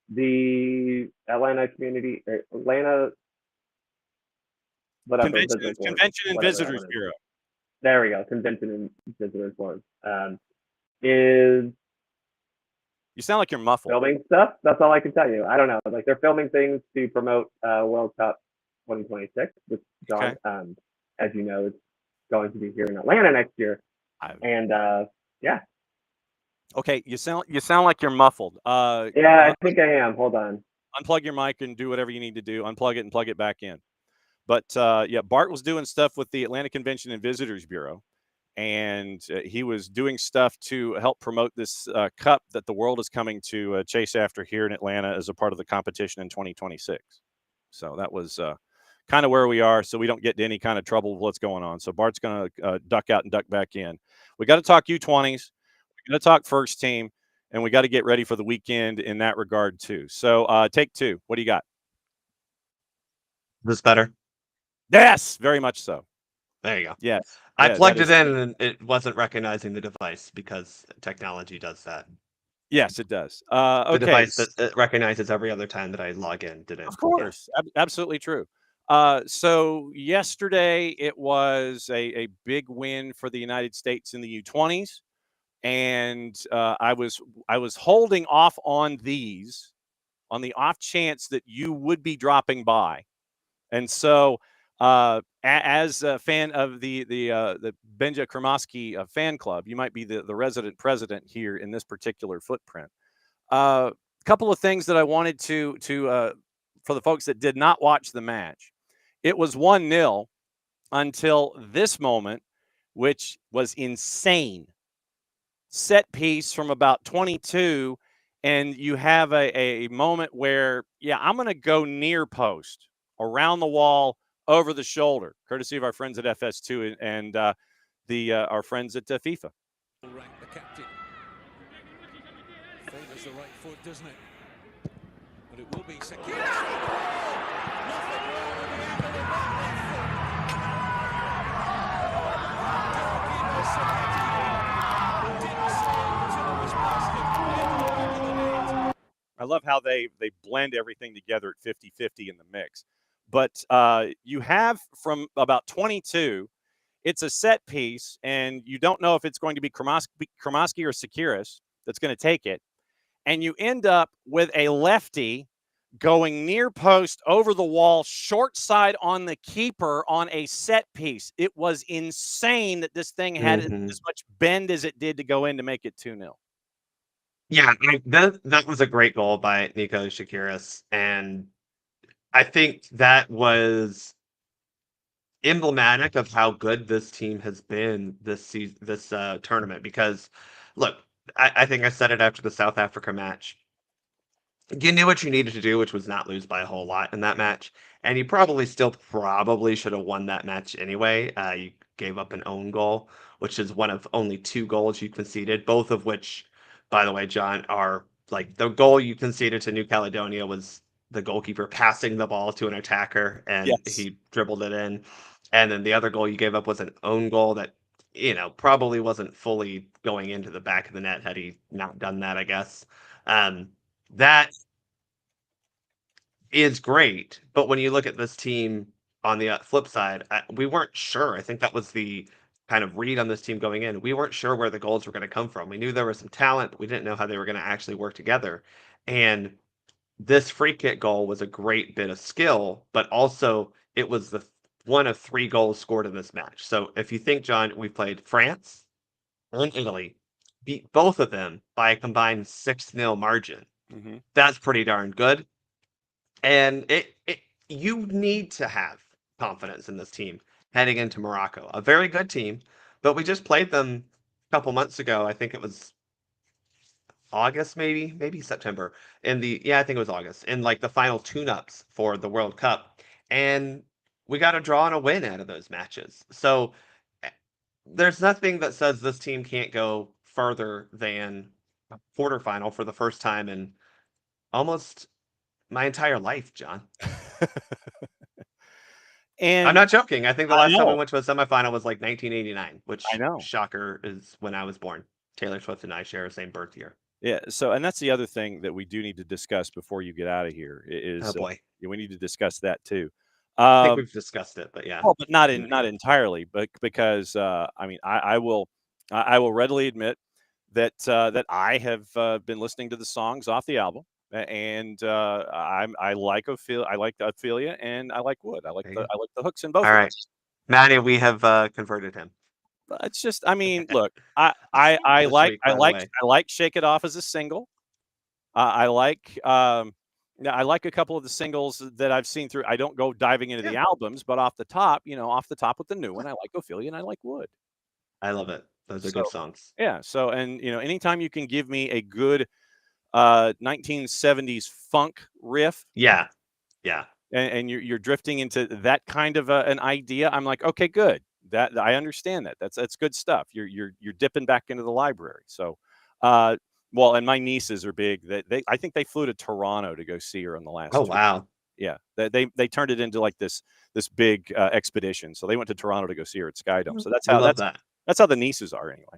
The Atlanta whatever Convention and Visitors Bureau. There we go. Convention and Visitors Board is You sound like you're muffled. filming stuff. That's all I can tell you. I don't know. Like they're filming things to promote World Cup 2026 with John. Okay. As you know, it's going to be here in Atlanta next year. And yeah. Okay, you sound like you're muffled. Yeah, I think I am. Hold on. Unplug your mic and do whatever you need to do. Unplug it and plug it back in. But yeah, Bart was doing stuff with the Atlanta Convention and Visitors Bureau, and he was doing stuff to help promote this cup that the world is coming to chase after here in Atlanta as a part of the competition in 2026. So that was kind of where we are, so we don't get into any kind of trouble with what's going on. So Bart's going to duck out and duck back in. We got to talk U20s. We got to talk first team, and we got to get ready for the weekend in that regard too. So take two. What do you got? This better? Yes, very much so. There you go. Yes. I Yeah, plugged that it in and it wasn't recognizing the device because technology does that. Yes, it does. The Okay. device that it recognizes every other time that I log in didn't. Of course. Absolutely true. So yesterday it was a big win for the United States in the U20s. And I was holding off on these on the off chance that you would be dropping by. And so as a fan of the Benja Kremoski fan club, you might be the resident president here in this particular footprint. A couple of things that I wanted to for the folks that did not watch the match. It was 1-0 until this moment, which was insane. Set piece from about 22, and you have a moment where, yeah, I'm going to go near post, around the wall, over the shoulder, courtesy of our friends at FS2 and our friends at FIFA. Rank the captain. Favors the right foot, doesn't it? But it will be secure. I love how they blend everything together at 50-50 in the mix. But you have from about 22, it's a set piece, and you don't know if it's going to be Kremoski or Sekiris that's going to take it. And you end up with a lefty going near post, over the wall, short side on the keeper on a set piece. It was insane that this thing had as much bend as it did to go in to make it 2-0. Yeah, that was a great goal by Nico Shakiris, and I think that was emblematic of how good this team has been this season, this tournament. Because, look, I think I said it after the South Africa match. You knew what you needed to do, which was not lose by a whole lot in that match, and you probably should have won that match anyway. You gave up an own goal, which is one of only 2 goals you conceded, both of which by the way, John, are like the goal you conceded to New Caledonia was the goalkeeper passing the ball to an attacker and Yes. he dribbled it in. And then the other goal you gave up was an own goal that, probably wasn't fully going into the back of the net had he not done that, I guess. That is great. But when you look at this team on the flip side, we weren't sure. I think that was the kind of read on this team going in. We weren't sure where the goals were going to come from. We knew there was some talent, but we didn't know how they were going to actually work together. And this free kick goal was a great bit of skill, but also it was the one of 3 goals scored in this match. So if you think, John, we played France and Italy, beat both of them by a combined 6-0 margin. Mhm. That's pretty darn good. And you need to have confidence in this team heading into Morocco. A very good team, but we just played them a couple months ago. I think it was August, maybe September. I think it was August. In like the final tune-ups for the World Cup, and we got a draw and a win out of those matches. So there's nothing that says this team can't go further than a quarterfinal for the first time in almost my entire life, John. And I'm not joking. I think the I last time we know. went to a semifinal was like 1989, which, I know. shocker, is when I was born. Taylor Swift and I share the same birth year. Yeah. So, and that's the other thing that we do need to discuss before you get out of here Oh boy, we need to discuss that too. I think we've discussed it, but yeah. Well, but not entirely, but because I mean, I will readily admit that I have been listening to the songs off the album, and I like Ophelia, and I like Wood. I like There you go. the hooks in both All of right, those. Maddie, we have converted him. But it's just, I mean, look, I This like week, by the way. I like Shake It Off as a single. I like I like a couple of the singles that I've seen through. I don't go diving into the albums, but off the top with the new one, I like Ophelia and I like Wood. I love it. Those are So, good songs. yeah. So, and anytime you can give me a good 1970s funk riff, Yeah. and you're drifting into that kind of an idea, I'm like, okay, good. That I understand that. That's good stuff. You're dipping back into the library. So, well, and my nieces are big. I think they flew to Toronto to go see her on the last. Oh wow. Yeah, they turned it into like this big expedition. So they went to Toronto to go see her at Skydome. So that's how the nieces are anyway.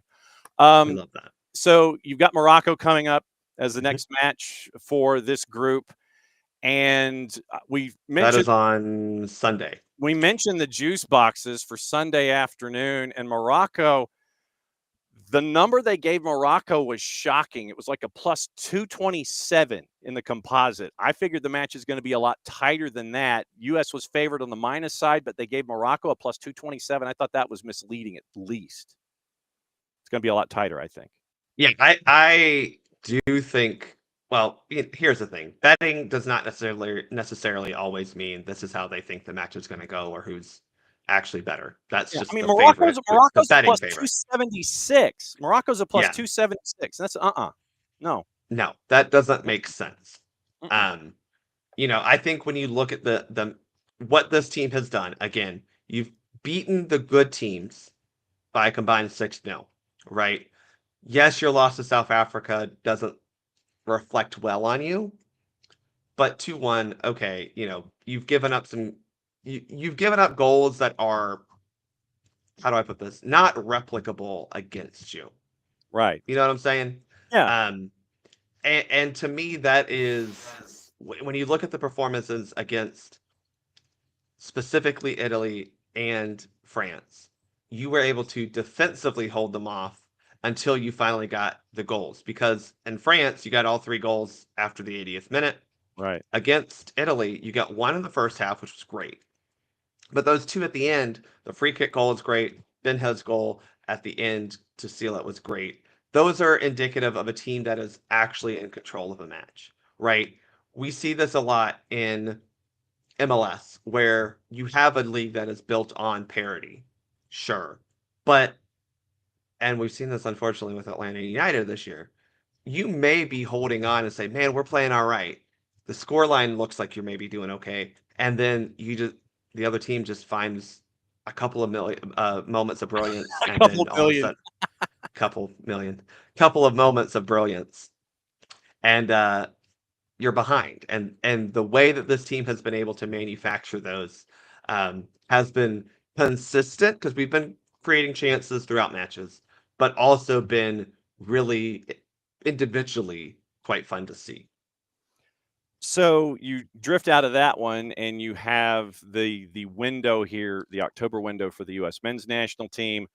I love that. So you've got Morocco coming up as the next match for this group, and we mentioned that is on Sunday. We mentioned the juice boxes for Sunday afternoon, and Morocco. The number they gave Morocco was shocking. It was like a plus 227 in the composite. I figured the match is going to be a lot tighter than that. U.S. was favored on the minus side, but they gave Morocco a plus 227. I thought that was misleading at least. It's going to be a lot tighter, I think. Yeah, I do think. Well, here's the thing: betting does not necessarily always mean this is how they think the match is going to go or who's actually better. That's just Morocco's a plus favorite. 276. Morocco's a plus 276. That's no. No, that doesn't make sense. I think when you look at the what this team has done, again, you've beaten the good teams by a combined 6-0, right? Yes, your loss to South Africa doesn't reflect well on you, but 2-1, okay, you've given up you've given up goals that are, how do I put this, not replicable against you. Right. You know what I'm saying? Yeah. And to me, that is, when you look at the performances against specifically Italy and France, you were able to defensively hold them off until you finally got the goals. Because in France, you got all 3 goals after the 80th minute. Right. Against Italy, you got 1 in the first half, which was great. But those 2 at the end, the free kick goal is great. Benja's goal at the end to seal it was great. Those are indicative of a team that is actually in control of a match, right? We see this a lot in MLS, where you have a league that is built on parity. Sure. And we've seen this, unfortunately, with Atlanta United this year. You may be holding on and say, man, we're playing all right. The scoreline looks like you're maybe doing okay. And then the other team just finds a couple of moments of brilliance. And then all of a sudden, couple of moments of brilliance, and you're behind. And the way that this team has been able to manufacture those has been consistent, because we've been creating chances throughout matches, but also been really individually quite fun to see. So you drift out of that one, and you have the window here, the October window for the U.S. men's national team,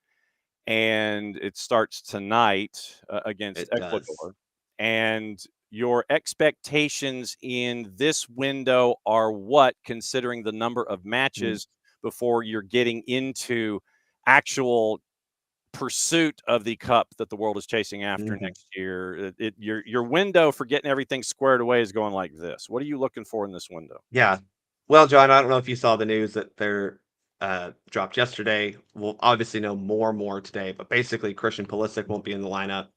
and it starts tonight against It Ecuador. does. And your expectations in this window are what, considering the number of matches before you're getting into actual pursuit of the cup that the world is chasing after next year? Your window for getting everything squared away is going like this. What are you looking for in this window? Yeah. Well, John, I don't know if you saw the news that they're dropped yesterday. We'll obviously know more today, but basically Christian Pulisic won't be in the lineup.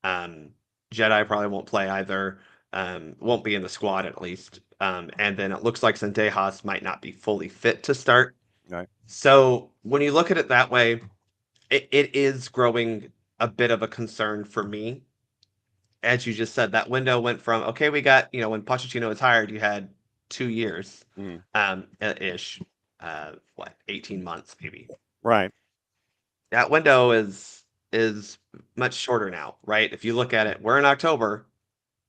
Jedi probably won't play either. Won't be in the squad at least. And then it looks like Sendejas might not be fully fit to start. Right. So when you look at it that way, it is growing a bit of a concern for me. As you just said, that window went from, okay, we got, when Pochettino was hired, you had 2 years ish, 18 months maybe. Right. That window is much shorter now, right? If you look at it, we're in October.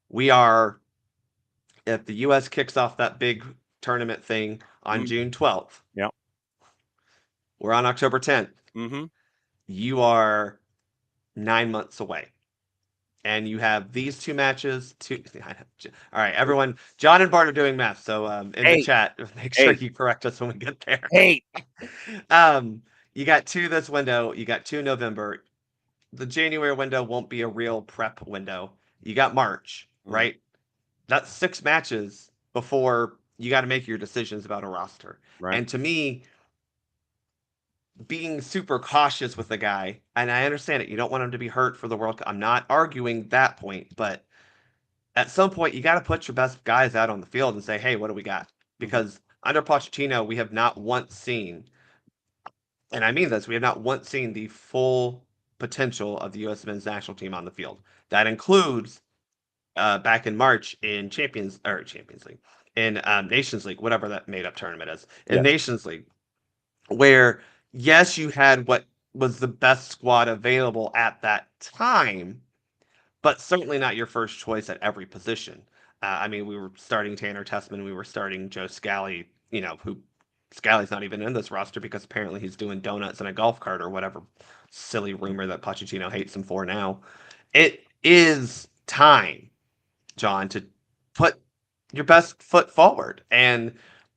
We are, if the U.S. kicks off that big tournament thing on June 12th. Yep. We're on October 10th. Mm-hmm. You are 9 months away. And you have these 2 matches. All right, everyone. John and Bart are doing math, so in the chat, make sure you correct us when we get there. 8. You got 2 this window. You got 2 November. The January window won't be a real prep window. You got March, right? That's 6 matches before you got to make your decisions about a roster. Right. And to me, being super cautious with the guy, and I understand it, you don't want him to be hurt for the World Cup. I'm not arguing that point, but at some point you got to put your best guys out on the field and say, hey, what do we got? Because under Pochettino, we have not once seen, and I mean this, we have not once seen the full potential of the U.S. men's national team on the field. That includes back in March in Champions League, in Nations League, whatever that made-up tournament is, in Nations League, where yes, you had what was the best squad available at that time, but certainly not your first choice at every position. I mean, we were starting Tanner Tessman, we were starting Joe Scally, who Scally's not even in this roster because apparently he's doing donuts in a golf cart or whatever silly rumor that Pochettino hates him for now. It is time, John, to put your best foot forward. And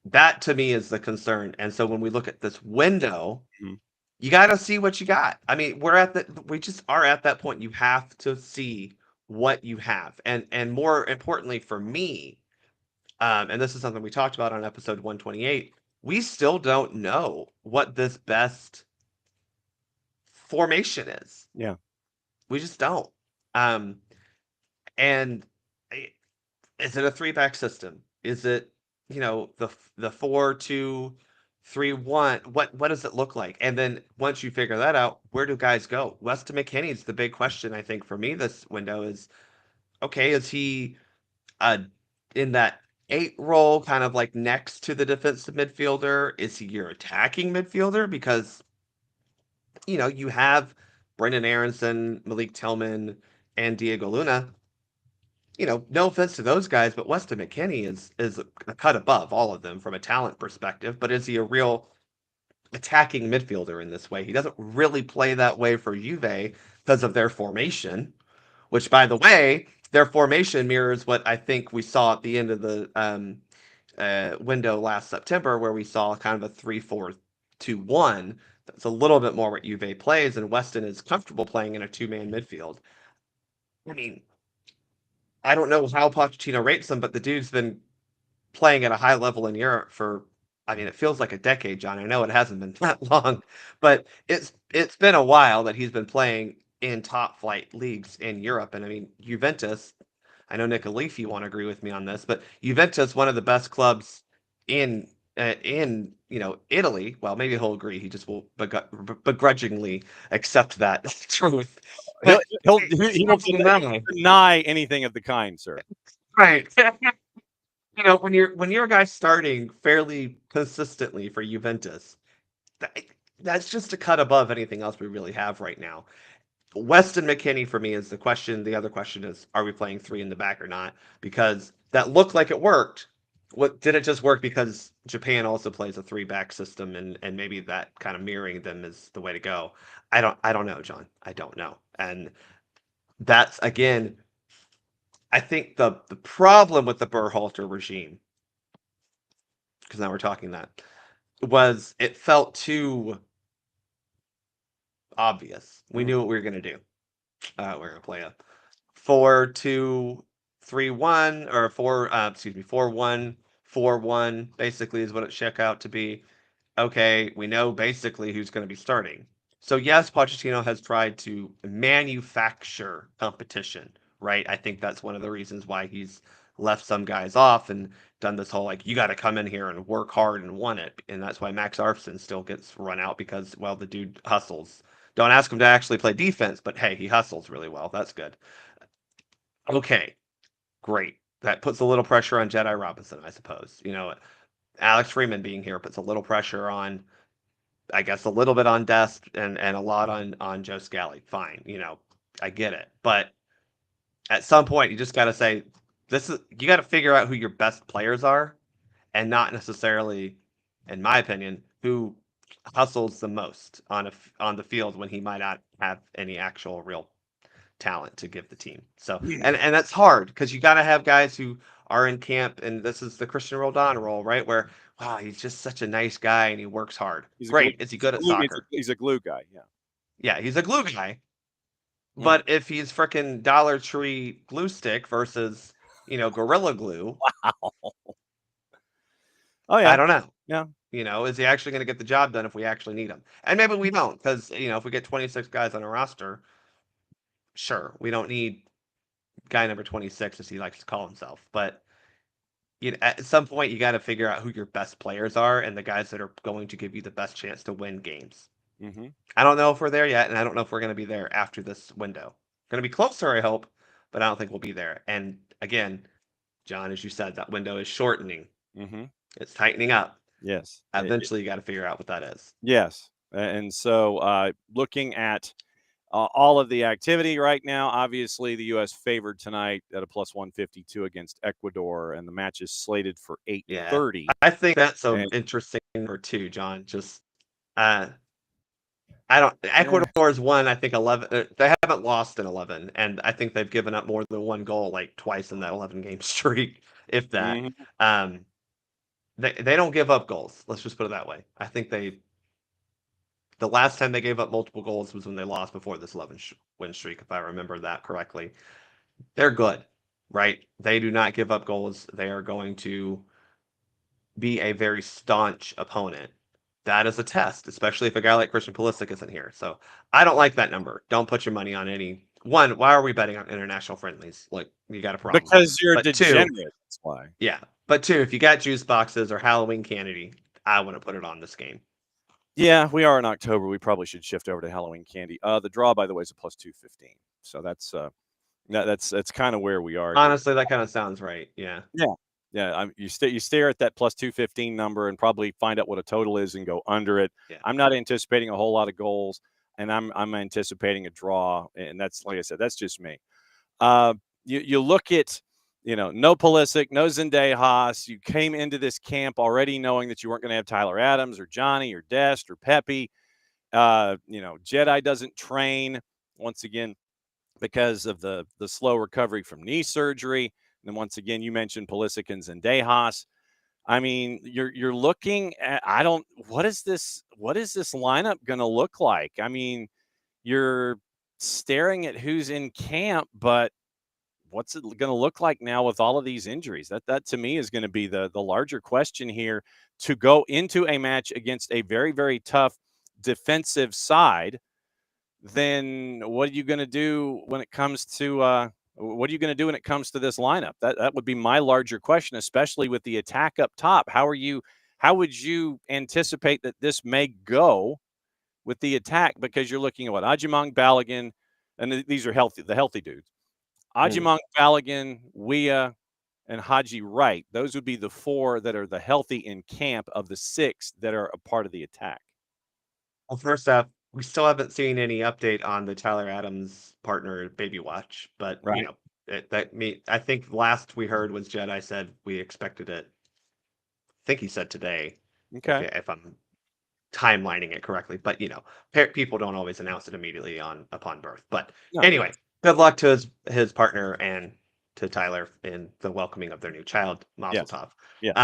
that to me is the concern. And so when we look at this window, you got to see what you got. I mean, we just are at that point. You have to see what you have. And more importantly for me, and this is something we talked about on episode 128, we still don't know what this best formation is. Yeah. We just don't. And is it a 3-back system? Is it, the 4-2-3-1? What does it look like? And then once you figure that out, where do guys go? Weston McKennie's the big question, I think, for me this window is, okay, is he in that 8 role, kind of like next to the defensive midfielder? Is he your attacking midfielder? Because, you have Brendan Aronson, Malik Tillman, and Diego Luna. No offense to those guys, but Weston McKennie is a cut above all of them from a talent perspective. But is he a real attacking midfielder in this way? He doesn't really play that way for Juve because of their formation, which, by the way, their formation mirrors what I think we saw at the end of the window last September, where we saw kind of a 3-4-2-1. That's a little bit more what Juve plays, and Weston is comfortable playing in a 2-man midfield. I mean, I don't know how Pochettino rates him, but the dude's been playing at a high level in Europe for, it feels like a decade, John. I know it hasn't been that long, but it's been a while that he's been playing in top flight leagues in Europe. And Juventus, I know Nick Alifi won't agree with me on this, but Juventus, one of the best clubs in Italy. Well, maybe he'll agree. He just will begrudgingly accept that truth. he won't deny anything of the kind, sir. Right. When you're a guy starting fairly consistently for Juventus, that's just a cut above anything else we really have right now. Weston McKennie for me is the question. The other question is, are we playing 3 in the back or not? Because that looked like it worked. What did it just work because Japan also plays a 3-back system and maybe that kind of mirroring them is the way to go? I don't know, John. I don't know. And that's again, I think the problem with the Berhalter regime, because now we're talking that, was it felt too obvious. We knew what we were going to do. We're going to play a 4-2-3-1 or 4-1-4-1 basically is what it shook out to be. Okay, we know basically who's going to be starting. So yes, Pochettino has tried to manufacture competition, right? I think that's one of the reasons why he's left some guys off and done this whole like you got to come in here and work hard and won it, and that's why Max Arfson still gets run out because well the dude hustles. Don't ask him to actually play defense, but hey, he hustles really well. That's good. Okay, great. That puts a little pressure on Jedi Robinson, I suppose. Alex Freeman being here puts a little pressure on, I guess, a little bit on Dest and a lot on Joe Scally. Fine, I get it. But at some point, you just got to say, you got to figure out who your best players are and not necessarily, in my opinion, who hustles the most on the field when he might not have any actual real talent to give the team. So and that's hard because you got to have guys who are in camp, and this is the Christian Roldan role, right? Where wow, he's just such a nice guy and he works hard. Great, is he good at soccer? He's a glue guy. Yeah, he's a glue guy. But if he's freaking Dollar Tree glue stick versus Gorilla Glue, wow. Oh yeah, I don't know. Yeah. Is he actually going to get the job done if we actually need him? And maybe we don't, because if we get 26 guys on a roster, sure, we don't need guy number 26 as he likes to call himself. But at some point, you got to figure out who your best players are and the guys that are going to give you the best chance to win games. Mm-hmm. I don't know if we're there yet, and I don't know if we're going to be there after this window. Going to be closer, I hope, but I don't think we'll be there. And again, John, as you said, that window is shortening. Mm-hmm. It's tightening up. Yes. Eventually, you got to figure out what that is. Yes. And so looking at all of the activity right now, obviously the U.S. favored tonight at a plus 152 against Ecuador, and the match is slated for 8:30. Yeah. I think that's an interesting number too, John. Just Ecuador's won, I think 11. They haven't lost in 11, and I think they've given up more than one goal like twice in that 11-game streak, if that. Mm-hmm. They don't give up goals. Let's just put it that way. I think the last time they gave up multiple goals was when they lost before this 11-win streak, if I remember that correctly. They're good, right? They do not give up goals. They are going to be a very staunch opponent. That is a test, especially if a guy like Christian Pulisic isn't here. So I don't like that number. Don't put your money on any. One, why are we betting on international friendlies? Like, you got a problem. Because you're degenerate. That's why. Yeah. But two, if you got juice boxes or Halloween candy, I want to put it on this game. Yeah, we are in October. We probably should shift over to Halloween candy. The draw, by the way, is a plus 215. So that's kind of where we are. Honestly, that kind of sounds right. Yeah. Yeah. You stare at that plus 215 number and probably find out what a total is and go under it. Yeah. I'm not anticipating a whole lot of goals, and I'm anticipating a draw. And that's, like I said, that's just me. You look at, no Pulisic, no Zendejas. You came into this camp already knowing that you weren't going to have Tyler Adams or Johnny or Dest or Pepe. Jedi doesn't train once again because of the slow recovery from knee surgery. And then once again, you mentioned Pulisic and Zendejas. I mean, you're looking at, what is this lineup going to look like? I mean, you're staring at who's in camp, but what's it going to look like now with all of these injuries? That to me is going to be the larger question here, to go into a match against a very, very tough defensive side. Then what are you going to do when it comes to this lineup? That would be my larger question, especially with the attack up top. How would you anticipate that this may go with the attack? Because you're looking at Ajimang Balogun, and these are the healthy dudes. Ajimong, Balogun, Weah, and Haji Wright. Those would be the 4 that are the healthy in camp of the 6 that are a part of the attack. Well, first off, we still haven't seen any update on the Tyler Adams partner Baby Watch, but Right. I think last we heard was Jedi said we expected it. I think he said today. Okay. If I'm timelining it correctly, but people don't always announce it immediately upon birth. But anyway, good luck to his partner and to Tyler in the welcoming of their new child, Mazel Tov. Yes.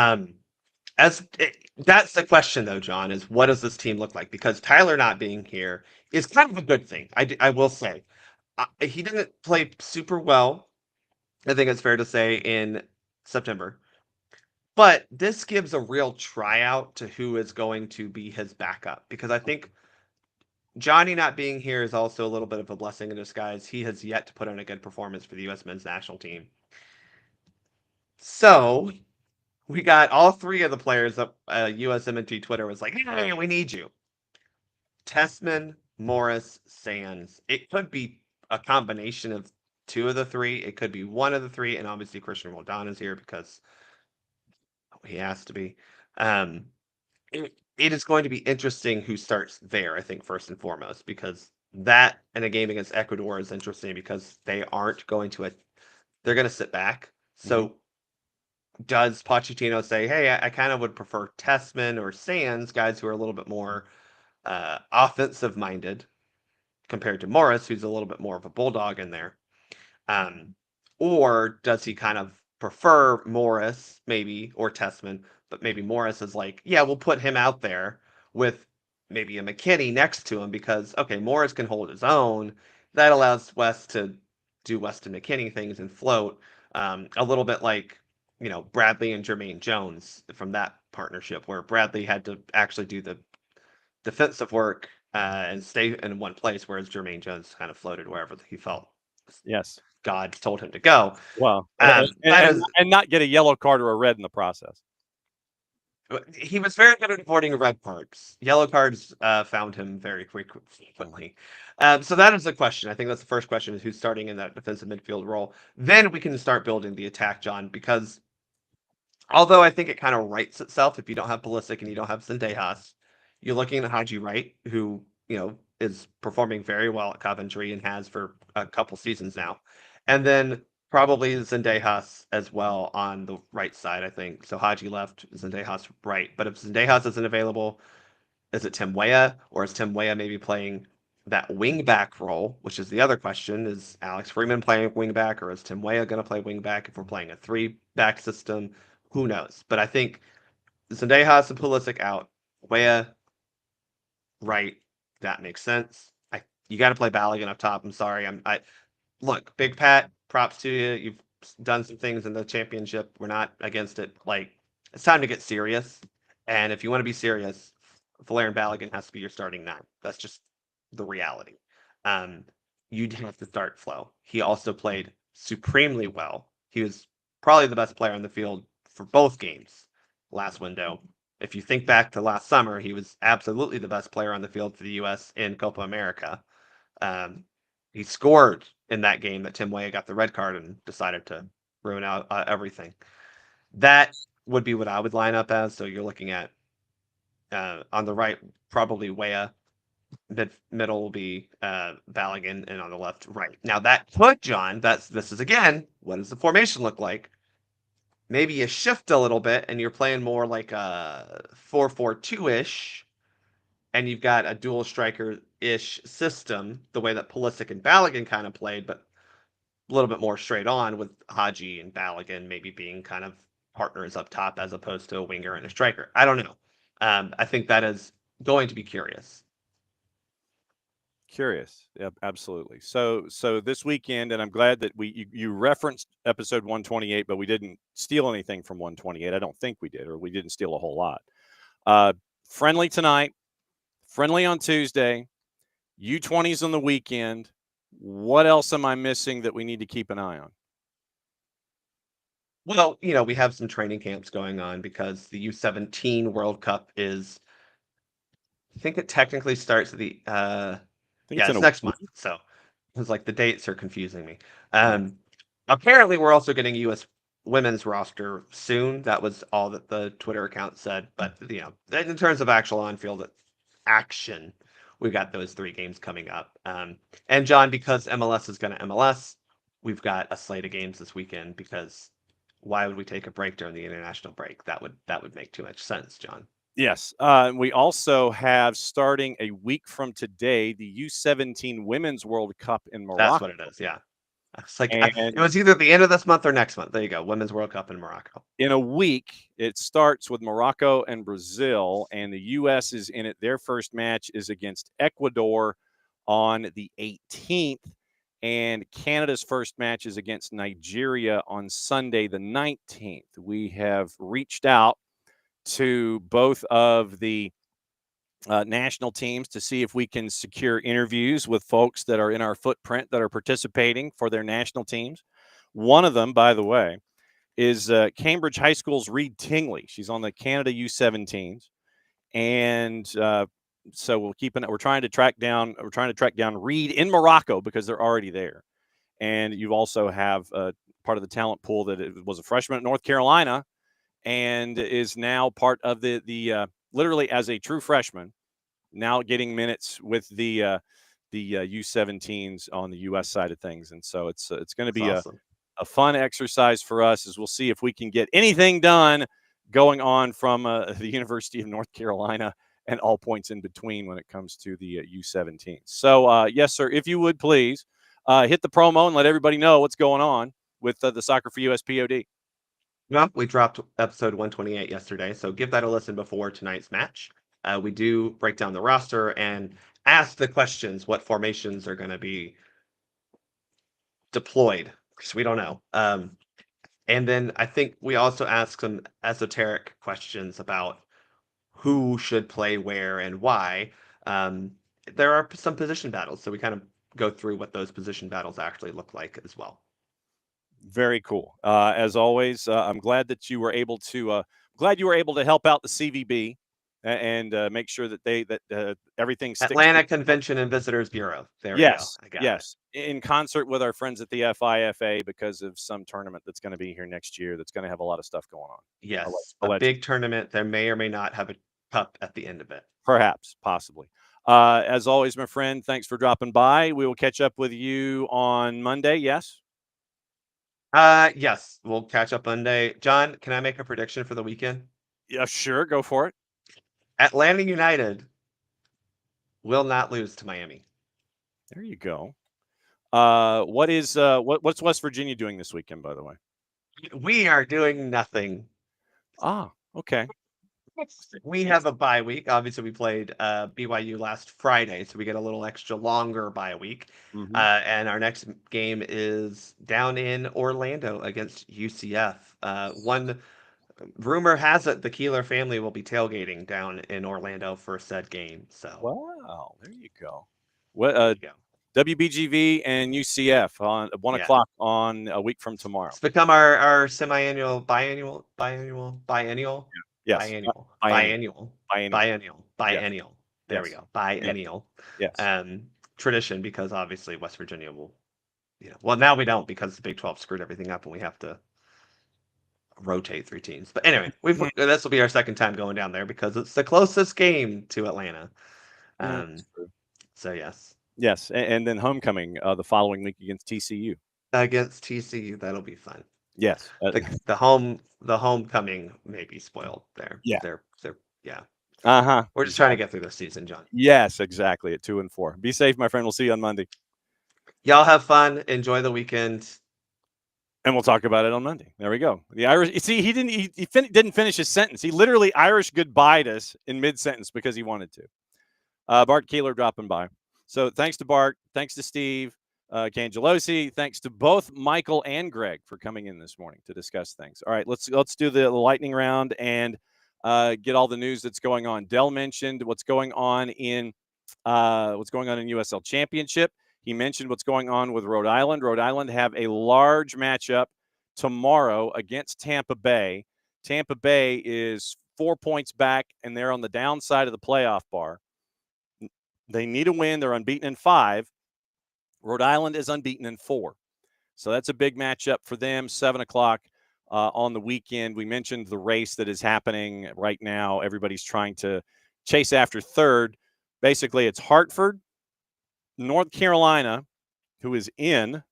That's the question though, John, is what does this team look like? Because Tyler not being here is kind of a good thing. I will say he didn't play super well. I think it's fair to say in September. But this gives a real tryout to who is going to be his backup, because I think Johnny not being here is also a little bit of a blessing in disguise. He has yet to put in a good performance for the U.S. men's national team. So we got all 3 of the players up. USMNT Twitter was like, "Hey, we need you." Tessman, Morris, Sands. It could be a combination of 2 of the 3. It could be 1 of the 3, and obviously Christian Roldan is here because he has to be. It is going to be interesting who starts there, I think, first and foremost, because that and a game against Ecuador is interesting because they aren't going to they're going to sit back. So does Pochettino say, hey, I kind of would prefer Tessman or Sands, guys who are a little bit more offensive minded compared to Morris, who's a little bit more of a bulldog in there? Or does he kind of prefer Morris maybe or Tessman, but maybe Morris is like, yeah, we'll put him out there with maybe a McKinney next to him because, okay, Morris can hold his own. That allows West to do Weston McKinney things and float a little bit like, Bradley and Jermaine Jones from that partnership where Bradley had to actually do the defensive work and stay in one place, whereas Jermaine Jones kind of floated wherever he felt. Yes. God told him to go. Well, and not get a yellow card or a red in the process. He was very good at avoiding red cards. Yellow cards found him very frequently. So that is the question. I think that's the first question, is who's starting in that defensive midfield role. Then we can start building the attack, John, because although I think it kind of writes itself if you don't have Pulisic and you don't have Zendejas, you're looking at Haji Wright, who, is performing very well at Coventry and has for a couple seasons now. And then probably Zendejas as well on the right side, I think. So Haji left, Zendejas right. But if Zendejas isn't available, is it Tim Weah? Or is Tim Weah maybe playing that wing back role, which is the other question? Is Alex Freeman playing wing back, or is Tim Weah going to play wing back if we're playing a 3-back system? Who knows? But I think Zendejas and Pulisic out. Weah, right. That makes sense. You got to play Balogun up top. I'm sorry. Look, Big Pat, props to you. You've done some things in the championship. We're not against it. It's time to get serious. And if you want to be serious, Valerian Balogun has to be your starting 9. That's just the reality. You'd have to start Flo. He also played supremely well. He was probably the best player on the field for both games last window. If you think back to last summer, he was absolutely the best player on the field for the U.S. in Copa America. He scored in that game that Tim Weah got the red card and decided to ruin out everything. That would be what I would line up as. So you're looking at on the right, probably Weah. Middle will be Balogun, and on the left, right. Now that could, John, this is again, what does the formation look like? Maybe you shift a little bit and you're playing more like a 4-4-2-ish, and you've got a dual striker-ish system, the way that Pulisic and Balogun kind of played, but a little bit more straight on, with Haji and Balogun maybe being kind of partners up top as opposed to a winger and a striker. I don't know. I think that is going to be curious. Yeah, absolutely. So this weekend, and I'm glad that you referenced episode 128, but we didn't steal anything from 128. I don't think we did, or we didn't steal a whole lot. Friendly tonight, friendly on Tuesday, U20s on the weekend. What else am I missing that we need to keep an eye on? Well, we have some training camps going on because the U17 World Cup is, I think it technically starts at it's next month. So Because like the dates are confusing me. Apparently, we're also getting U.S. women's roster soon. That was all that the Twitter account said. But in terms of actual on-field action, we've got those 3 games coming up. And John, because MLS is going to MLS, we've got a slate of games this weekend. Because why would we take a break during the international break? That would make too much sense, John. Yes. We also have, starting a week from today, the U17 Women's World Cup in Morocco. That's what it is. Yeah. It's like it was either the end of this month or next month. There you go. Women's World Cup in Morocco. In a week, it starts with Morocco and Brazil, and the U.S. is in it. Their first match is against Ecuador on the 18th, and Canada's first match is against Nigeria on Sunday, the 19th. We have reached out to both of the national teams to see if we can secure interviews with folks that are in our footprint that are participating for their national teams. One of them, by the way, is Cambridge High School's Reed Tingley. She's on the Canada U17s, and so we're trying to track down Reed in Morocco because they're already there. And you also have part of the talent pool that was a freshman at North Carolina and is now part of the literally as a true freshman, now getting minutes with the U17s on the U.S. side of things. And so it's going to be awesome. a fun exercise for us, as we'll see if we can get anything done going on from the University of North Carolina and all points in between when it comes to the U17. So, yes, sir, if you would please hit the promo and let everybody know what's going on with the Soccer for US POD. Well, we dropped episode 128 yesterday, so give that a listen before tonight's match. We do break down the roster and ask the questions, what formations are going to be deployed, because we don't know. And then I think we also ask some esoteric questions about who should play where and why. There are some position battles, so we kind of go through what those position battles actually look like as well. Very cool. As always, I'm glad that you were able to help out the CVB and make sure that everything sticks. Atlanta Convention and Visitors Bureau. There yes, we go. Yes. In concert with our friends at the FIFA because of some tournament that's going to be here next year that's going to have a lot of stuff going on. Yes, a big tournament. There may or may not have a cup at the end of it. Perhaps, possibly. As always, my friend, thanks for dropping by. We will catch up with you on Monday, yes? Yes, we'll catch up Monday. John, can I make a prediction for the weekend? Yeah, sure. Go for it. Atlanta United will not lose to Miami. There you go. What's West Virginia doing this weekend, by the way? We are doing nothing. Ah, okay. We have a bye week. Obviously, we played BYU last Friday, so we get a little extra longer bye week. Mm-hmm. And our next game is down in Orlando against UCF. One rumor has it the Keeler family will be tailgating down in Orlando for said game. So wow, there you go. What WBGV and UCF on 1 o'clock on a week from tomorrow. It's become our semi-annual, biannual. Yes. Biannual. Yes. There we go. Biennial. Yes. Tradition, because obviously West Virginia will, well, now we don't because the Big 12 screwed everything up and we have to rotate 3 teams. But anyway, this will be our second time going down there because it's the closest game to Atlanta. So yes. Yes, and then homecoming the following week against TCU. That'll be fun. Yes, the homecoming may be spoiled there. Yeah, they're yeah. We're just trying to get through this season, John. Yes, exactly. At 2-4. Be safe, my friend. We'll see you on Monday. Y'all have fun. Enjoy the weekend. And we'll talk about it on Monday. There we go. The Irish. You see, he didn't finish his sentence. He literally Irish goodbyed us in mid-sentence because he wanted to. Bart Keeler dropping by. So thanks to Bart. Thanks to Steve Cangialosi. Thanks to both Michael and Greg for coming in this morning to discuss things. All right, let's do the lightning round and get all the news that's going on. Dell mentioned what's going on in USL Championship. He mentioned what's going on with Rhode Island. Rhode Island have a large matchup tomorrow against Tampa Bay. Tampa Bay is 4 points back, and they're on the downside of the playoff bar. They need a win. They're unbeaten in 5. Rhode Island is unbeaten in 4. So that's a big matchup for them, 7 o'clock on the weekend. We mentioned the race that is happening right now. Everybody's trying to chase after third. Basically, it's Hartford, North Carolina, who is in.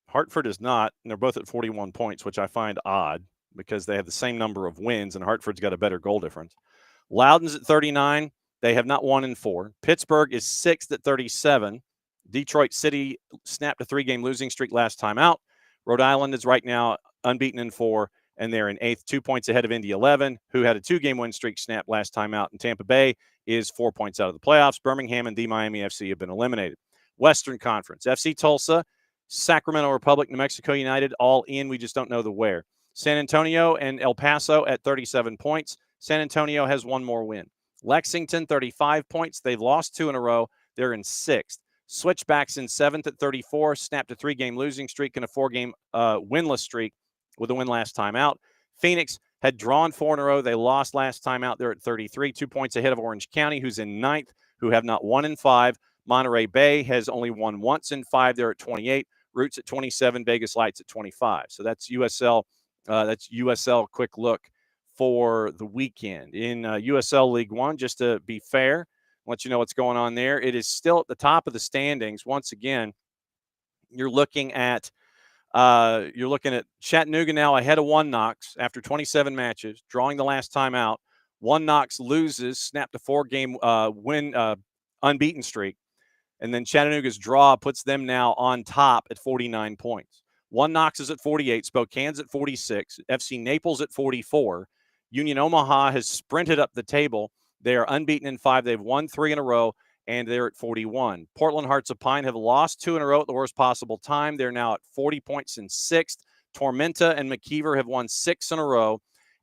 Hartford is not, and they're both at 41 points, which I find odd because they have the same number of wins, and Hartford's got a better goal difference. Loudoun's at 39. They have not won in 4. Pittsburgh is 6th at 37. Detroit City snapped a 3-game losing streak last time out. Rhode Island is right now unbeaten in 4, and they're in 8th, 2 points ahead of Indy 11, who had a 2-game win streak snap last time out. And Tampa Bay is 4 points out of the playoffs. Birmingham and the Miami FC have been eliminated. Western Conference, FC Tulsa, Sacramento Republic, New Mexico United, all in. We just don't know the where. San Antonio and El Paso at 37 points. San Antonio has one more win. Lexington, 35 points. They've lost 2 in a row. They're in 6th. Switchbacks in 7th at 34, snapped a 3-game losing streak and a 4-game winless streak with a win last time out. Phoenix had drawn 4 in a row. They lost last time out. They're at 33, 2 points ahead of Orange County, who's in 9th, who have not won in 5. Monterey Bay has only won once in 5. They're at 28. Roots at 27. Vegas Lights at 25. So that's USL. That's USL quick look for the weekend. In USL League One, just to be fair, let you know what's going on there. It is still at the top of the standings. Once again, you're looking at Chattanooga now ahead of One Knox after 27 matches, drawing the last time out. One Knox loses, snapped a 4-game unbeaten streak, and then Chattanooga's draw puts them now on top at 49 points. One Knox is at 48, Spokane's at 46, FC Naples at 44. Union Omaha has sprinted up the table. They are unbeaten in 5. They've won 3 in a row, and they're at 41. Portland Hearts of Pine have lost 2 in a row at the worst possible time. They're now at 40 points in 6th. Tormenta and McKeever have won 6 in a row,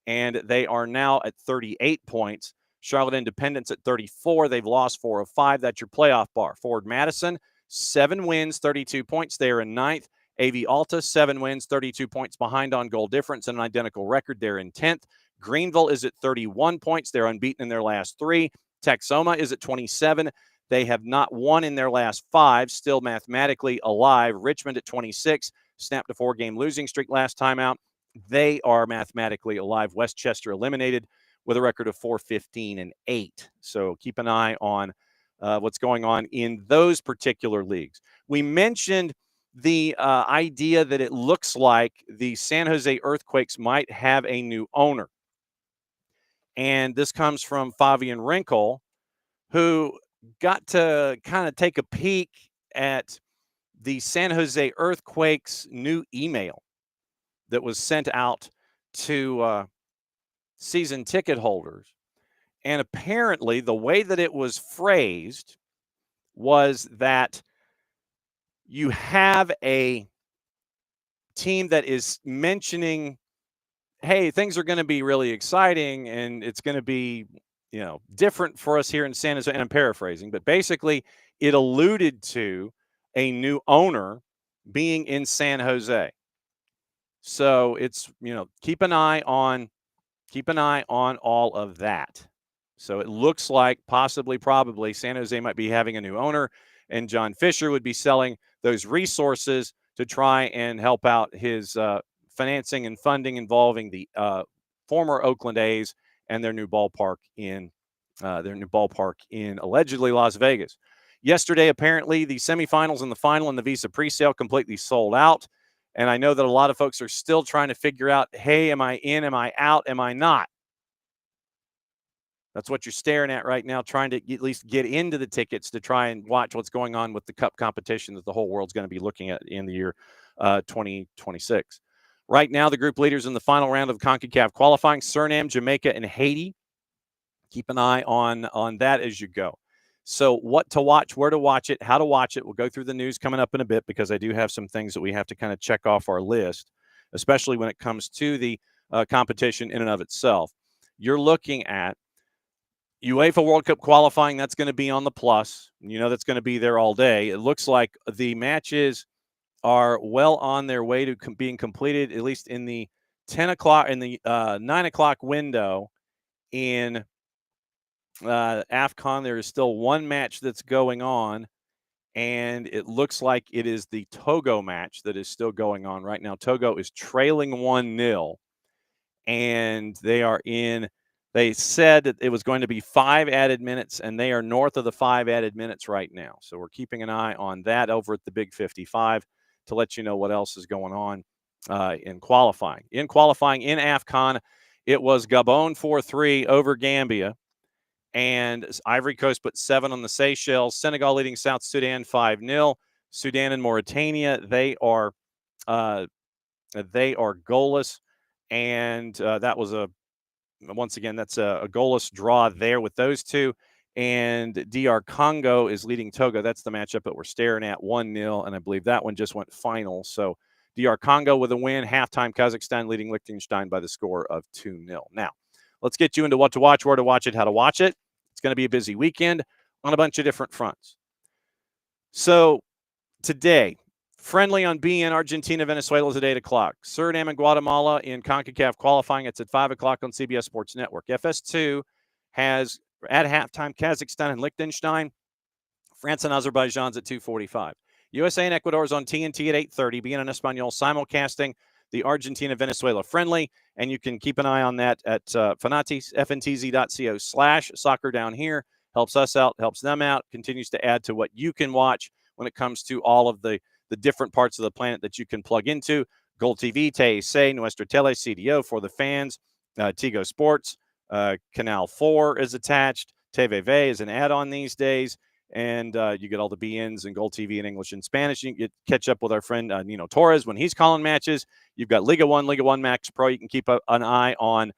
and they are now at 38 points. Charlotte Independence at 34. They've lost 4 of 5. That's your playoff bar. Ford Madison, 7 wins, 32 points. They are in 9th. AV Alta, 7 wins, 32 points behind on goal difference and an identical record. They're in 10th. Greenville is at 31 points. They're unbeaten in their last 3. Texoma is at 27. They have not won in their last 5, still mathematically alive. Richmond at 26, snapped a 4-game losing streak last time out. They are mathematically alive. Westchester eliminated with a record of 4-15-8. So keep an eye on what's going on in those particular leagues. We mentioned the idea that it looks like the San Jose Earthquakes might have a new owner. And this comes from Fabian Rinkel, who got to kind of take a peek at the San Jose Earthquakes' new email that was sent out to season ticket holders. And apparently the way that it was phrased was that you have a team that is mentioning, hey, things are going to be really exciting and it's going to be, different for us here in San Jose. And I'm paraphrasing, but basically it alluded to a new owner being in San Jose. So it's, keep an eye on all of that. So it looks like probably San Jose might be having a new owner, and John Fisher would be selling those resources to try and help out his financing and funding involving the former Oakland A's and their new ballpark in allegedly Las Vegas. Yesterday, apparently, the semifinals and the final and the Visa presale completely sold out. And I know that a lot of folks are still trying to figure out, hey, am I in? Am I out? Am I not? That's what you're staring at right now, trying to at least get into the tickets to try and watch what's going on with the Cup competition that the whole world's going to be looking at in the year 2026. Right now, the group leaders in the final round of CONCACAF qualifying, Suriname, Jamaica, and Haiti. Keep an eye on that as you go. So what to watch, where to watch it, how to watch it. We'll go through the news coming up in a bit because I do have some things that we have to kind of check off our list, especially when it comes to the competition in and of itself. You're looking at UEFA World Cup qualifying. That's going to be on the plus. That's going to be there all day. It looks like the matches are well on their way to being completed, at least in the 9 o'clock window in AFCON. There is still one match that's going on, and it looks like it is the Togo match that is still going on right now. Togo is trailing 1-0, and they said that it was going to be 5 added minutes, and they are north of the 5 added minutes right now. So we're keeping an eye on that over at the Big 55 to let you know what else is going on in qualifying. In qualifying in AFCON, it was Gabon 4-3 over Gambia, and Ivory Coast put 7 on the Seychelles. Senegal leading South Sudan 5-0. Sudan and Mauritania, they are goalless, and that was once again, that's a goalless draw there with those two. And DR Congo is leading Togo. That's the matchup that we're staring at, 1-0, and I believe that one just went final. So DR Congo with a win. Halftime, Kazakhstan leading Liechtenstein by the score of 2-0. Now, let's get you into what to watch, where to watch it, how to watch it. It's going to be a busy weekend on a bunch of different fronts. So today, friendly on BN, Argentina, Venezuela is at 8 o'clock. Suriname and Guatemala in CONCACAF qualifying. It's at 5 o'clock on CBS Sports Network. FS2 has, at halftime, Kazakhstan and Liechtenstein. France and Azerbaijan's at 2:45. USA and Ecuador is on TNT at 8:30. BN and Espanol simulcasting the Argentina-Venezuela friendly. And you can keep an eye on that at fntz.co/soccer down here. Helps us out, helps them out, continues to add to what you can watch when it comes to all of the different parts of the planet that you can plug into. Gold TV, TSA, Nuestra Tele, CDO for the fans, Tigo Sports, Canal 4 is attached. TVV is an add-on these days, and you get all the BNs and Gold TV in English and Spanish. You can catch up with our friend Nino Torres when he's calling matches. You've got Liga 1 Max Pro. You can keep an eye on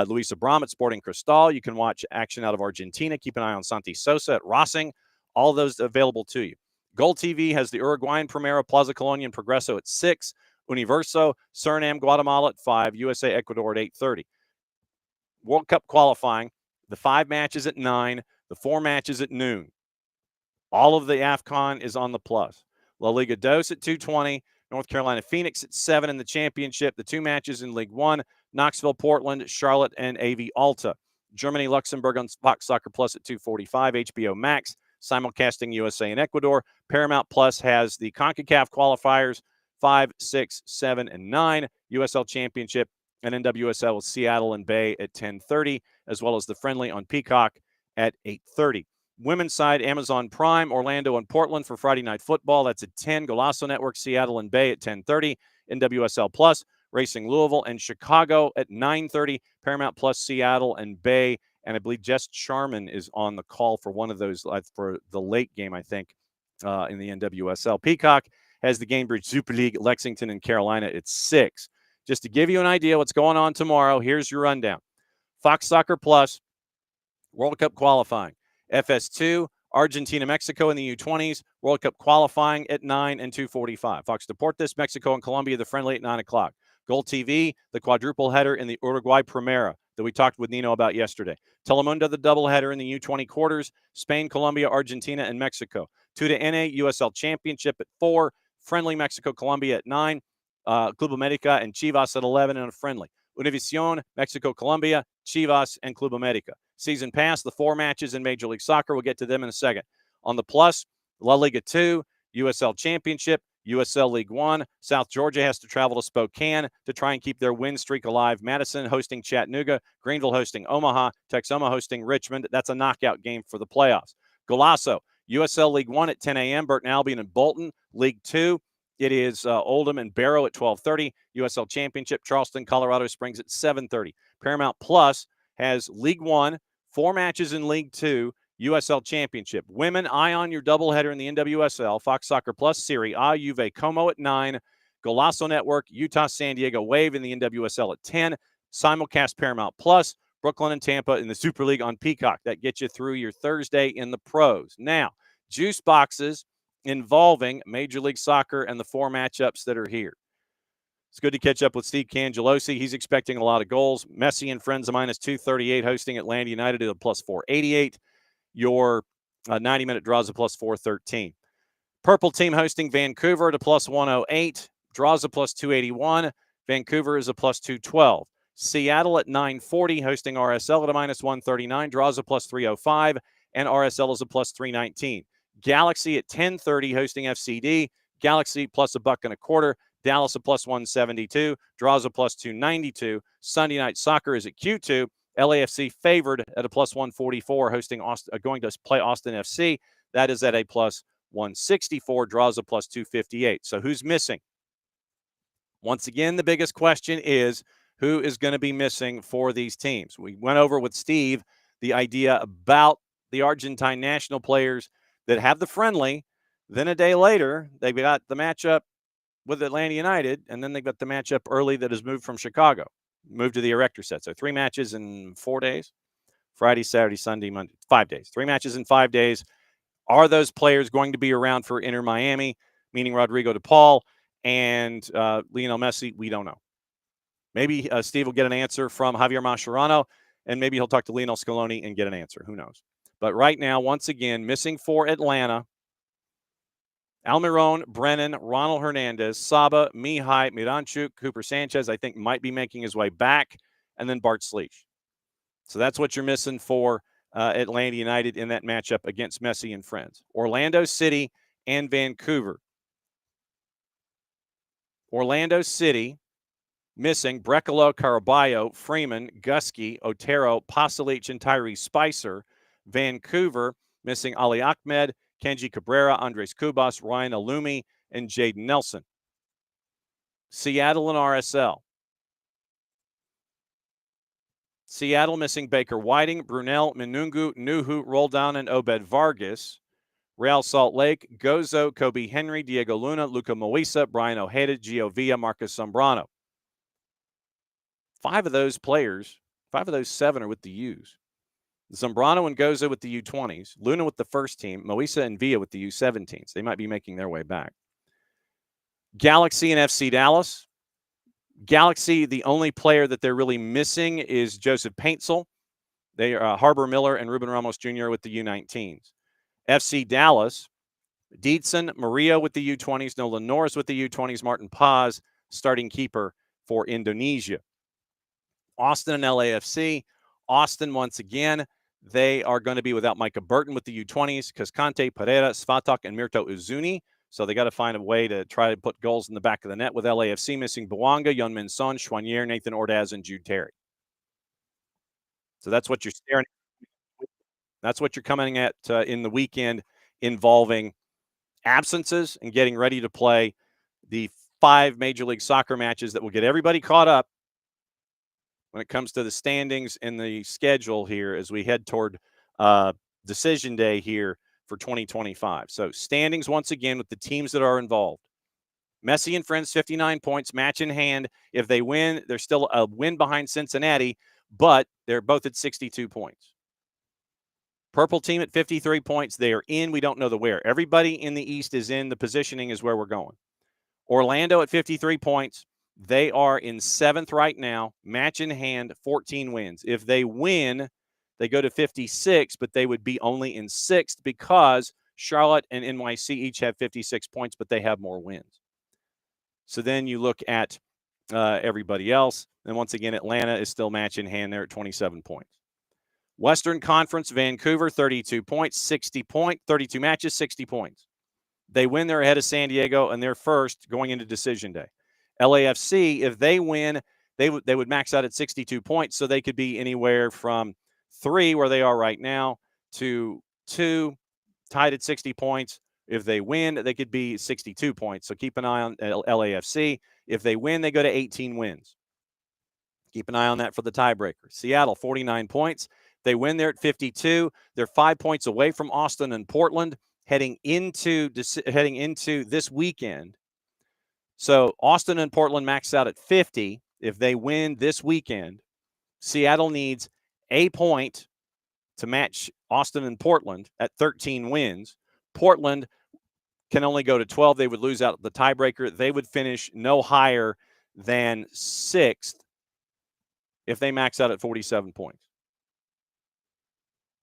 Luis Abram at Sporting Cristal. You can watch action out of Argentina. Keep an eye on Santi Sosa at Racing. All those available to you. Gold TV has the Uruguayan Primera, Plaza Colonia, and Progreso at 6. Universo, Suriname, Guatemala at 5. USA, Ecuador at 8:30. World Cup qualifying, the 5 matches at 9, the 4 matches at noon. All of the AFCON is on the plus. La Liga Dos at 2:20. North Carolina Phoenix at 7 in the championship. The 2 matches in League 1, Knoxville, Portland, Charlotte, and AV Alta. Germany, Luxembourg on Fox Soccer Plus at 2:45. HBO Max simulcasting USA and Ecuador. Paramount Plus has the CONCACAF qualifiers 5, 6, 7, and 9. USL Championship and NWSL with Seattle and Bay at 10:30, as well as the friendly on Peacock at 8:30. Women's side, Amazon Prime, Orlando and Portland for Friday Night Football. That's at 10. Golazo Network, Seattle and Bay at 10:30. NWSL Plus, Racing Louisville and Chicago at 9:30. Paramount Plus, Seattle and Bay. And I believe Jess Charman is on the call for one of those for the late game, I think, in the NWSL. Peacock has the Gamebridge Super League, Lexington and Carolina at 6. Just to give you an idea what's going on tomorrow, here's your rundown. Fox Soccer Plus, World Cup qualifying. FS2, Argentina, Mexico in the U20s, World Cup qualifying at 9 and 2:45. Fox Deportes, Mexico and Colombia, the friendly at 9 o'clock. Gold TV, the quadruple header in the Uruguay Primera that we talked with Nino about yesterday. Telemundo, the doubleheader in the U20 quarters, Spain, Colombia, Argentina, and Mexico. 2 to NA, USL Championship at 4, friendly Mexico, Colombia at 9, Club America and Chivas at 11 and a friendly. Univision, Mexico, Colombia, Chivas, and Club America. Season pass, the 4 matches in Major League Soccer. We'll get to them in a second. On the plus, La Liga 2, USL Championship, USL League 1. South Georgia has to travel to Spokane to try and keep their win streak alive. Madison hosting Chattanooga. Greenville hosting Omaha. Texoma hosting Richmond. That's a knockout game for the playoffs. Golazo, USL League 1 at 10 a.m. Burton Albion and Bolton. League 2, it is Oldham and Barrow at 12:30. USL Championship, Charleston, Colorado Springs at 7:30. Paramount Plus has League 1, 4 matches in League 2, USL Championship. Women, eye on your doubleheader in the NWSL. Fox Soccer Plus, Serie A, Juve Como at 9. Golazo Network, Utah San Diego Wave in the NWSL at 10. Simulcast Paramount Plus, Brooklyn and Tampa in the Super League on Peacock. That gets you through your Thursday in the pros. Now, juice boxes involving Major League Soccer and the 4 matchups that are here. It's good to catch up with Steve Cangialosi. He's expecting a lot of goals. Messi and friends of mine is 238, hosting Atlanta United at a plus 488. Your 90-minute draws a plus 413. Purple team hosting Vancouver at a plus 108. Draws a plus 281. Vancouver is a plus 212. Seattle at 940, hosting RSL at a minus 139. Draws a plus 305. And RSL is a plus 319. Galaxy at 10:30 hosting FCD. Galaxy plus $1.25. Dallas a plus 172. Draws a plus 292. Sunday Night Soccer is at Q2. LAFC favored at a plus 144, hosting going to play Austin FC. That is at a plus 164. Draws a plus 258. So who's missing? Once again, the biggest question is who is going to be missing for these teams. We went over with Steve the idea about the Argentine national players that have the friendly. Then a day later, they've got the matchup with Atlanta United, and then they've got the matchup early that has moved from Chicago, moved to the Erector set. So 3 matches in 4 days, Friday, Saturday, Sunday, Monday, 5 days. 3 matches in 5 days. Are those players going to be around for Inter Miami, meaning Rodrigo de Paul and Lionel Messi? We don't know. Maybe Steve will get an answer from Javier Mascherano, and maybe he'll talk to Lionel Scaloni and get an answer. Who knows? But right now, once again, missing for Atlanta, Almiron, Brennan, Ronald Hernandez, Saba, Mihai, Miranchuk, Cooper Sanchez, I think might be making his way back, and then Bart Sleech. So that's what you're missing for Atlanta United in that matchup against Messi and friends. Orlando City and Vancouver. Orlando City missing Brecalo, Caraballo, Freeman, Gusky, Otero, Pasalic, and Tyree Spicer. Vancouver missing Ali Ahmed, Kenji Cabrera, Andres Cubas, Ryan Alumi, and Jaden Nelson. Seattle and RSL. Seattle missing Baker Whiting, Brunel, Menungu, Nuhu, Roldan, and Obed Vargas. Real Salt Lake, Gozo, Kobe Henry, Diego Luna, Luca Moisa, Brian Ojeda, Gio Villa, Marcus Zambrano. 5 of those players, 5 of those 7 are with the U's. Zambrano and Gozo with the U20s, Luna with the first team, Moisa and Villa with the U17s. They might be making their way back. Galaxy and FC Dallas. Galaxy, the only player that they're really missing is Joseph Paintzel. They are Harbor Miller and Ruben Ramos Jr. with the U19s. FC Dallas, Dietzen, Maria with the U20s, Nolan Norris with the U20s, Martin Paz, starting keeper for Indonesia. Austin and LAFC. Austin, once again, they are going to be without Micah Burton with the U20s, Cascante, Pereira, Svatok, and Mirto Uzuni. So they got to find a way to try to put goals in the back of the net with LAFC missing Bouanga, Yeonmin Son, Chouanier, Nathan Ordaz, and Jude Terry. So that's what you're staring at. That's what you're coming at in the weekend involving absences and getting ready to play the 5 Major League Soccer matches that will get everybody caught up when it comes to the standings and the schedule here as we head toward decision day here for 2025. So standings once again with the teams that are involved. Messi and friends, 59 points, match in hand. If they win, they're still a win behind Cincinnati, but they're both at 62 points. Purple team at 53 points. They are in. We don't know the where. Everybody in the East is in. The positioning is where we're going. Orlando at 53 points. They are in 7th right now. Match in hand, 14 wins. If they win, they go to 56, but they would be only in 6th because Charlotte and NYC each have 56 points, but they have more wins. So then you look at everybody else. And once again, Atlanta is still match in hand there at 27 points. Western Conference, Vancouver, 32 points, 32 matches, 60 points. They win, they're ahead of San Diego, and they're first going into decision day. LAFC, if they win, they would max out at 62 points, so they could be anywhere from 3, where they are right now, to 2, tied at 60 points. If they win, they could be 62 points. So keep an eye on LAFC. If they win, they go to 18 wins. Keep an eye on that for the tiebreaker. Seattle, 49 points. They win, they're at 52. They're 5 points away from Austin and Portland heading into this weekend. So Austin and Portland max out at 50. If they win this weekend, Seattle needs a point to match Austin and Portland at 13 wins. Portland can only go to 12. They would lose out the tiebreaker. They would finish no higher than 6th if they max out at 47 points.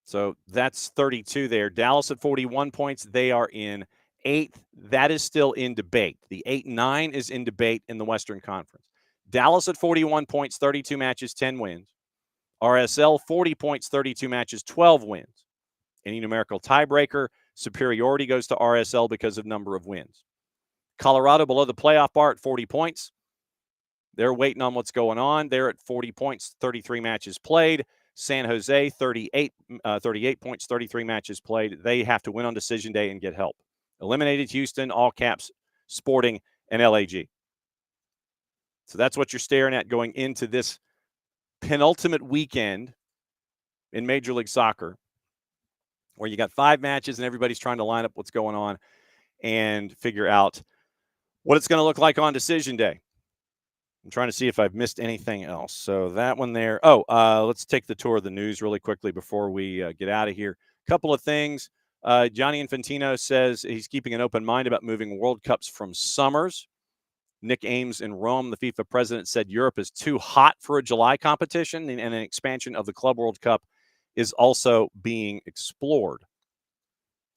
So that's 32 there. Dallas at 41 points. They are in 8th. That is still in debate. The 8-9 is in debate in the Western Conference. Dallas at 41 points, 32 matches, 10 wins. RSL, 40 points, 32 matches, 12 wins. Any numerical tiebreaker, Superiority goes to RSL because of number of wins. Colorado below the playoff bar at 40 points. They're waiting on what's going on. They're at 40 points, 33 matches played. San Jose, 38 points, 33 matches played. They have to win on decision day and get help. Eliminated Houston, all caps, Sporting, and LAG. So that's what you're staring at going into this penultimate weekend in Major League Soccer, where you got 5 matches and everybody's trying to line up what's going on and figure out what it's going to look like on decision day. I'm trying to see if I've missed anything else. So that one there. Let's take the tour of the news really quickly before we get out of here. A couple of things. Gianni Infantino says he's keeping an open mind about moving World Cups from summers. Nick Ames in Rome, the FIFA president, said Europe is too hot for a July competition, and an expansion of the Club World Cup is also being explored.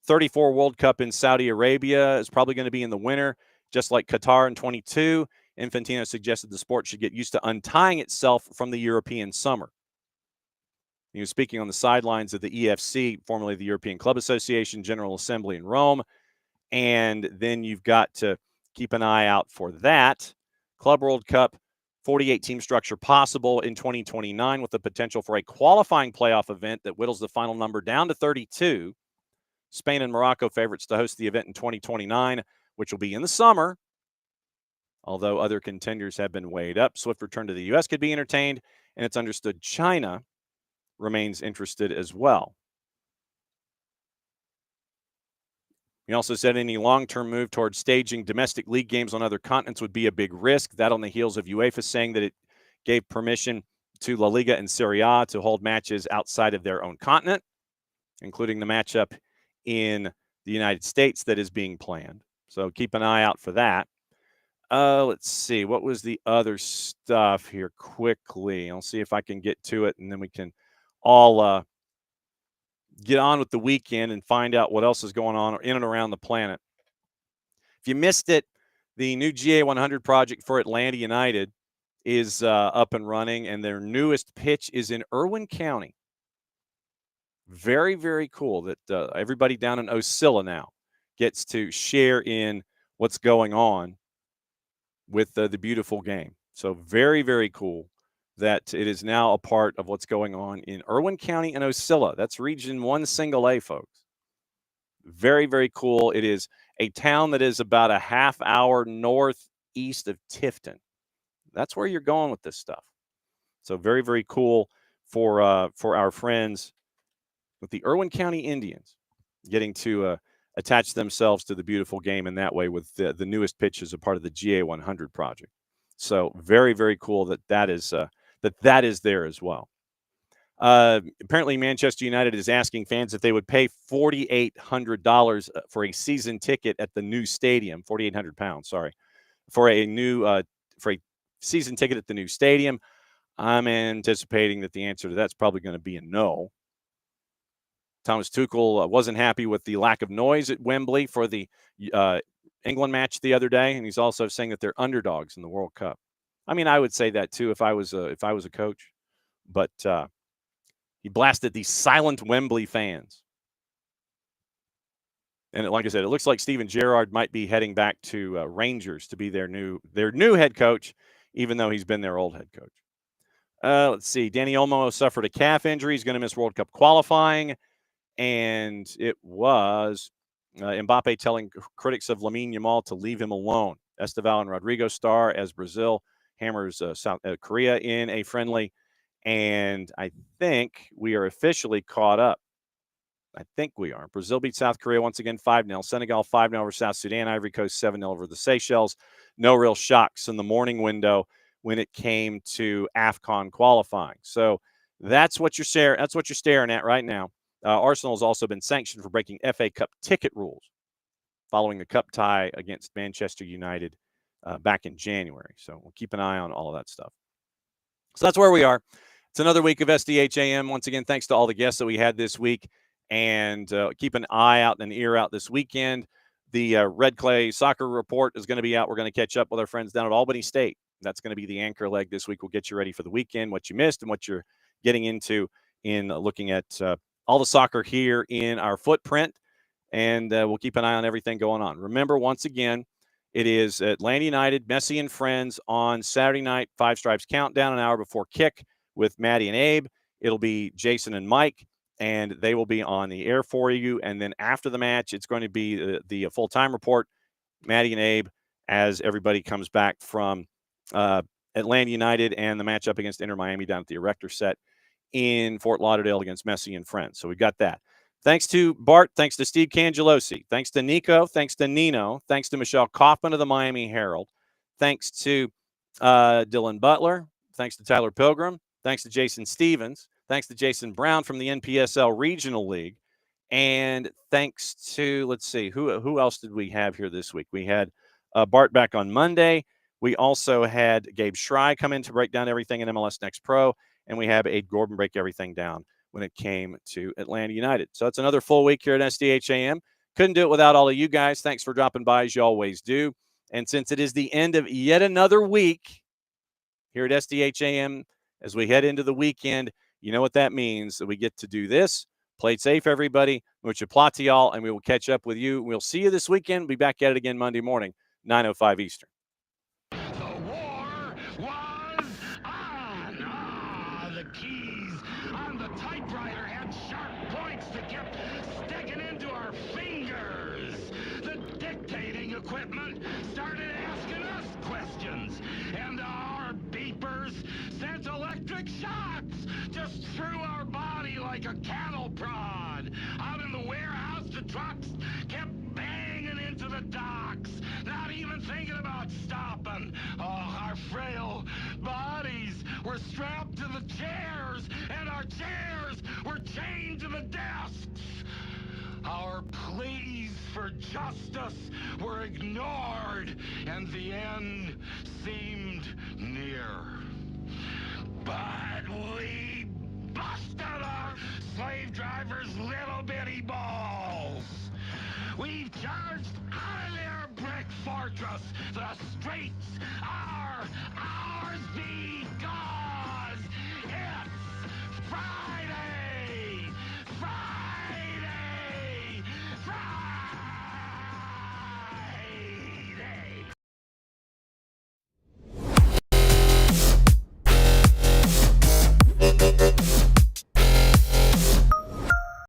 34 World Cup in Saudi Arabia is probably going to be in the winter, just like Qatar in 22. Infantino suggested the sport should get used to untying itself from the European summer. He was speaking on the sidelines of the EFC, formerly the European Club Association General Assembly in Rome. And then you've got to keep an eye out for that. Club World Cup, 48-team structure possible in 2029 with the potential for a qualifying playoff event that whittles the final number down to 32. Spain and Morocco favorites to host the event in 2029, which will be in the summer. Although other contenders have been weighed up, swift return to the U.S. could be entertained, and it's understood China remains interested as well. He also said any long-term move towards staging domestic league games on other continents would be a big risk. That on the heels of UEFA saying that it gave permission to La Liga and Serie A to hold matches outside of their own continent, including the matchup in the United States that is being planned. So keep an eye out for that. Let's see. What was the other stuff here quickly? I'll see if I can get to it, and then we can all get on with the weekend and find out what else is going on in and around the planet. If you missed it, the new GA100 project for Atlanta United is up and running, and their newest pitch is in Irwin County. Very, very cool that everybody down in Osceola now gets to share in what's going on with the beautiful game. So very, very cool that it is now a part of what's going on in Irwin County and Osceola. That's Region 1 Single A, folks. Very, very cool. It is a town that is about a half hour northeast of Tifton. That's where you're going with this stuff. So very, very cool for our friends with the Irwin County Indians getting to attach themselves to the beautiful game in that way with the newest pitch as a part of the GA100 project. So very, very cool that is there as well. Apparently, Manchester United is asking fans if they would pay $4,800 for a season ticket at the new stadium. £4,800, sorry, for a season ticket at the new stadium. I'm anticipating that the answer to that's probably going to be a no. Thomas Tuchel wasn't happy with the lack of noise at Wembley for the England match the other day, and he's also saying that they're underdogs in the World Cup. I mean, I would say that too if I was a coach, but he blasted the silent Wembley fans. And like I said, it looks like Steven Gerrard might be heading back to Rangers to be their new head coach, even though he's been their old head coach. Let's see. Dani Olmo suffered a calf injury. He's going to miss World Cup qualifying. And it was Mbappe telling critics of Lamine Yamal to leave him alone. Esteval and Rodrigo star as Brazil hammers South Korea in a friendly. And I think we are officially caught up. I think we are. Brazil beat South Korea once again 5-0. Senegal 5-0 over South Sudan. Ivory Coast 7-0 over the Seychelles. No real shocks in the morning window when it came to AFCON qualifying. So that's what you're staring at right now. Arsenal has also been sanctioned for breaking FA Cup ticket rules following the cup tie against Manchester United back in January. So we'll keep an eye on all of that stuff. So that's where we are. It's another week of SDH AM. Once again, thanks to all the guests that we had this week. And keep an eye out and an ear out this weekend. The Red Clay Soccer Report is going to be out. We're going to catch up with our friends down at Albany State. That's going to be the anchor leg this week. We'll get you ready for the weekend, what you missed and what you're getting into in looking at all the soccer here in our footprint. and we'll keep an eye on everything going on. Remember, once again, it is Atlanta United, Messi and Friends on Saturday night, Five Stripes Countdown, an hour before kick with Maddie and Abe. It'll be Jason and Mike, and they will be on the air for you. And then after the match, it's going to be the full-time report, Maddie and Abe, as everybody comes back from Atlanta United and the matchup against Inter Miami down at the Erector Set in Fort Lauderdale against Messi and Friends. So we got that. Thanks to Bart. Thanks to Steve Cangialosi. Thanks to Nico. Thanks to Nino. Thanks to Michelle Kaufman of the Miami Herald. Thanks to Dylan Butler. Thanks to Tyler Pilgrim. Thanks to Jason Stevens. Thanks to Jason Brown from the NPSL Regional League. And thanks to, let's see, who else did we have here this week? We had Bart back on Monday. We also had Gabe Schrei come in to break down everything in MLS Next Pro. And we have Abe Gordon break everything down when it came to Atlanta United. So it's another full week here at SDH AM. Couldn't do it without all of you guys. Thanks for dropping by, as you always do. And since it is the end of yet another week here at SDH AM, as we head into the weekend, you know what that means, that we get to do this. Play it safe, everybody. Much applause to y'all, and we will catch up with you. We'll see you this weekend. We'll be back at it again Monday morning, 9:05 Eastern. The war was on. The keys on the typewriter had sharp points that kept sticking into our fingers. The dictating equipment started asking us questions, and our beepers sent electric shocks just through our body like a cattle prod. Out in the warehouse, the trucks kept banging into the docks, not even thinking about stopping. Oh, our frail bodies were strapped to the chairs, and our chairs were chained to the desks. Our pleas for justice were ignored, and the end seemed near. But we busted our slave drivers' little bitty balls. We've charged out of their brick fortress. The streets are ours. Be gone.